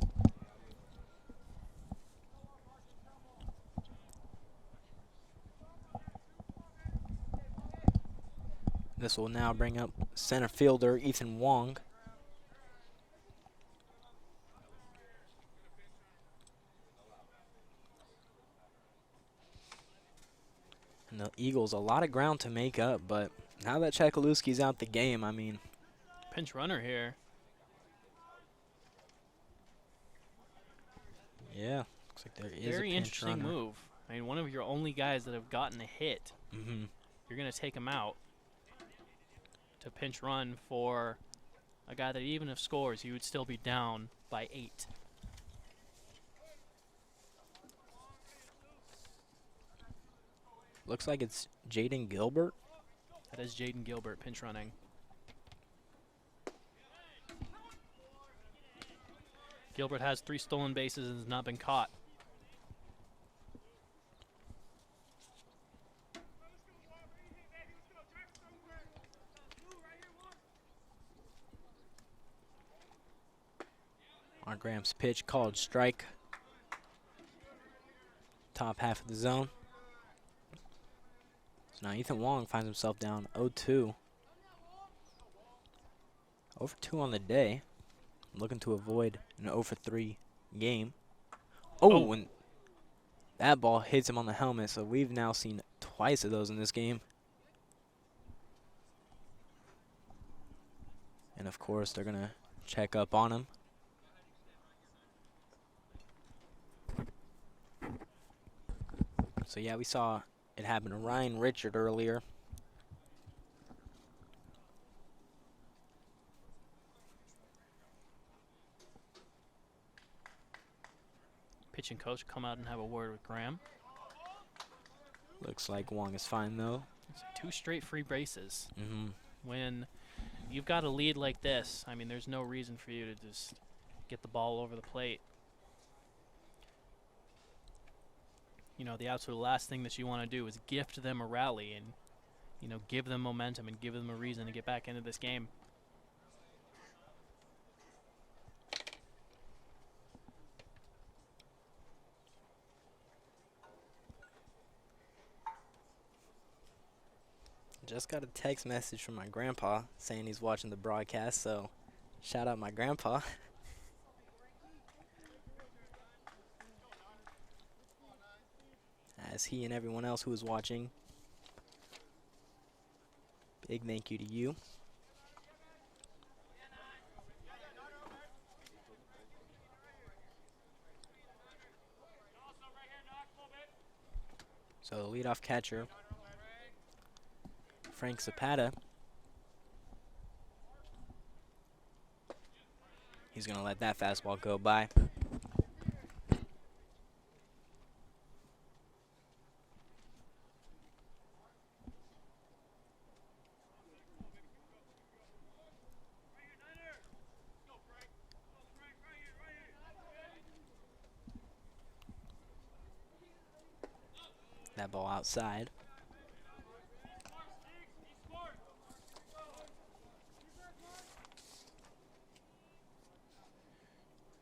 D: This will now bring up center fielder Ethan Wong. And the Eagles, a lot of ground to make up, but now that Chekalewski's out the game, I mean.
C: Pinch runner here.
D: Yeah, looks like there is a
C: Very
D: pinch
C: interesting
D: runner.
C: move. I mean, one of your only guys that have gotten a hit. You're going to take him out. to pinch run for a guy that even if scores, he would still be down by 8.
D: Looks like it's Jaden Gilbert.
C: That is Jaden Gilbert pinch running. Gilbert has 3 stolen bases and has not been caught.
D: Mark Graham's pitch called strike. Top half of the zone. So now Ethan Wong finds himself down 0-2. 0-2 on the day. Looking to avoid an 0-3 game. Oh, and that ball hits him on the helmet, so we've now seen twice of those in this game. And of course, they're going to check up on him. So yeah, we saw it happen to Ryan Richard earlier.
C: Pitching coach come out and have a word with Graham.
D: Looks like Wong is fine though.
C: It's 2 straight free bases.
D: Mm-hmm.
C: When you've got a lead like this, I mean, there's no reason for you to just get the ball over the plate. You know, the absolute last thing that you want to do is gift them a rally and, you know, give them momentum and give them a reason to get back into this game.
D: Just got a text message from my grandpa saying he's watching the broadcast, so shout out my grandpa. As he and everyone else who is watching, big thank you to you. So the leadoff catcher, Frank Zapata, he's going to let that fastball go by. That ball outside.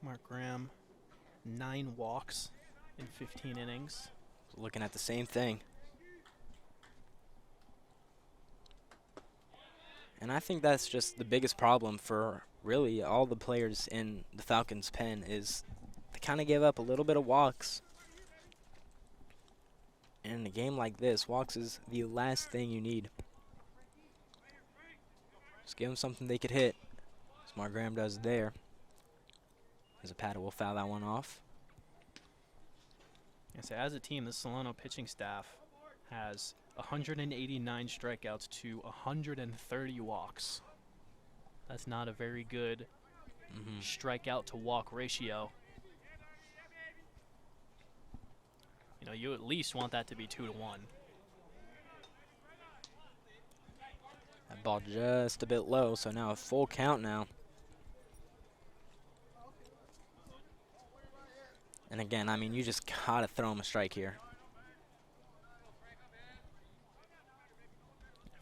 C: Mark Graham, 9 walks in 15 innings.
D: Looking at the same thing. And I think that's just the biggest problem for really all the players in the Falcons' pen is they kind of give up a little bit of walks. And in a game like this, walks is the last thing you need. Just give them something they could hit. As Mark Graham does there. Zapata will foul that one off.
C: So as a team, the Solano pitching staff has 189 strikeouts to 130 walks. That's not a very good strikeout to walk ratio. You know, you at least want that to be 2-1.
D: That ball just a bit low, so now a full count now. And again, I mean, you just gotta throw him a strike here.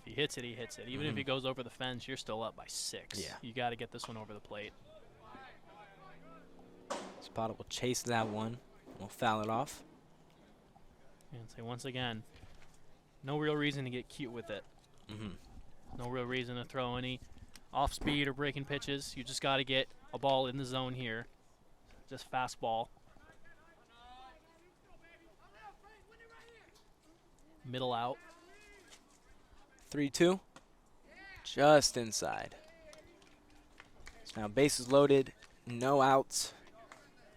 C: If he hits it, he hits it. Even if he goes over the fence, you're still up by 6.
D: Yeah.
C: You got to get this one over the plate.
D: Zapata will chase that one. We'll foul it off.
C: And say once again, no real reason to get cute with it. No real reason to throw any off speed or breaking pitches. You just got to get a ball in the zone here. Just fastball. Middle out.
D: 3-2. Just inside. So now bases loaded, no outs.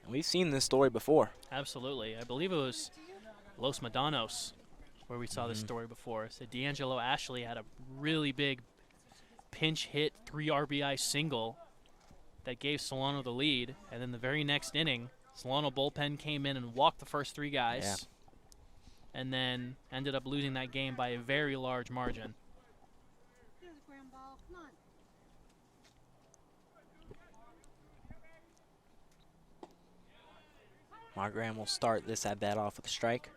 D: And we've seen this story before.
C: Absolutely. I believe it was Los Medanos where we saw this story before. So D'Angelo Ashley had a really big pinch hit 3 RBI single that gave Solano the lead. And then the very next inning, Solano bullpen came in and walked the first 3 guys.
D: Yeah.
C: And then ended up losing that game by a very large margin.
D: Mark Graham will start this at-bat off with a strike.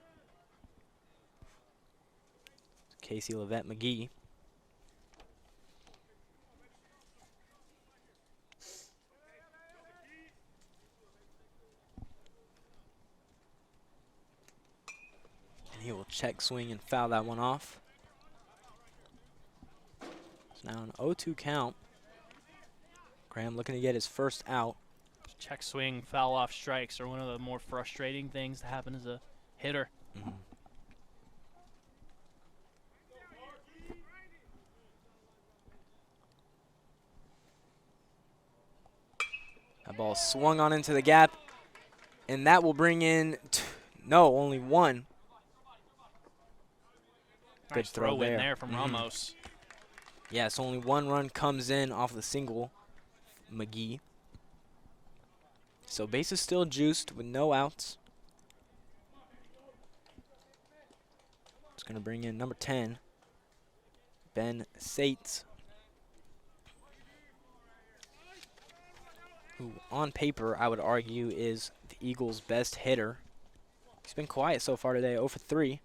D: Casey Levette McGee. And he will check swing and foul that one off. It's now an 0-2 count. Graham looking to get his first out.
C: Check swing, foul off strikes are one of the more frustrating things to happen as a hitter.
D: That ball swung on into the gap, and that will bring in, only one. Good
C: Nice
D: throw
C: throw in there from Ramos.
D: Yes, only one run comes in off the single, McGee. So bases still juiced with no outs. It's going to bring in number 10, Ben Sates, who on paper I would argue is the Eagles' best hitter. He's been quiet so far today, 0 for 3.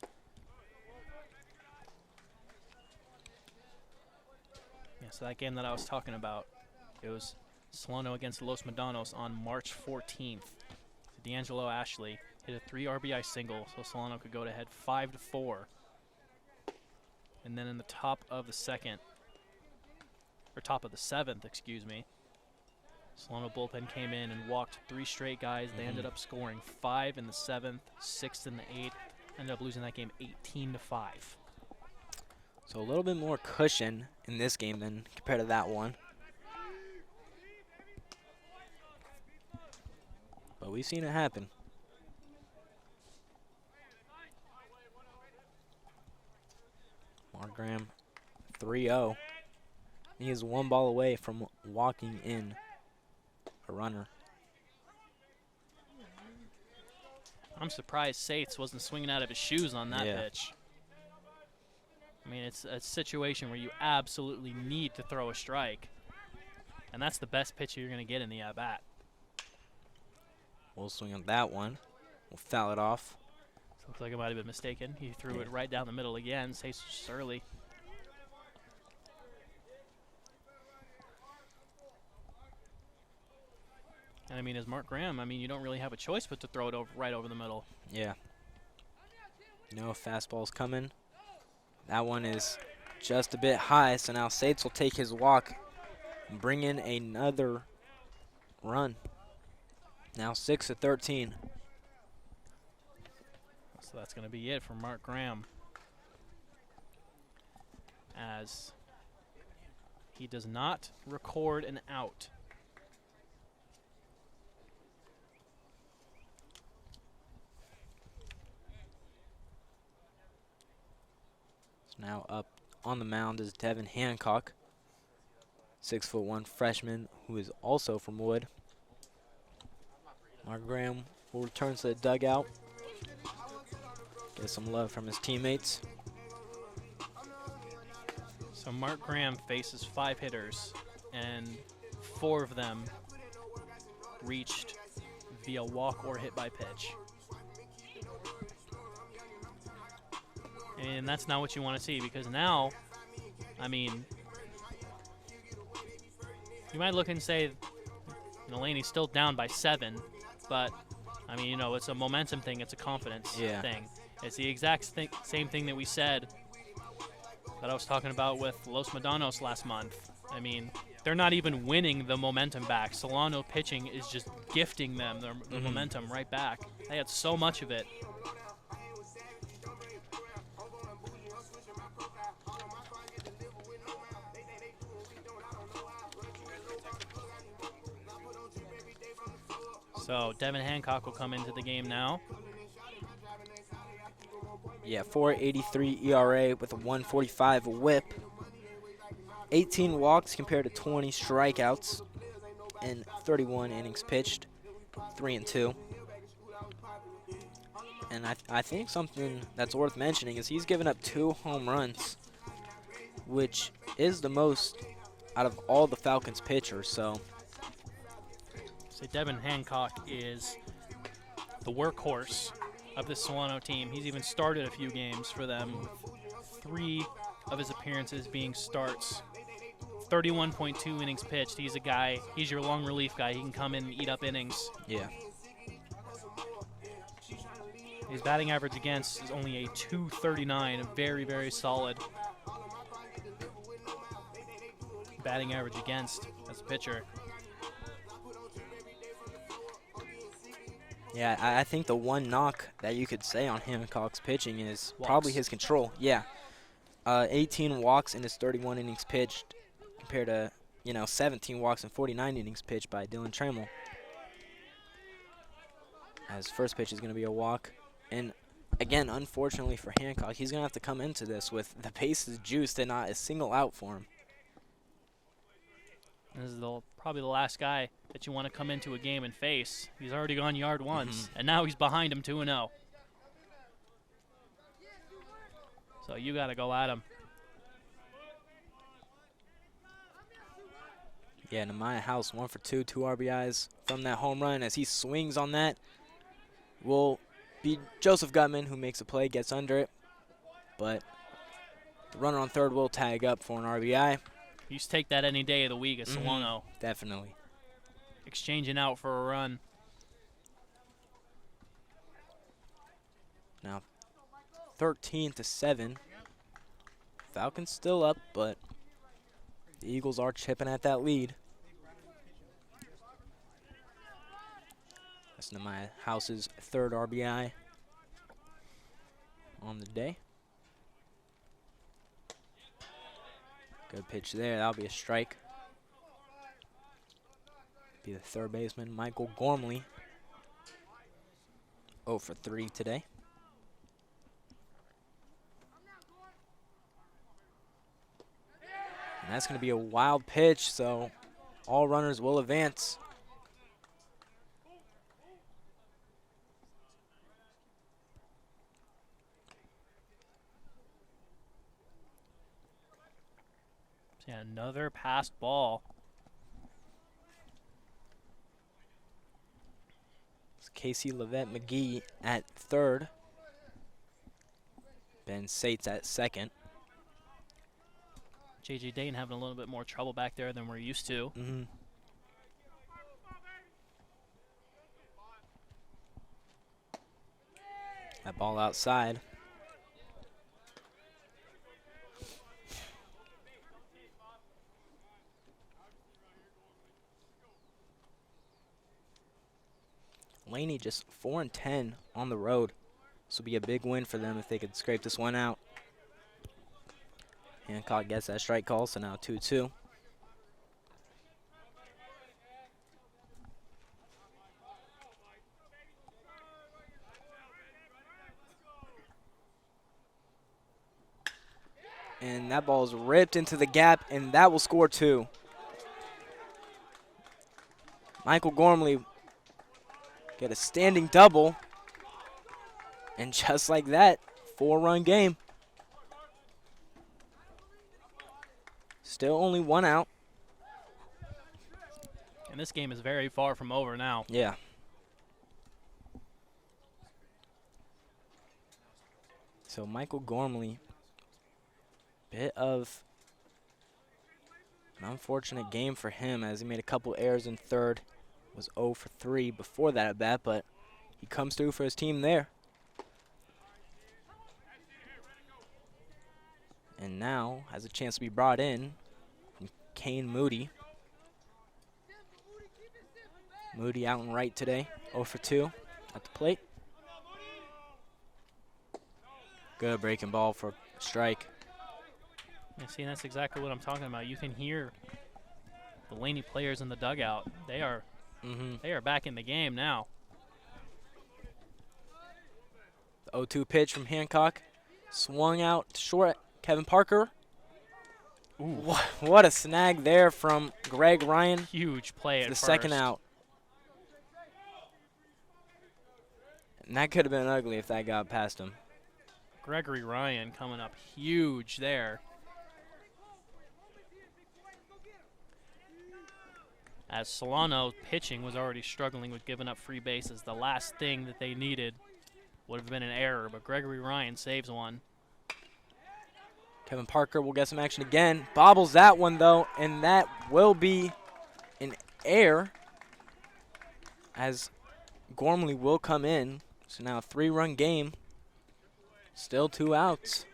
C: Yeah, so that game that I was talking about, it was Solano against Los Medanos on March 14th. D'Angelo Ashley hit a 3 RBI single, so Solano could go ahead 5-4. And then in the top of the seventh, excuse me, Solano bullpen came in and walked 3 straight guys. They ended up scoring 5 in the 7th, 6 in the 8th. Ended up losing that game 18-5.
D: So a little bit more cushion in this game than compared to that one. But we've seen it happen. Mark Graham, 3-0. He is 1 ball away from walking in a runner.
C: I'm surprised Sates wasn't swinging out of his shoes on that pitch. I mean, it's a situation where you absolutely need to throw a strike. And that's the best pitch you're going to get in the at-bat.
D: We'll swing on that one. We'll foul it off.
C: Looks like I might have been mistaken. He threw it right down the middle again. Sates just early. And I mean, as Mark Graham, I mean, you don't really have a choice but to throw it right over the middle.
D: Yeah. No fastballs coming. That one is just a bit high, so now Sates will take his walk and bring in another run. Now 6-13.
C: So that's going to be it for Mark Graham, as he does not record an out.
D: Now up on the mound is Devin Hancock, 6'1" freshman who is also from Wood. Mark Graham will return to the dugout, get some love from his teammates.
C: So Mark Graham faces 5 hitters, and 4 of them reached via walk or hit by pitch. And that's not what you want to see, because now, I mean, you might look and say, Laney's still down by 7, but, I mean, it's a momentum thing. It's a confidence thing. It's the exact same thing that we said that I was talking about with Los Medanos last month. I mean, they're not even winning the momentum back. Solano pitching is just gifting them the momentum right back. They had so much of it. So Devin Hancock will come into the game now.
D: Yeah, 4.83 ERA with a 1.45 whip. 18 walks compared to 20 strikeouts in 31 innings pitched, 3-2. And I think something that's worth mentioning is he's given up 2 home runs, which is the most out of all the Falcons pitchers. So
C: Devin Hancock is the workhorse of this Solano team. He's even started a few games for them, with 3 of his appearances being starts. 31.2 innings pitched. He's a guy, he's your long relief guy. He can come in and eat up innings.
D: Yeah.
C: His batting average against is only a .239, very, very solid batting average against as a pitcher.
D: Yeah, I think the one knock that you could say on Hancock's pitching is
C: Walks.
D: probably his control. Yeah. 18 walks in his 31 innings pitched compared to, 17 walks and 49 innings pitched by Dylan Trammell. As first pitch is going to be a walk. And, again, unfortunately for Hancock, he's going to have to come into this with the bases juiced and not a single out for him.
C: This is probably the last guy that you want to come into a game and face. He's already gone yard once, and now he's behind him 2-0. So you got to go at him.
D: Yeah, Nehemiah House 1 for 2, 2 RBIs from that home run. As he swings on that, will be Joseph Gutman, who makes a play, gets under it. But the runner on third will tag up for an RBI.
C: You used to take that any day of the week at Solano.
D: Definitely.
C: Exchanging out for a run.
D: Now 13-7. Falcons still up, but the Eagles are chipping at that lead. That's Nehemiah House's 3rd RBI on the day. Good pitch there. That'll be a strike. Be the third baseman, Michael Gormley. 0 for 3 today. And that's going to be a wild pitch, so all runners will advance.
C: Yeah, another passed ball.
D: It's Casey Levette McGee at 3rd. Ben Sates at 2nd.
C: J.J. Dayton having a little bit more trouble back there than we're used to.
D: That ball outside. Laney just 4-10 on the road. This will be a big win for them if they could scrape this one out. Hancock gets that strike call, so now 2-2. And that ball is ripped into the gap, and that will score 2. Michael Gormley get a standing double. And just like that, 4-run game. Still only 1 out.
C: And this game is very far from over now.
D: Yeah. So Michael Gormley, bit of an unfortunate game for him as he made a couple errors in third. Was 0 for 3 before that at bat, but he comes through for his team there. And now has a chance to be brought in from Kane Moody. Moody out and right today, 0 for 2 at the plate. Good breaking ball for a strike.
C: Yeah, see, that's exactly what I'm talking about. You can hear the Laney players in the dugout. They are back in the game now.
D: The 0-2 pitch from Hancock. Swung out short. Kevin Parker What a snag there from Greg Ryan.
C: Huge play at
D: the
C: first.
D: second out. And that could have been ugly if that got past him.
C: Gregory Ryan coming up huge there. As Solano pitching was already struggling with giving up free bases. The last thing that they needed would have been an error, but Gregory Ryan saves one.
D: Kevin Parker will get some action again. Bobbles that one, though, and that will be an error as Gormley will come in. So now a 3-run game. Still 2 outs.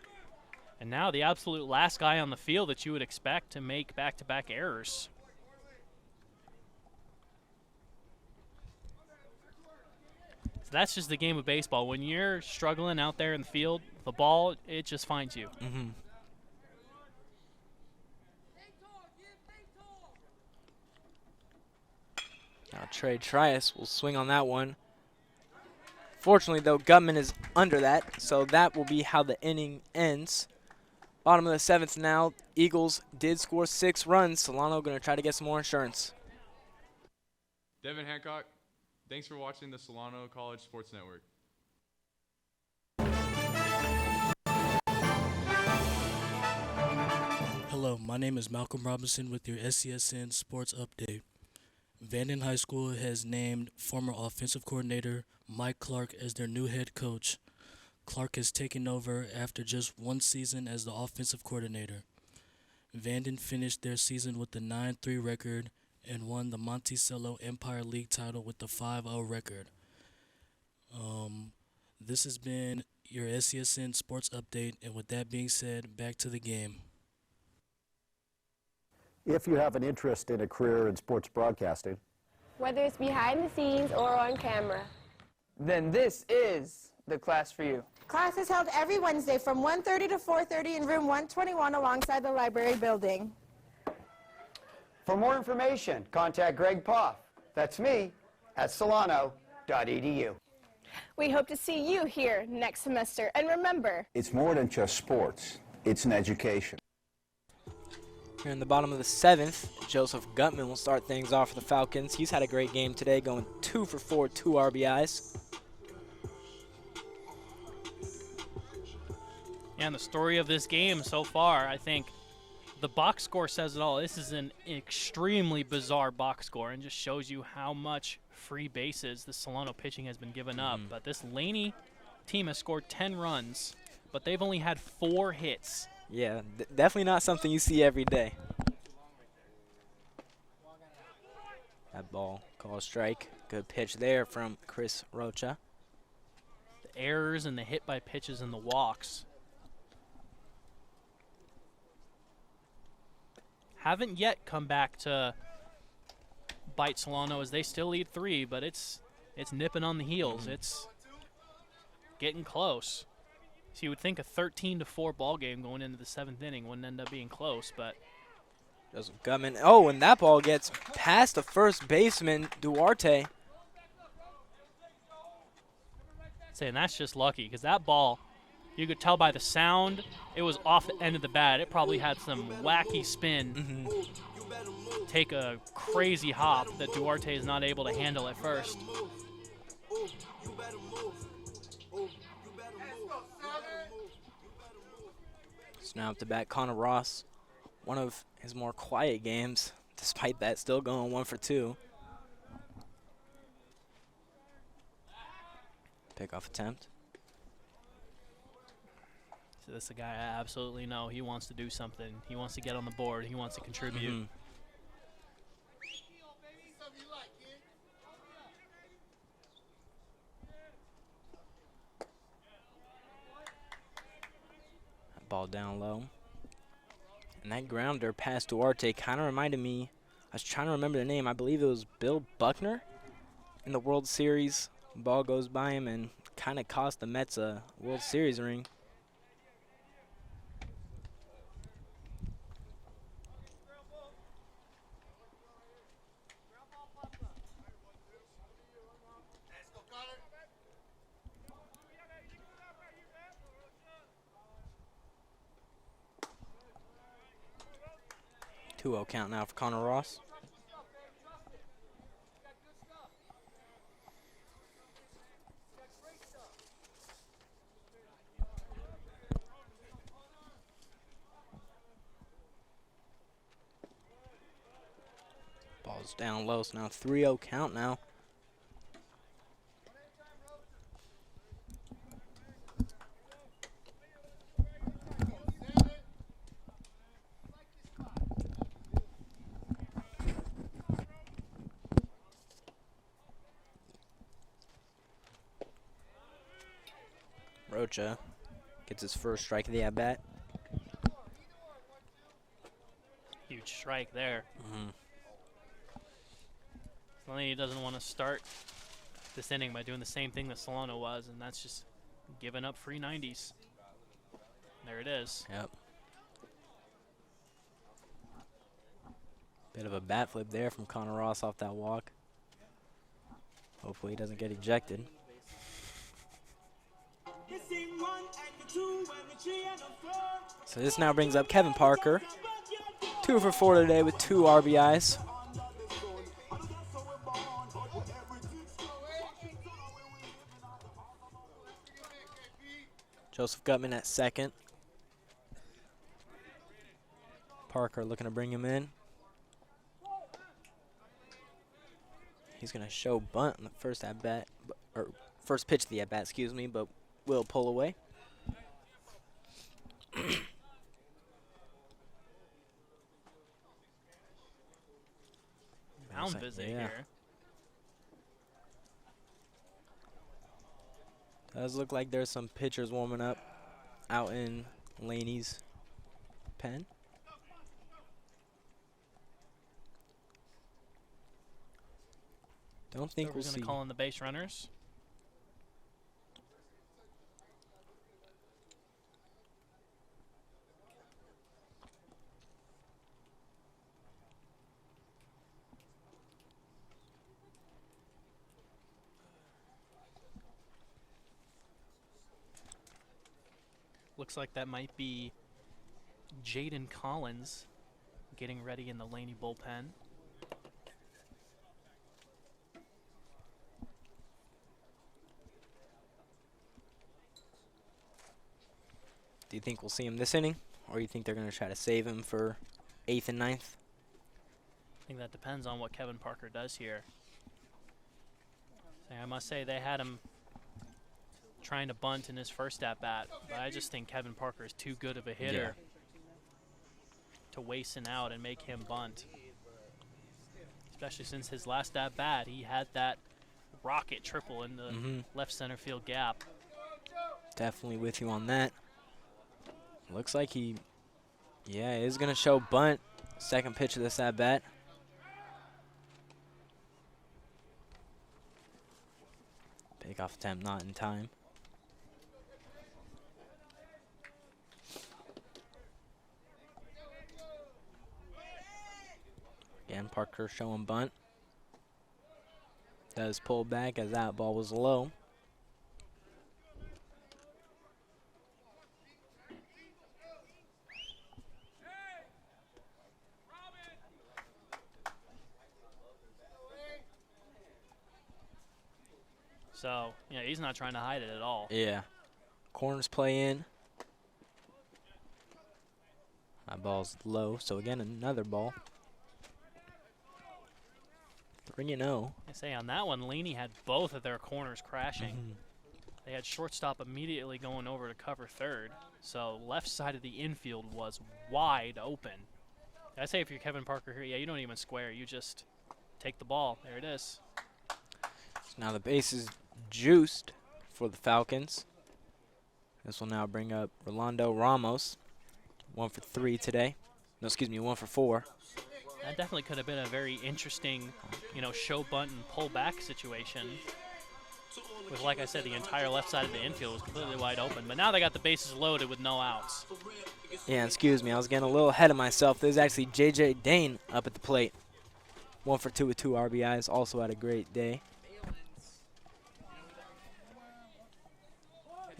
C: And now the absolute last guy on the field that you would expect to make back-to-back errors. So that's just the game of baseball. When you're struggling out there in the field, the ball, it just finds you.
D: Mm-hmm. Now Trey Trias will swing on that one. Fortunately, though, Gutman is under that, so that will be how the inning ends. Bottom of the 7th now. Eagles did score 6 runs. Solano going to try to get some more insurance.
E: Devin Hancock, thanks for watching the Solano College Sports Network.
H: Hello, my name is Malcolm Robinson with your SCSN Sports Update. Vanden High School has named former offensive coordinator Mike Clark as their new head coach. Clark has taken over after just 1 season as the offensive coordinator. Vanden finished their season with a 9-3 record and won the Monticello Empire League title with a 5-0 record. This has been your SCSN Sports Update, and with that being said, back to the game.
U: If you have an interest in a career in sports broadcasting,
I: whether it's behind the scenes or on camera,
X: then this is the class for you.
V: Class is held every Wednesday from 1:30 to 4:30 in room 121 alongside the library building.
Y: For more information, contact Greg Poff. That's me at solano.edu.
I: we hope to see you here next semester. And remember,
Z: it's more than just sports. It's an education.
D: Here in the bottom of the 7th, Joseph Gutman will start things off for the Falcons. He's had a great game today, going 2 for 4, 2 RBIs.
C: And the story of this game so far, I think the box score says it all. This is an extremely bizarre box score and just shows you how much free bases the Solano pitching has been given up. But this Laney team has scored 10 runs, but they've only had 4 hits.
D: Yeah, definitely not something you see every day. That ball, call a strike. Good pitch there from Chris Rocha.
C: The errors and the hit by pitches and the walks haven't yet come back to bite Solano as they still lead 3, but it's nipping on the heels. It's getting close. So you would think a 13-4 ball game going into the 7th inning wouldn't end up being close, but
D: Joseph Gutman. Oh, and that ball gets past the first baseman, Duarte.
C: Saying that's just lucky because that ball, you could tell by the sound, it was off the end of the bat. It probably had some wacky spin. Take a crazy hop that Duarte is not able to handle at first.
D: Now up to bat, Connor Ross. One of his more quiet games. Despite that, still going 1 for 2. Pickoff attempt.
C: So this is a guy I absolutely know. He wants to do something. He wants to get on the board. He wants to contribute.
D: Ball down low. And that grounder past Duarte kind of reminded me, I was trying to remember the name, I believe it was Bill Buckner in the World Series. Ball goes by him and kind of cost the Mets a World Series ring. 2-0 count now for Connor Ross. Ball's down low, so now 3-0 count now. Rocha gets his first strike of the at-bat.
C: Huge strike there.
D: Mm-hmm.
C: Laney doesn't want to start this inning by doing the same thing that Solano was, and that's just giving up free 90s. There it is.
D: Yep. Bit of a bat flip there from Connor Ross off that walk. Hopefully he doesn't get ejected. So this now brings up Kevin Parker. 2 for 4 today with 2 RBIs. Joseph Gutman at second. Parker looking to bring him in. He's going to show bunt on the first at-bat, or first pitch of the at-bat, excuse me, but will pull away.
C: Mound visit here.
D: Does look like there's some pitchers warming up out in Laney's pen. Don't think we'll see.
C: We're going to call in the base runners. Looks like that might be Jaden Collins getting ready in the Laney bullpen.
D: Do you think we'll see him this inning, or you think they're going to try to save him for 8th and 9th?
C: I think that depends on what Kevin Parker does here. I must say they had him trying to bunt in his first at-bat, but I just think Kevin Parker is too good of a hitter to waste an out and make him bunt. Especially since his last at-bat, he had that rocket triple in the left center field gap.
D: Definitely with you on that. Looks like he, is going to show bunt. Second pitch of this at-bat. Pickoff attempt not in time. Again, Parker showing bunt. Does pull back as that ball was low.
C: So, he's not trying to hide it at all.
D: Yeah. Corners play in. That ball's low, so again, another ball. 3-0.
C: I say on that one, Laney had both of their corners crashing. They had shortstop immediately going over to cover third. So left side of the infield was wide open. I say if you're Kevin Parker here, you don't even square. You just take the ball. There it is.
D: So now the base is juiced for the Falcons. This will now bring up Rolando Ramos. 1 for 3 today. No, excuse me, 1 for 4.
C: That definitely could have been a very interesting, show bunt and pull back situation. With, like I said, the entire left side of the infield was completely wide open. But now they got the bases loaded with no outs.
D: Yeah, excuse me, I was getting a little ahead of myself. There's actually J.J. Dane up at the plate. 1 for 2 with 2 RBIs. Also had a great day.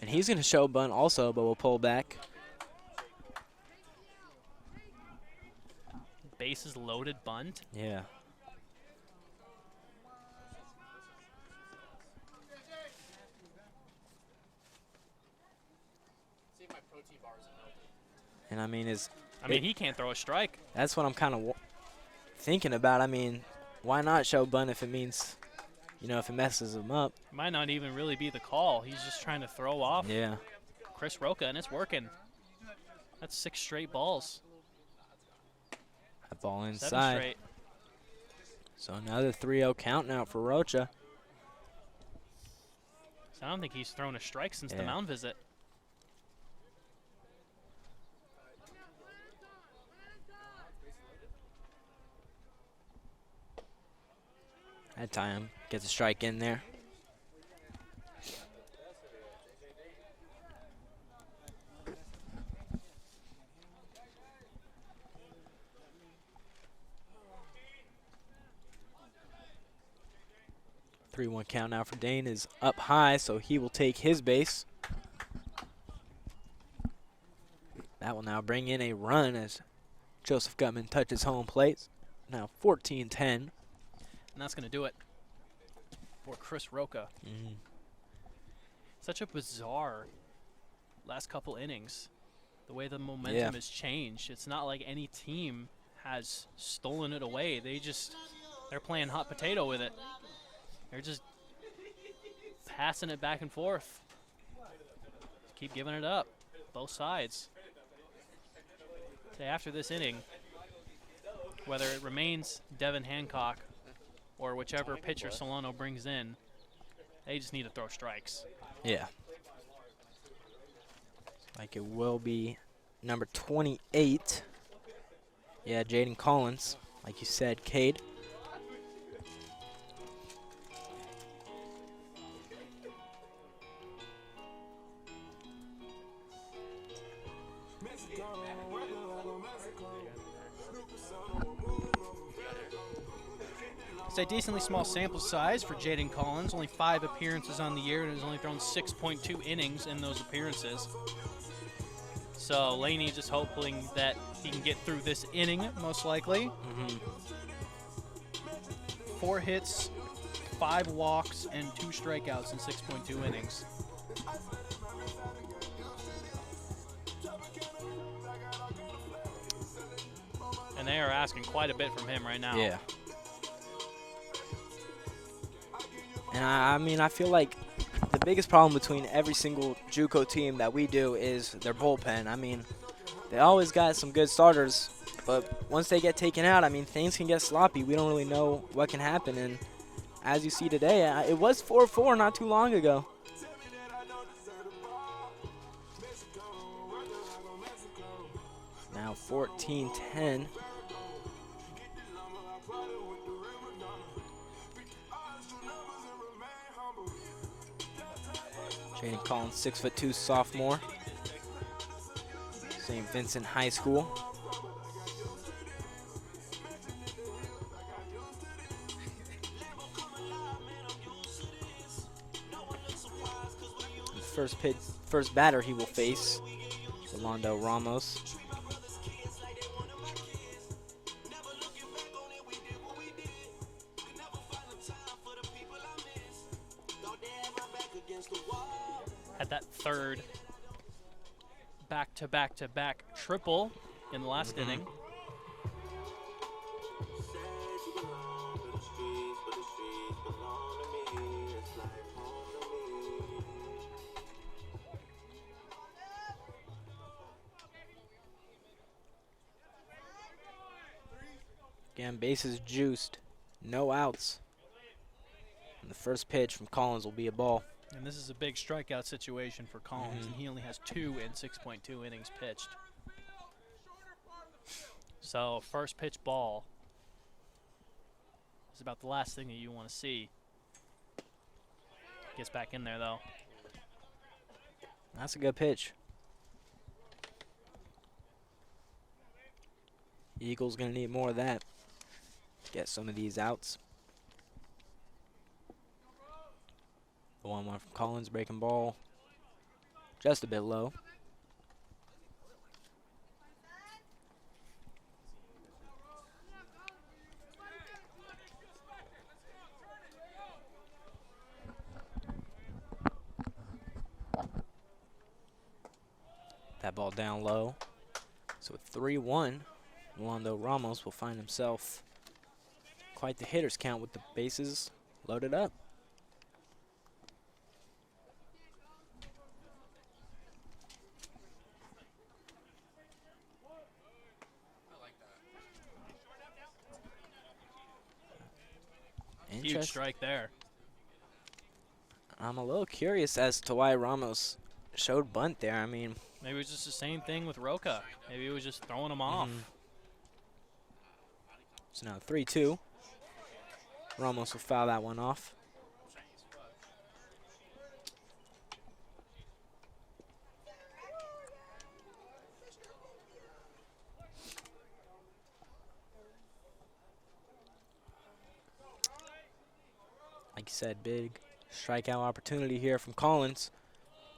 D: And he's going to show bunt also, but will pull back.
C: bases loaded bunt.
D: Yeah. And I mean,
C: he can't throw a strike.
D: That's what I'm kind of thinking about. I mean, why not show bunt if it means, if it messes him up?
C: Might not even really be the call. He's just trying to throw off Chris Roca, and it's working. That's 6 straight balls.
D: That ball
C: 7
D: inside.
C: straight.
D: So another 3-0 count now for Rocha.
C: So I don't think he's thrown a strike since the
D: Yeah.
C: mound visit.
D: That time gets a strike in there. 3-1 count now for Dane is up high, so he will take his base. That will now bring in a run as Joseph Gutman touches home plate. Now 14-10.
C: And that's going to do it for Chris Roca. Such a bizarre last couple innings. The way the momentum has changed. It's not like any team has stolen it away. They're playing hot potato with it. They're just passing it back and forth. Keep giving it up, both sides. Say after this inning, whether it remains Devin Hancock or whichever pitcher Solano brings in, they just need to throw strikes.
D: Yeah. Like it will be number 28. Yeah, Jaden Collins, like you said, Cade.
C: It's a decently small sample size for Jaden Collins. Only 5 appearances on the year, and has only thrown 6.2 innings in those appearances. So Laney just hoping that he can get through this inning, most likely. 4 hits, 5 walks, and 2 strikeouts in 6.2 innings. And they are asking quite a bit from him right now.
D: Yeah. And I mean, I feel like the biggest problem between every single JUCO team that we do is their bullpen. I mean, they always got some good starters, but once they get taken out, I mean, things can get sloppy. We don't really know what can happen. And as you see today, it was 4-4 not too long ago. Now 14-10. Jaden Collins, 6'2" sophomore. St. Vincent High School. The first batter he will face, Rolando Ramos.
C: Had that third back-to-back-to-back triple in the last inning.
D: Again, bases juiced, no outs. And the first pitch from Collins will be a ball.
C: And this is a big strikeout situation for Collins, and he only has 2 in 6.2 innings pitched. So first pitch ball is about the last thing that you want to see. Gets back in there, though.
D: That's a good pitch. Eagles going to need more of that. Get some of these outs. The 1-1 from Collins, breaking ball. Just a bit low. That ball down low. So with 3-1, Rolando Ramos will find himself quite the hitter's count with the bases loaded up.
C: Huge strike there.
D: I'm a little curious as to why Ramos showed bunt there. I mean,
C: maybe it was just the same thing with Roca. Maybe it was just throwing him off.
D: So now 3-2. Ramos will foul that one off. Like you said, big strikeout opportunity here from Collins.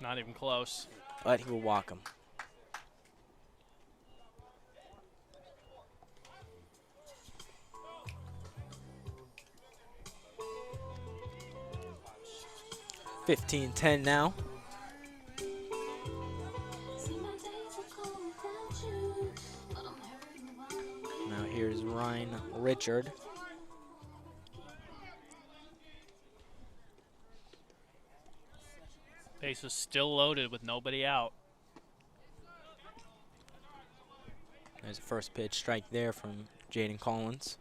C: Not even close.
D: But he will walk him. (15-10) now. Now here's Ryan Richard.
C: Base is still loaded with nobody out.
D: There's a first pitch strike there from Jaden Collins.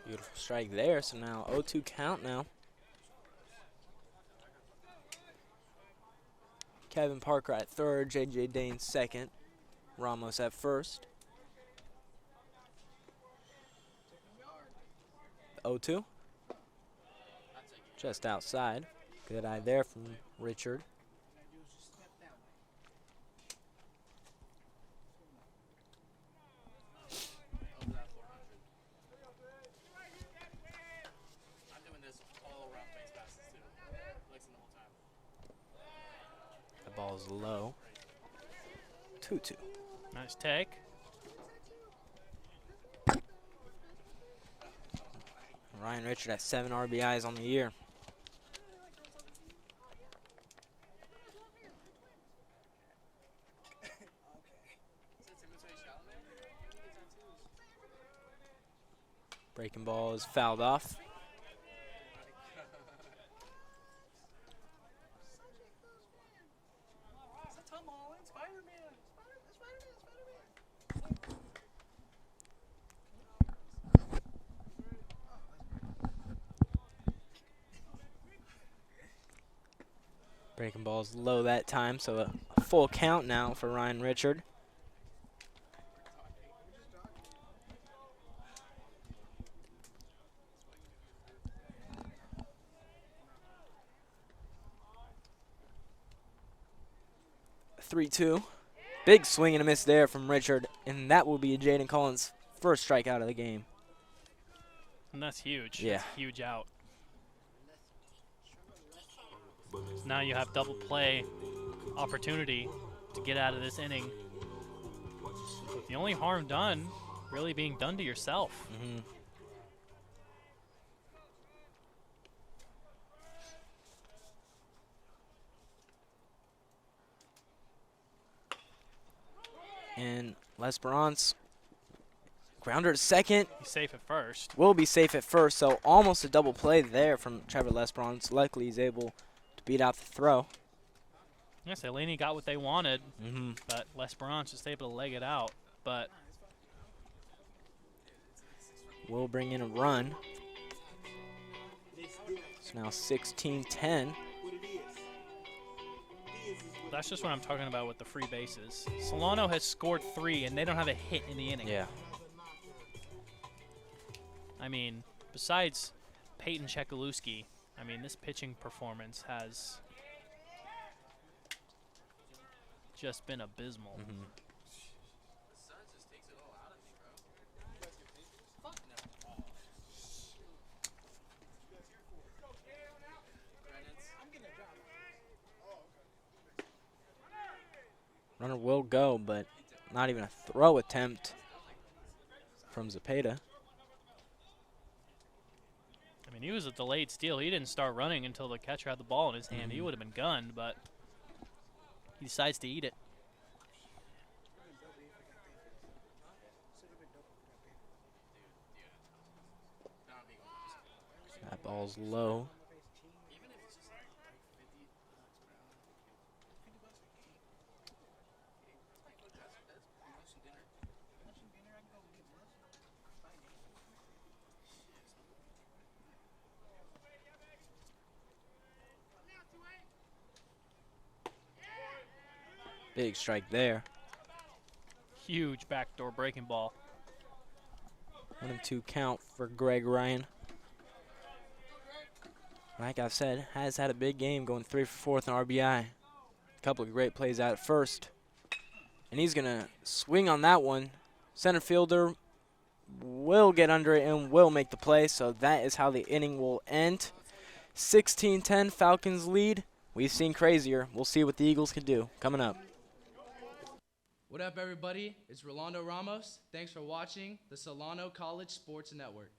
D: Beautiful strike there, so now 0-2 count now. Kevin Parker at third, J.J. Dane second, Ramos at first. 0-2. Just outside. Good eye there from Richard. The ball's low. 2-2.
C: Nice take.
D: Ryan Richard at 7 RBIs on the year. Breaking ball is fouled off. Breaking ball's low that time, so a full count now for Ryan Richard. (3-2). Big swing and a miss there from Richard, and that will be Jaden Collins' first strikeout of the game.
C: And that's huge.
D: Yeah.
C: That's a huge out. Now you have double play opportunity to get out of this inning. The only harm done really being done to yourself.
D: And L'Esperance, grounder to second.
C: He's safe at first.
D: Will be safe at first, so almost a double play there from Trevor L'Esperance. Luckily, he's able to beat out the throw.
C: Yes, Laney got what they wanted, but L'Esperance just able to leg it out. But
D: will bring in a run. It's now 16-10.
C: that's just what I'm talking about with the free bases. Solano has scored 3, and they don't have a hit in the inning.
D: Yeah.
C: I mean, besides Peyton Chekaluski, I mean, this pitching performance has just been abysmal.
D: Runner will go, but Not even a throw attempt from Zepeda.
C: I mean, he was a delayed steal. He didn't start running until the catcher had the ball in his hand. He would have been gunned, but he decides to eat it.
D: That ball's low. Big strike there.
C: Huge backdoor breaking ball.
D: 1-2 count for Greg Ryan. Like I said, has had a big game, going 3 for 4 on RBI. A couple of great plays out at first. And he's going to swing on that one. Center fielder will get under it and will make the play, so that is how the inning will end. 16-10, Falcons lead. We've seen crazier. We'll see what the Eagles can do coming up.
B: What up, everybody? It's Rolando Ramos. Thanks for watching the Solano College Sports Network.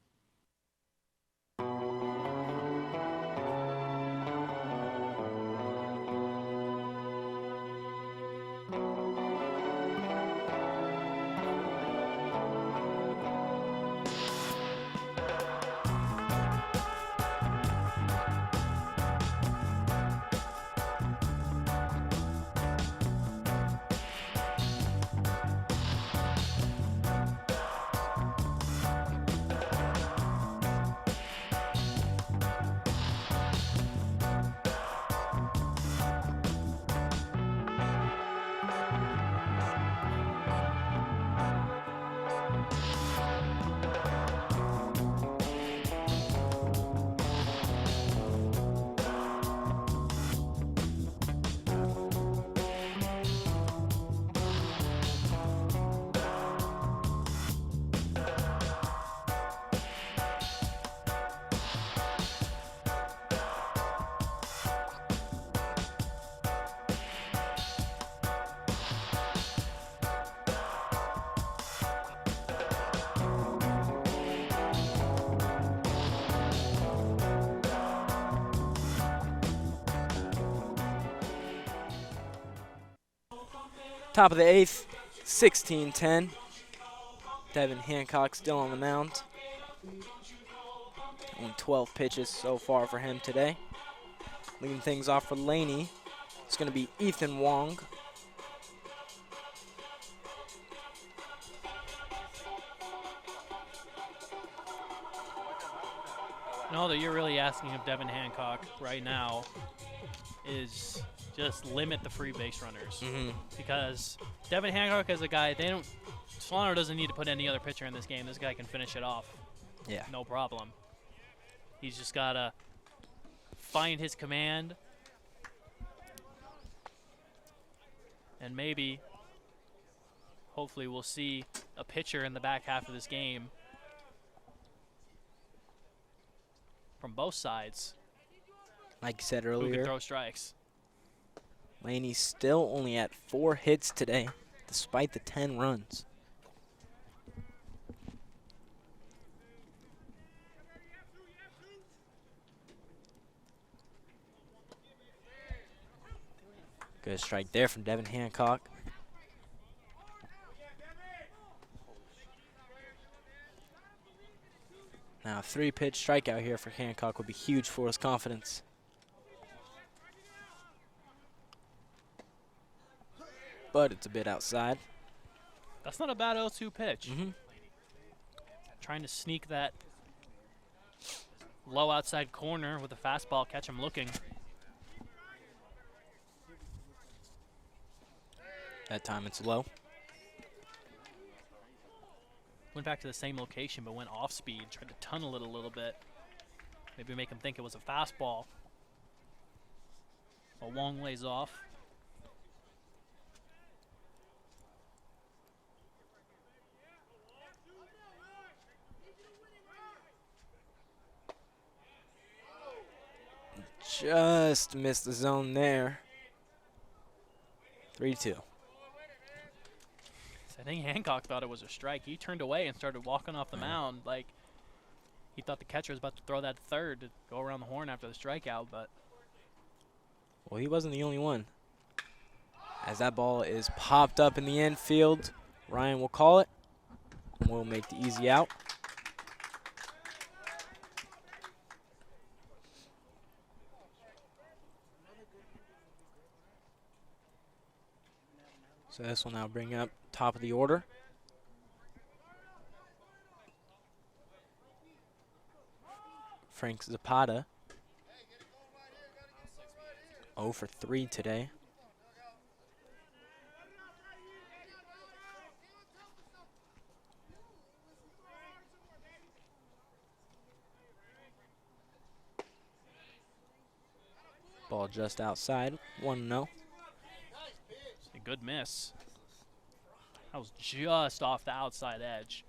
D: Top of the 8th, 16-10. Devin Hancock still on the mound. Only 12 pitches so far for him today. Leading things off for Laney, it's going to be Ethan Wong.
C: And all that you're really asking of Devin Hancock right now is just limit the free base runners. Because Devin Hancock is a guy, Solano doesn't need to put any other pitcher in this game. This guy can finish it off.
D: Yeah.
C: No problem. He's just got to find his command. And maybe, hopefully, we'll see a pitcher in the back half of this game from both sides.
D: Like you said
C: Who
D: earlier,
C: can throw strikes.
D: Laney's still only at 4 hits today, despite the 10 runs. Good strike there from Devin Hancock. Now, a 3-pitch strikeout here for Hancock would be huge for his confidence. But it's a bit outside.
C: That's not a bad 0-2 pitch. Trying to sneak that low outside corner with a fastball, catch him looking.
D: That time it's low.
C: Went back to the same location, but went off speed, tried to tunnel it a little bit. Maybe make him think it was a fastball. A long ways off.
D: Just missed the zone there. 3-2.
C: think Hancock thought it was a strike. He turned away and started walking off the mound like he thought the catcher was about to throw that third to go around the horn after the strikeout, but.
D: Well, he wasn't the only one. As that ball is popped up in the infield, Ryan will call it. And we'll make the easy out. So this will now bring up top of the order. Frank Zapata. 0 for 3 today. Ball just outside, 1-0.
C: A good miss. That was just off the outside edge.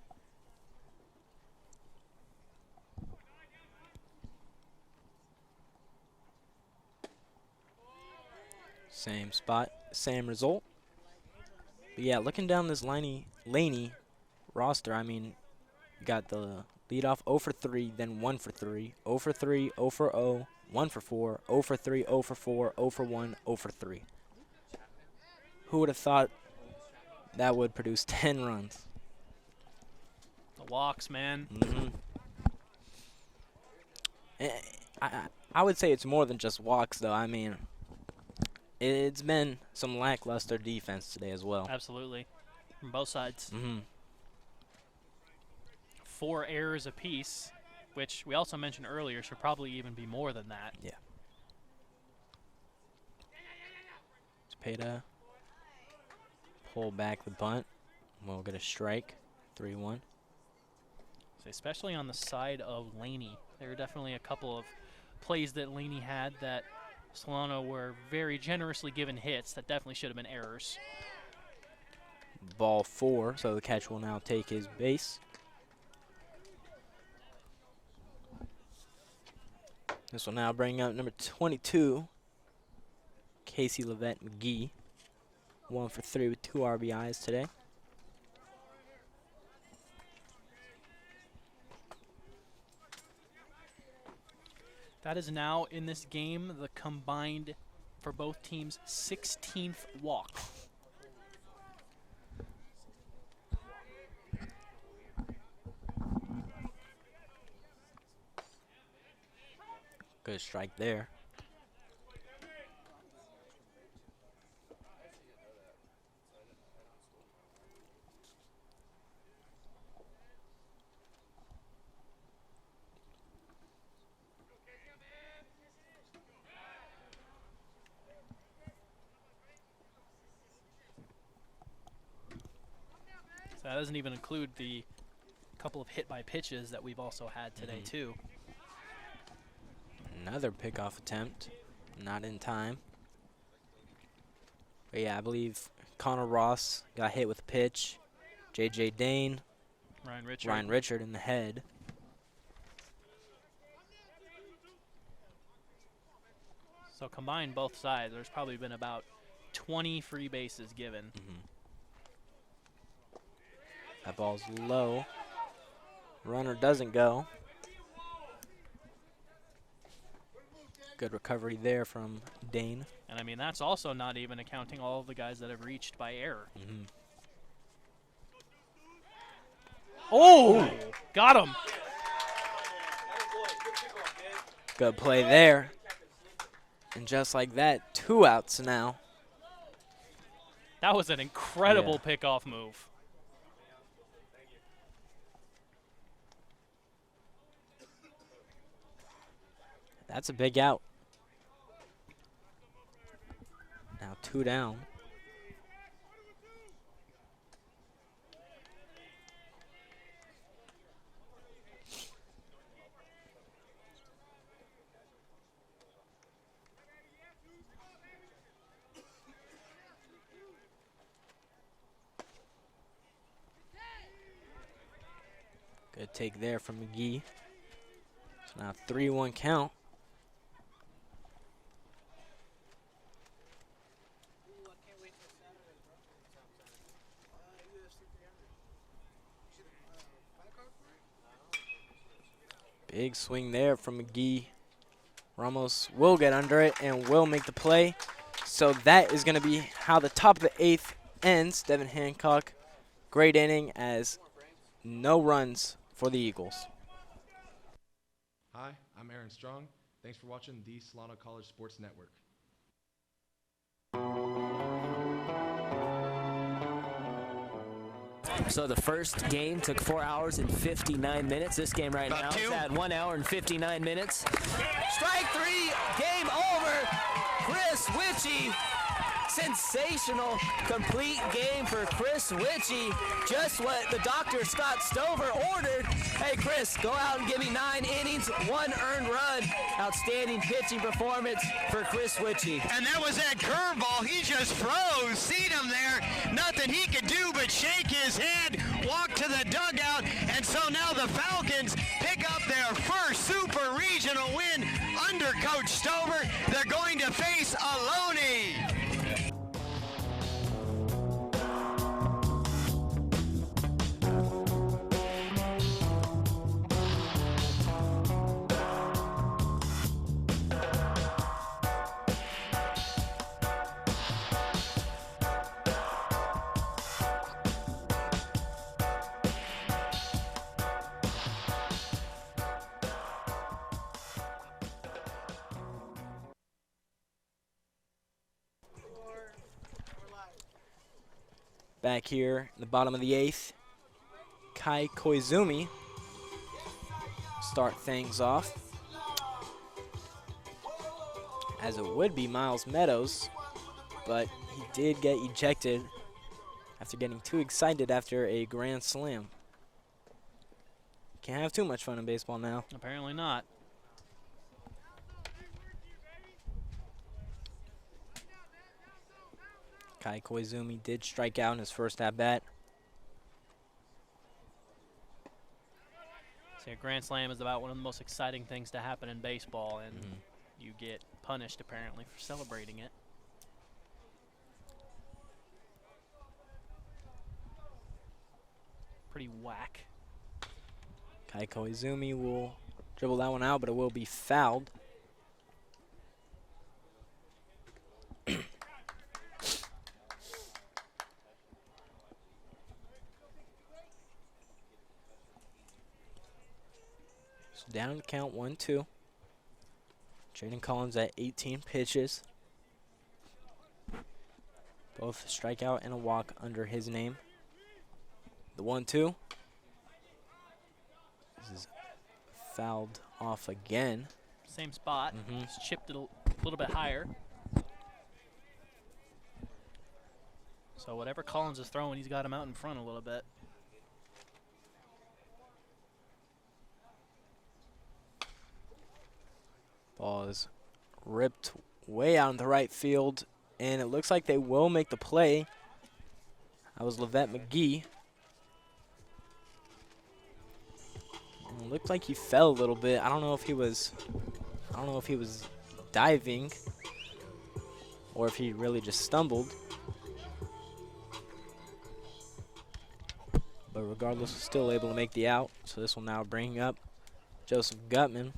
D: Same spot, same result. But yeah, looking down this Laney roster, I mean, you got the leadoff 0 for 3, then 1 for 3, 0 for 3, 0 for 0, 1 for 4, 0 for 3, 0 for 4, 0 for 1, 0 for 3. Who would have thought that would produce 10 runs?
C: The walks, man.
D: I would say it's more than just walks, though. I mean, it's been some lackluster defense today as well.
C: Absolutely. From both sides. 4 errors apiece, which we also mentioned earlier should probably even be more than that.
D: Yeah. Zapata pull back the bunt. We'll get a strike, 3-1.
C: So especially on the side of Laney, there were definitely a couple of plays that Laney had that Solano were very generously given hits that definitely should have been errors.
D: Ball 4, so the catcher will now take his base. This will now bring up number 22, Casey Levette McGee. 1 for 3 with 2 RBIs today.
C: That is now in this game the combined for both teams 16th walk.
D: Good strike there.
C: So that doesn't even include the couple of hit by pitches that we've also had today too.
D: Another pickoff attempt, not in time. But yeah, I believe Connor Ross got hit with a pitch. J.J. Dane,
C: Ryan
D: Richard in the head.
C: So combined both sides, there's probably been about 20 free bases given.
D: That ball's low. Runner doesn't go. Good recovery there from Dane.
C: And I mean, that's also not even accounting all of the guys that have reached by error. Oh, got him.
D: Good play there. And just like that, 2 outs now.
C: That was an incredible pickoff move.
D: That's a big out. Now 2 down. Good take there from McGee. So now 3-1 count. Big swing there from McGee. Ramos will get under it and will make the play. So that is going to be how the top of the 8th ends. Devin Hancock, great inning as no runs for the Eagles.
J: Hi, I'm Aaron Strong. Thanks for watching the Solano College Sports Network.
K: So the first game took 4 hours and 59 minutes. This game right now is at 1 hour and 59 minutes. Strike three, game over. Chris Witchy, sensational, complete game for Chris Witchy. Just what the Dr. Scott Stover ordered. Hey, Chris, go out and give me 9 innings, 1 earned run. Outstanding pitching performance for Chris Witchy.
L: And that was that curveball. He just froze. Seen him there. Nothing he could do but shake his head, walk to the dugout, and so now the Falcons pick up their first super regional win under Coach Stover. They're going to face Aloni.
D: Back here in the bottom of the 8th, Kai Koizumi start things off. As it would be Miles Meadows, but he did get ejected after getting too excited after a grand slam. Can't have too much fun in baseball now.
C: Apparently not.
D: Kai Koizumi did strike out in his first at-bat.
C: See, a grand slam is about one of the most exciting things to happen in baseball, and you get punished apparently for celebrating it. Pretty whack.
D: Kai Koizumi will dribble that one out, but it will be fouled. Down to count 1-2. Jaden Collins at 18 pitches. Both a strikeout and a walk under his name. The 1-2. This is fouled off again.
C: Same spot. Just chipped it a little bit higher. So whatever Collins is throwing, he's got him out in front a little bit.
D: Ball is ripped way out in the right field, and it looks like they will make the play. That was Levette McGee. And it looked like he fell a little bit. I don't know if he was diving or if he really just stumbled. But regardless, was still able to make the out. So this will now bring up Joseph Gutman.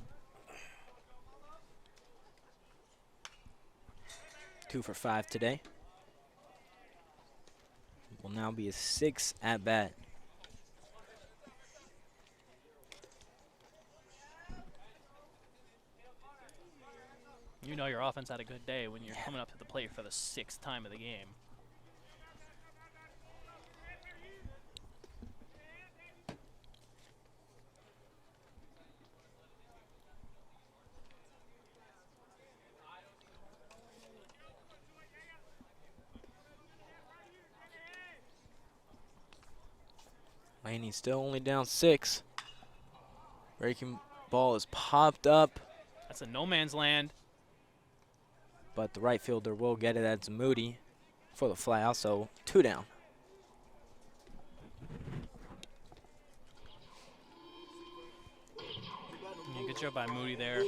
D: 2 for 5 today. Will now be a 6th at bat.
C: You know your offense had a good day when you're coming up to the plate for the 6th time of the game.
D: Laney still only down 6. Breaking ball is popped up.
C: That's a no man's land.
D: But the right fielder will get it. That's Moody for the fly out, so 2 down.
C: Yeah, good job by Moody there.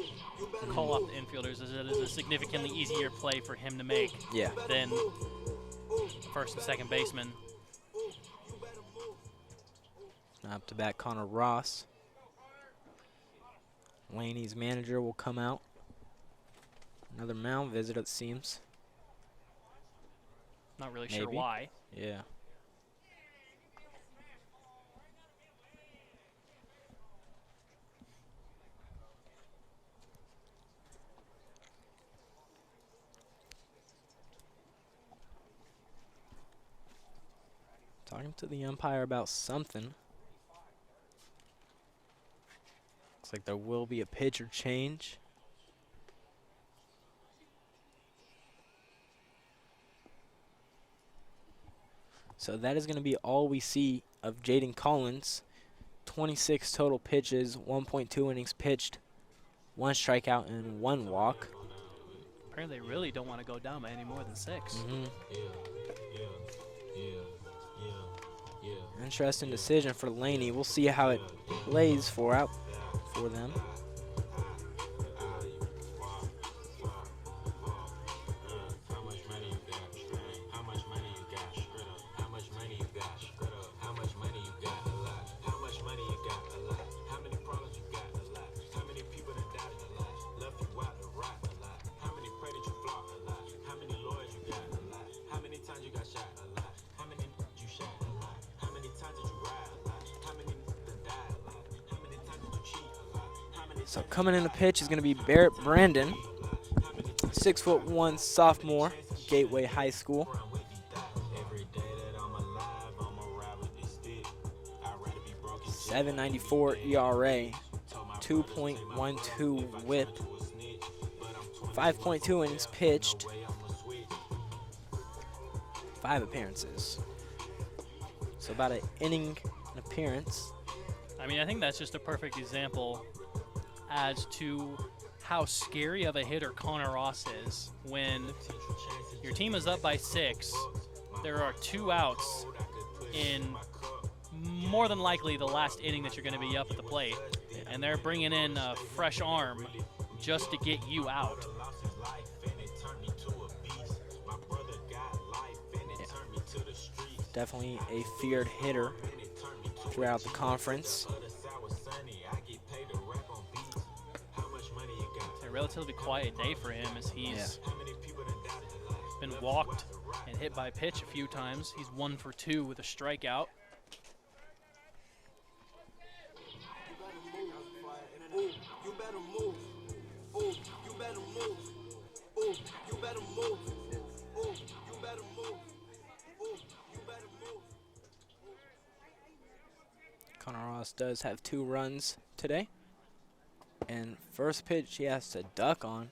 C: Call off the infielders as it is a significantly easier play for him to make than first and second baseman.
D: Up to bat Connor Ross. Laney's manager will come out. Another mound visit, it seems.
C: Not really sure
D: Maybe.
C: why.
D: Yeah. Talking to the umpire about something. Looks like there will be a pitcher change. So that is going to be all we see of Jaden Collins. 26 total pitches, 1.2 innings pitched, 1 strikeout and 1 walk.
C: Apparently they really don't want to go down by any more than 6.
D: Interesting decision for Laney. We'll see how it plays for them. So coming in the pitch is going to be Barrett Brandon, 6'1" sophomore, Gateway High School. 7.94 ERA, 2.12 WHIP, 5.2 innings pitched, 5 appearances. So about an inning an appearance.
C: I mean, I think that's just a perfect example as to how scary of a hitter Connor Ross is. When your team is up by 6, there are 2 outs in more than likely the last inning that you're going to be up at the plate, and they're bringing in a fresh arm just to get you out.
D: Definitely a feared hitter throughout the conference.
C: It's a relatively quiet day for him as he's been walked and hit by a pitch a few times. He's 1 for 2 with a strikeout.
D: Connor Ross does have 2 runs today. And first pitch he has to duck on.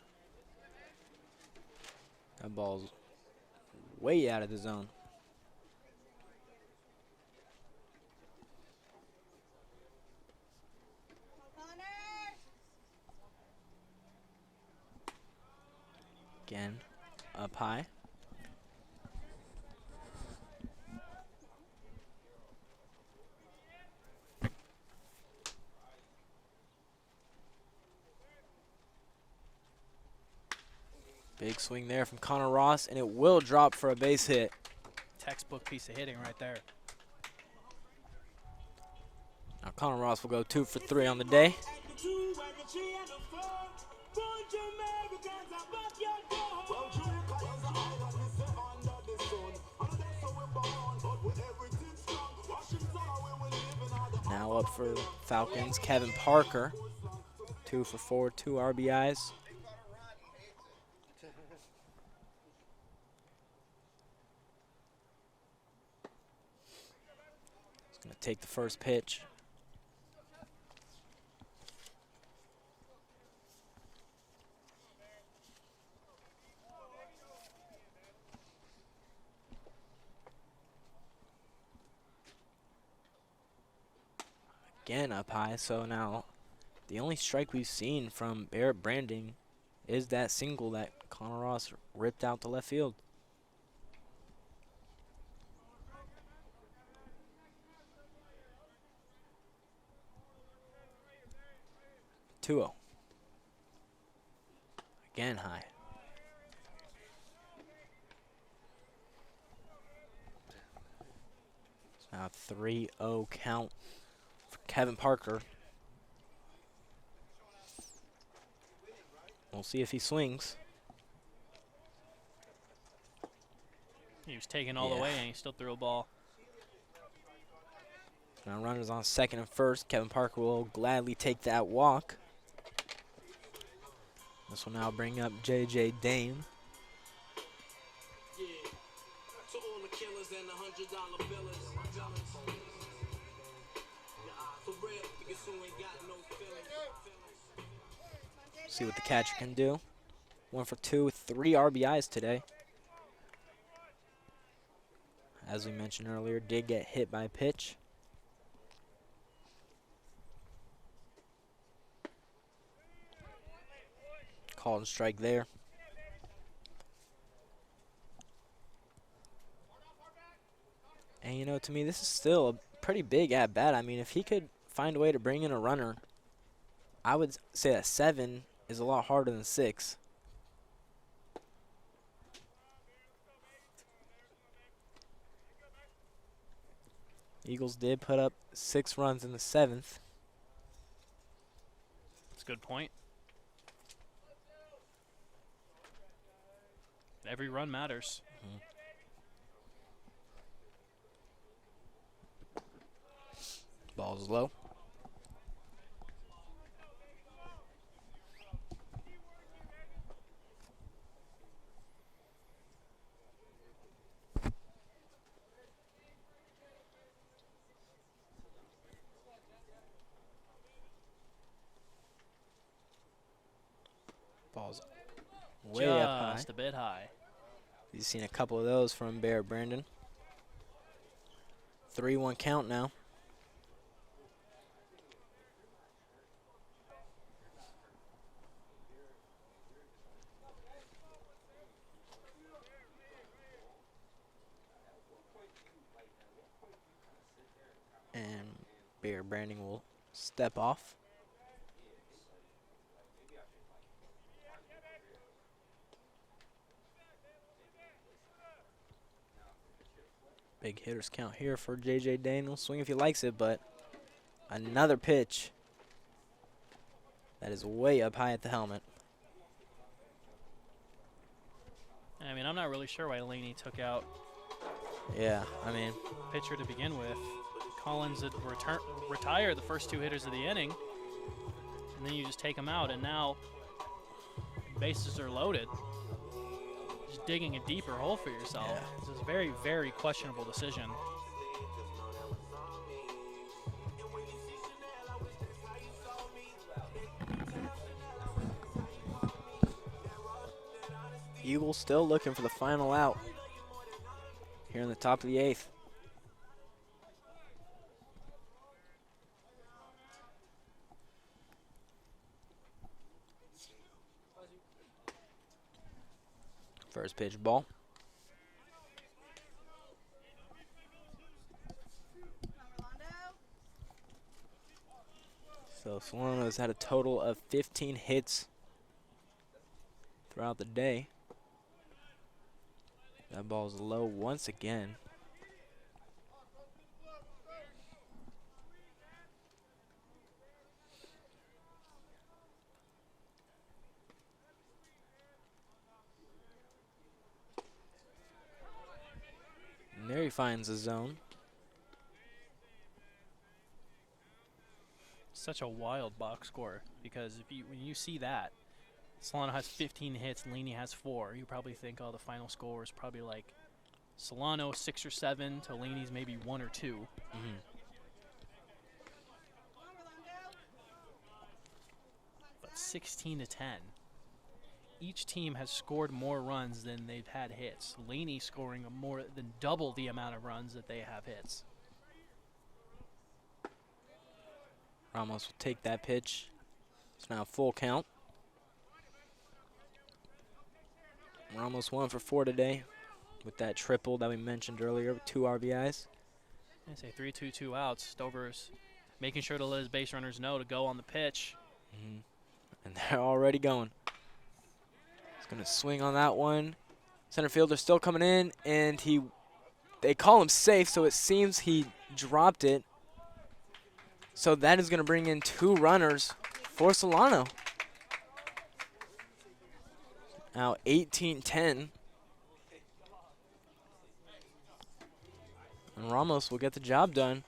D: That ball's way out of the zone. Again, up high. Big swing there from Connor Ross, and it will drop for a base hit.
C: Textbook piece of hitting right there.
D: Now Connor Ross will go 2 for 3 on the day. Now up for Falcons, Kevin Parker. 2 for 4, 2 RBIs. He's going to take the first pitch. Again up high, so now the only strike we've seen from Barrett Branding is that single that Connor Ross ripped out to left field. 2-0. Again high. Now 3-0 count for Kevin Parker. We'll see if he swings.
C: He was taken all the way, and he still threw a ball.
D: Now runners on second and first. Kevin Parker will gladly take that walk. This will now bring up J.J. Dane. See what the catcher can do. 1 for 2 with 3 RBIs today. As we mentioned earlier, did get hit by a pitch. Called and strike there. And you know, to me, this is still a pretty big at bat. I mean, if he could find a way to bring in a runner, I would say that 7 is a lot harder than 6. Eagles did put up 6 runs in the 7th.
C: That's a good point. Every run matters.
D: Ball's low. Ball's way up high.
C: Just a bit high.
D: You've seen a couple of those from Bear Brandon. 3-1 count now. And Bear Brandon will step off. Big hitters count here for J.J. Dane. He'll swing if he likes it, but another pitch that is way up high at the helmet.
C: I mean, I'm not really sure why Laney took out
D: Yeah, I mean,
C: pitcher to begin with. Collins had retired the first 2 hitters of the inning, and then you just take him out, and now bases are loaded. Just digging a deeper hole for yourself.
D: Yeah.
C: This is a very, very questionable decision.
D: Eagles still looking for the final out here in the top of the 8th. First pitch ball. So Solano has had a total of 15 hits throughout the day. That ball's low once again. And there he finds the zone.
C: Such a wild box score, because when you see that, Solano has 15 hits, Laney has 4. You probably think, oh, the final score is probably like Solano 6 or 7 to Laney's maybe 1 or 2. But 16 to 10. Each team has scored more runs than they've had hits. Laney scoring more than double the amount of runs that they have hits.
D: Ramos will take that pitch. It's now full count. Ramos 1 for 4 today with that triple that we mentioned earlier with 2 RBIs.
C: I say 3-2, 2 outs. Stover's making sure to let his base runners know to go on the pitch.
D: And they're already going. He's going to swing on that one. Center fielder still coming in, and they call him safe, so it seems he dropped it. So that is going to bring in 2 runners for Solano. Now 18-10. And Ramos will get the job done.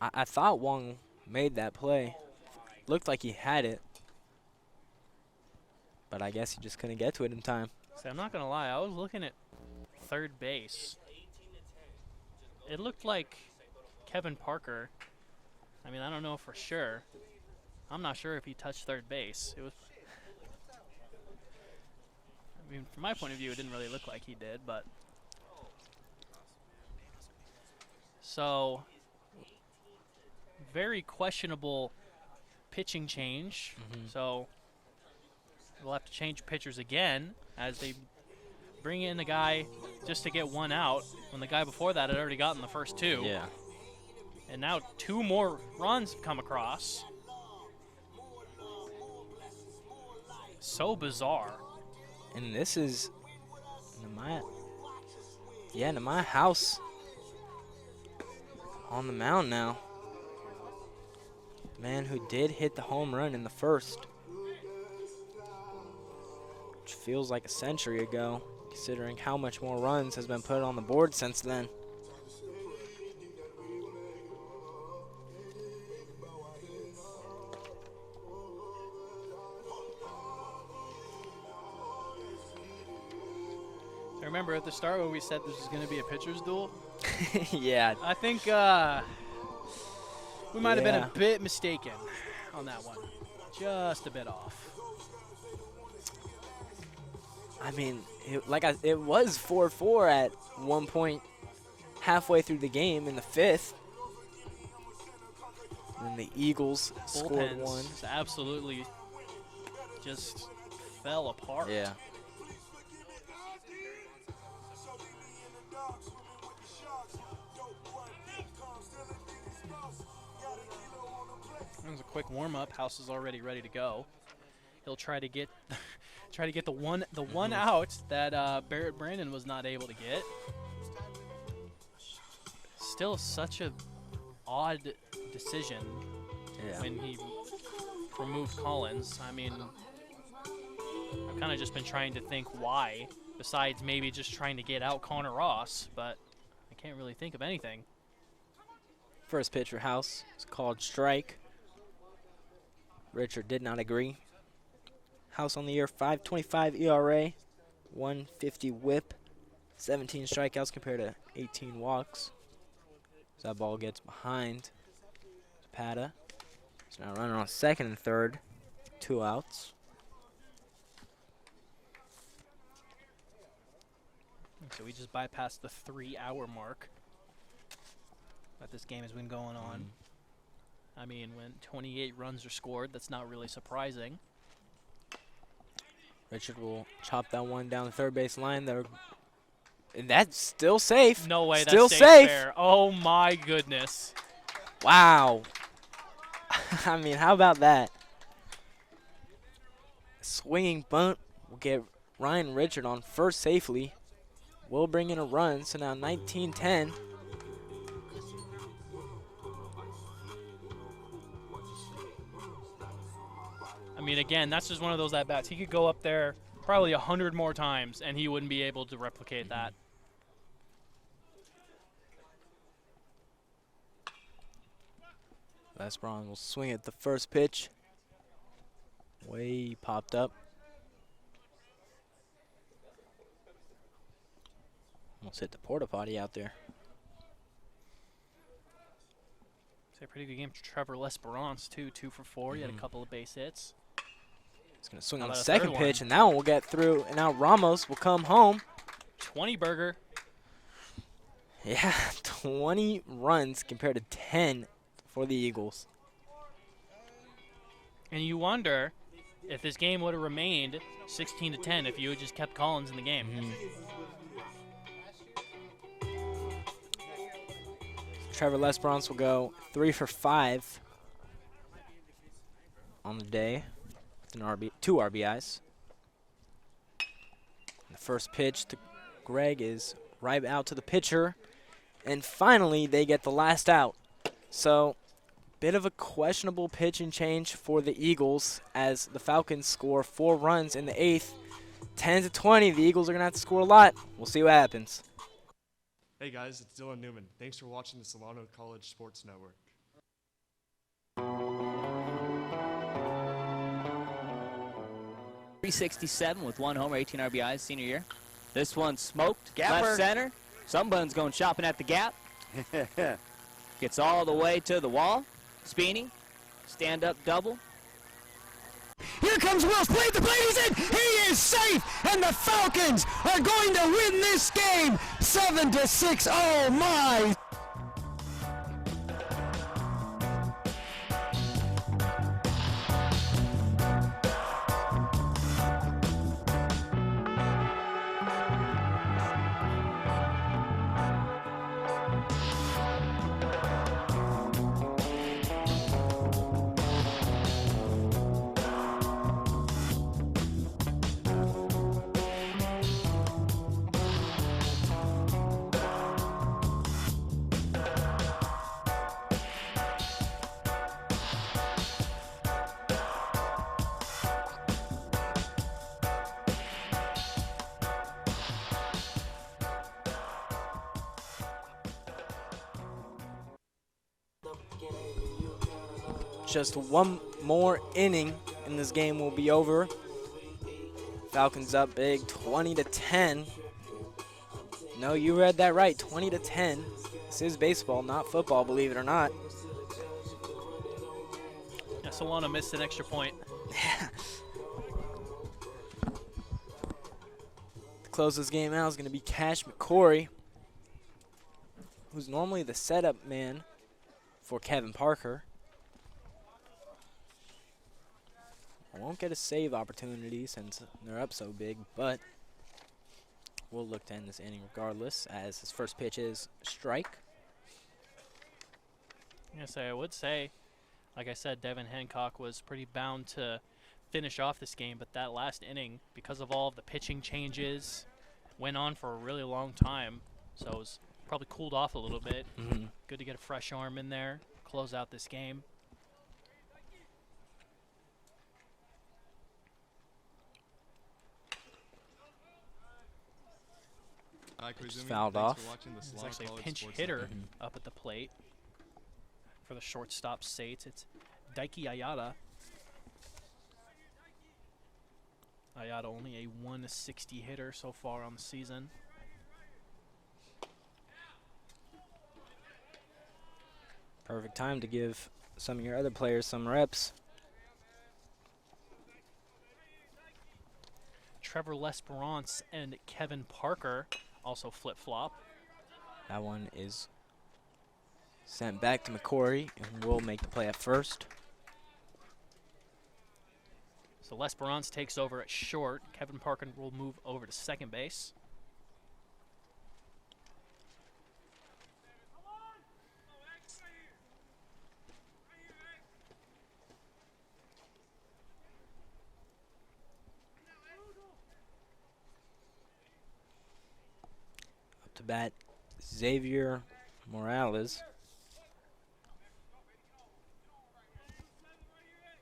D: I thought Wong made that play. Looked like he had it. But I guess he just couldn't get to it in time.
C: See, I'm not going to lie. I was looking at third base. It looked like Kevin Parker. I mean, I don't know for sure. I'm not sure if he touched third base. It was. I mean, from my point of view, it didn't really look like he did, but. So, very questionable pitching change. So, we'll have to change pitchers again as they bring in the guy just to get one out when the guy before that had already gotten the first two.
D: Yeah.
C: And now 2 more runs have come across. So bizarre.
D: And this is Nehemiah House on the mound now. The man who did hit the home run in the first, which feels like a century ago, considering how much more runs has been put on the board since then.
C: Remember at the start when we said this was going to be a pitcher's duel?
D: Yeah.
C: I think we might have been a bit mistaken on that one. Just a bit off.
D: I mean, it was 4-4 at one point halfway through the game in the 5th. And the Eagles scored one.
C: Absolutely just fell apart.
D: Yeah.
C: That was a quick warm-up. House is already ready to go. He'll try to get the one out that Barrett Brandon was not able to get. Still such a odd decision when he removed Collins. I mean, I've kind of just been trying to think why, besides maybe just trying to get out Connor Ross, but I can't really think of anything.
D: First pitch for House is called strike. Richard did not agree. House on the year, 5.25 ERA, 150 WHIP, 17 strikeouts compared to 18 walks. So that ball gets behind Zapata. So now runner on second and third, 2 outs.
C: So we just bypassed the 3-hour mark that this game has been going on. I mean, when 28 runs are scored, that's not really surprising.
D: Richard will chop that one down the third base line. And that's still safe.
C: No way,
D: still
C: that's
D: safe.
C: There. Oh my goodness.
D: Wow. I mean, how about that? Swinging bunt will get Ryan Richard on first safely. Will bring in a run, so now 19-10.
C: I mean, again, that's just one of those at-bats. He could go up there probably 100 more times, and he wouldn't be able to replicate that.
D: Les Braun will swing at the first pitch. Way popped up. Almost hit the porta potty out there.
C: It's a pretty good game for Trevor Lesperance, too. 2 for 4. He had a couple of base hits.
D: He's going to swing on the second pitch, and that one will get through. And now Ramos will come home.
C: 20 burger.
D: Yeah, 20 runs compared to 10 for the Eagles.
C: And you wonder if this game would have remained 16-10 if you had just kept Collins in the game.
D: Trevor Lesperance will go 3 for 5 on the day with 2 RBIs. The first pitch to Greg is right out to the pitcher. And finally, they get the last out. So, bit of a questionable pitch and change for the Eagles as the Falcons score 4 runs in the 8th. 10-20, the Eagles are going to have to score a lot. We'll see what happens.
J: Hey guys, it's Dylan Newman. Thanks for watching the Solano College Sports Network.
K: 367 with 1 homer, 18 RBIs, senior year. This one smoked,
Y: Gapper.
K: left center. Somebody's going shopping at the gap. Gets all the way to the wall. Speeny, stand-up double.
L: Here comes Wills, played the plate, he's in, he is safe, and the Falcons are going to win this game 7-6. Oh my!
D: Just one more inning and this game will be over. Falcons up big, 20-10. No, you read that right, 20-10. This is baseball, not football, believe it or not.
C: Yeah, Solano missed an extra point.
D: To close this game out is going to be Cash McCory, who's normally the setup man for Kevin Parker. I won't get a save opportunity since they're up so big, but we'll look to end this inning regardless, as his first pitch is strike.
C: I would say, like I said, Devin Hancock was pretty bound to finish off this game, but that last inning, because of all of the pitching changes, went on for a really long time, so it was probably cooled off a little bit. Good to get a fresh arm in there, close out this game.
D: Just fouled off.
C: It's actually a pinch hitter up at the plate for the shortstop Sates. It's Daiki Ayada. Ayada only a 160 hitter so far on the season.
D: Perfect time to give some of your other players some reps.
C: Trevor Lesperance and Kevin Parker also flip-flop.
D: That one is sent back to McCory, and will make the play at first.
C: So Lesperance takes over at short. Kevin Parker will move over to second base.
D: To bat, Xavier Morales.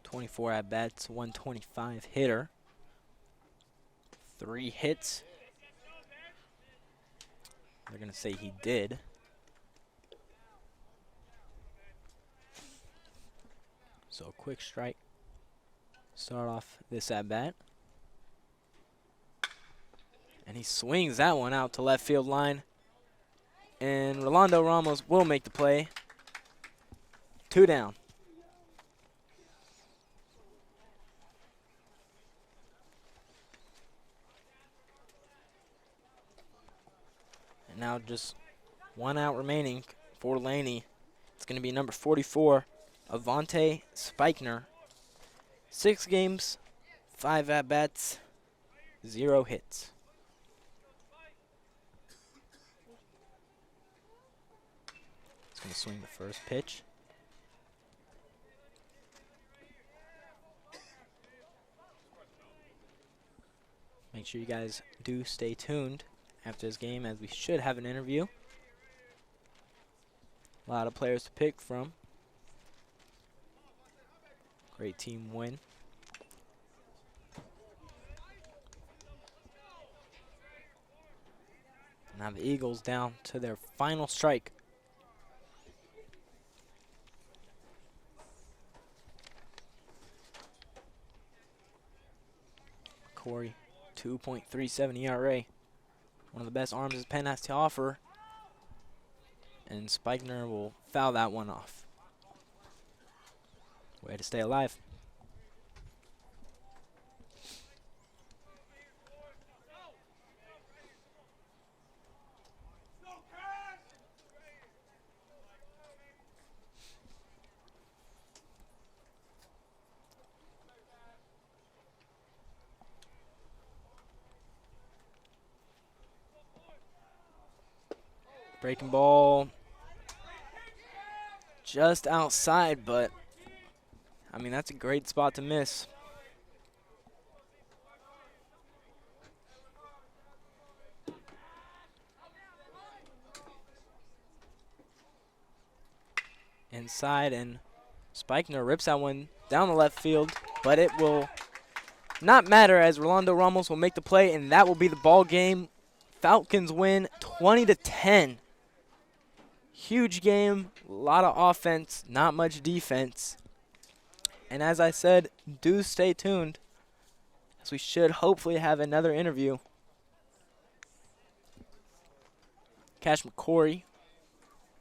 D: 24 at bats, 125 hitter. 3 hits. They're going to say he did. So a quick strike. Start off this at bat. And he swings that one out to left field line. And Rolando Ramos will make the play. 2 down. And now just 1 out remaining for Laney. It's going to be number 44, Avante Spikner. 6 games, 5 at-bats, 0 hits. Going to swing the first pitch. Make sure you guys do stay tuned after this game, as we should have an interview. A lot of players to pick from. Great team win. Now the Eagles down to their final strike. Corey, 2.37 ERA. One of the best arms his Penn has to offer. And Spikner will foul that one off. Way to stay alive. Breaking ball just outside, but I mean, that's a great spot to miss. Inside, and Spikner rips that one down the left field, but it will not matter as Rolando Ramos will make the play, and that will be the ball game. Falcons win 20-10. Huge game, a lot of offense, not much defense. And as I said, do stay tuned, as we should hopefully have another interview. Cash McCory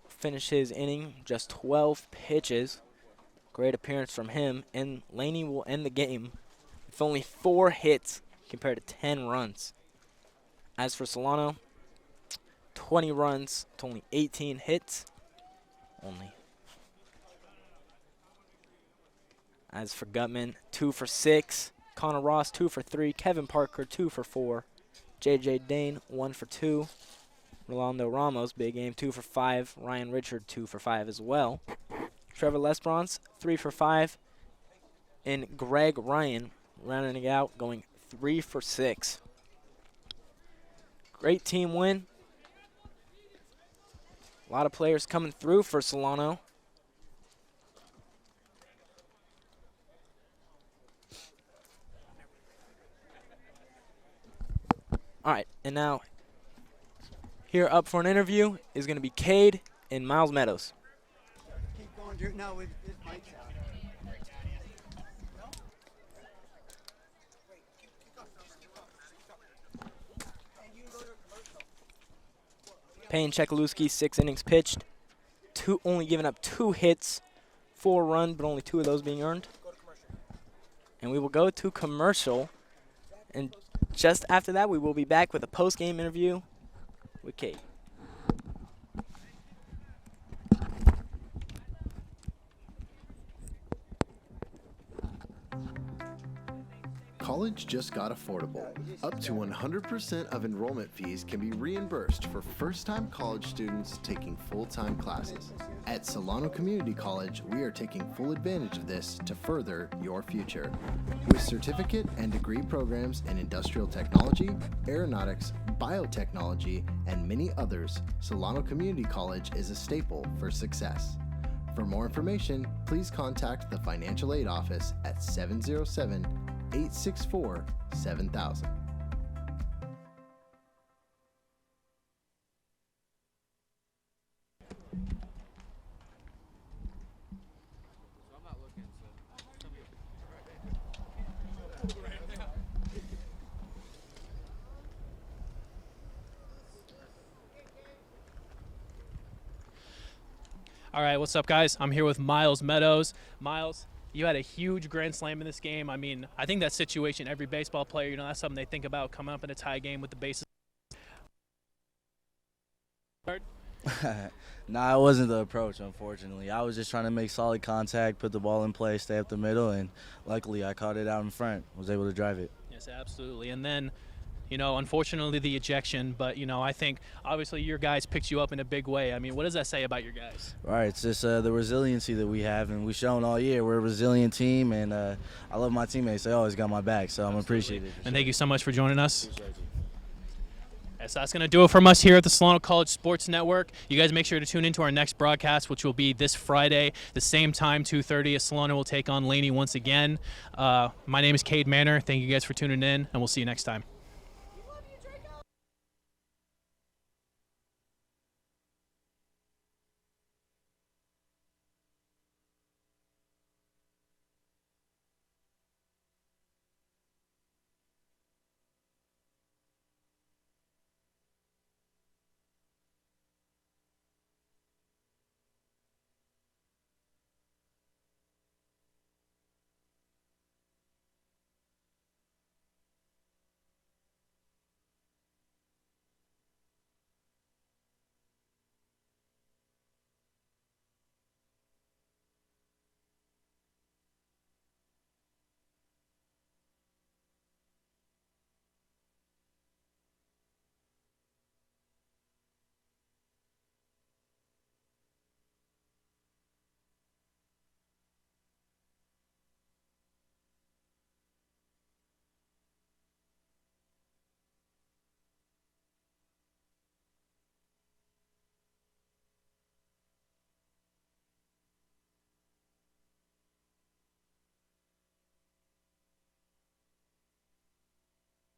D: finished his inning, just 12 pitches. Great appearance from him, and Laney will end the game with only 4 hits compared to 10 runs. As for Solano, 20 runs to only 18 hits. As for Gutman, 2 for 6. Connor Ross, 2 for 3. Kevin Parker, 2 for 4. J.J. Dane, 1 for 2. Rolando Ramos, big game, 2 for 5. Ryan Richard, 2 for 5 as well. Trevor Lesbrance, 3 for 5. And Greg Ryan, rounding it out, going 3 for 6. Great team win. A lot of players coming through for Solano. All right, and now here up for an interview is going to be Cade and Miles Meadows.
A: Keep going, Drew. No, with his mic's out.
D: Payne Chekaluski, 6 innings pitched, only giving up 2 hits, 4 runs, but only 2 of those being earned. And we will go to commercial, and just after that, we will be back with a post-game interview with Kate.
M: College just got affordable. Up to 100% of enrollment fees can be reimbursed for first-time college students taking full-time classes. At Solano Community College, we are taking full advantage of this to further your future. With certificate and degree programs in industrial technology, aeronautics, biotechnology, and many others, Solano Community College is a staple for success. For more information, please contact the Financial Aid Office at 707-864-7000.
C: All right, what's up, guys? I'm here with Miles Meadows. Miles, you had a huge grand slam in this game. I mean, I think that situation, every baseball player, that's something they think about, coming up in a tie game with the bases.
G: Nah, it wasn't the approach, unfortunately. I was just trying to make solid contact, put the ball in play, stay up the middle, and luckily I caught it out in front, was able to drive it.
C: Yes, absolutely. And then, unfortunately the ejection, but, I think obviously your guys picked you up in a big way. I mean, what does that say about your guys?
G: Right, it's just the resiliency that we have, and we've shown all year we're a resilient team, and I love my teammates. They always got my back, so I'm appreciated.
C: And thank you so much for joining us. So that's going to do it from us here at the Solano College Sports Network. You guys make sure to tune into our next broadcast, which will be this Friday, the same time, 2:30, as Solano will take on Laney once again. My name is Cade Manor. Thank you guys for tuning in, and we'll see you next time.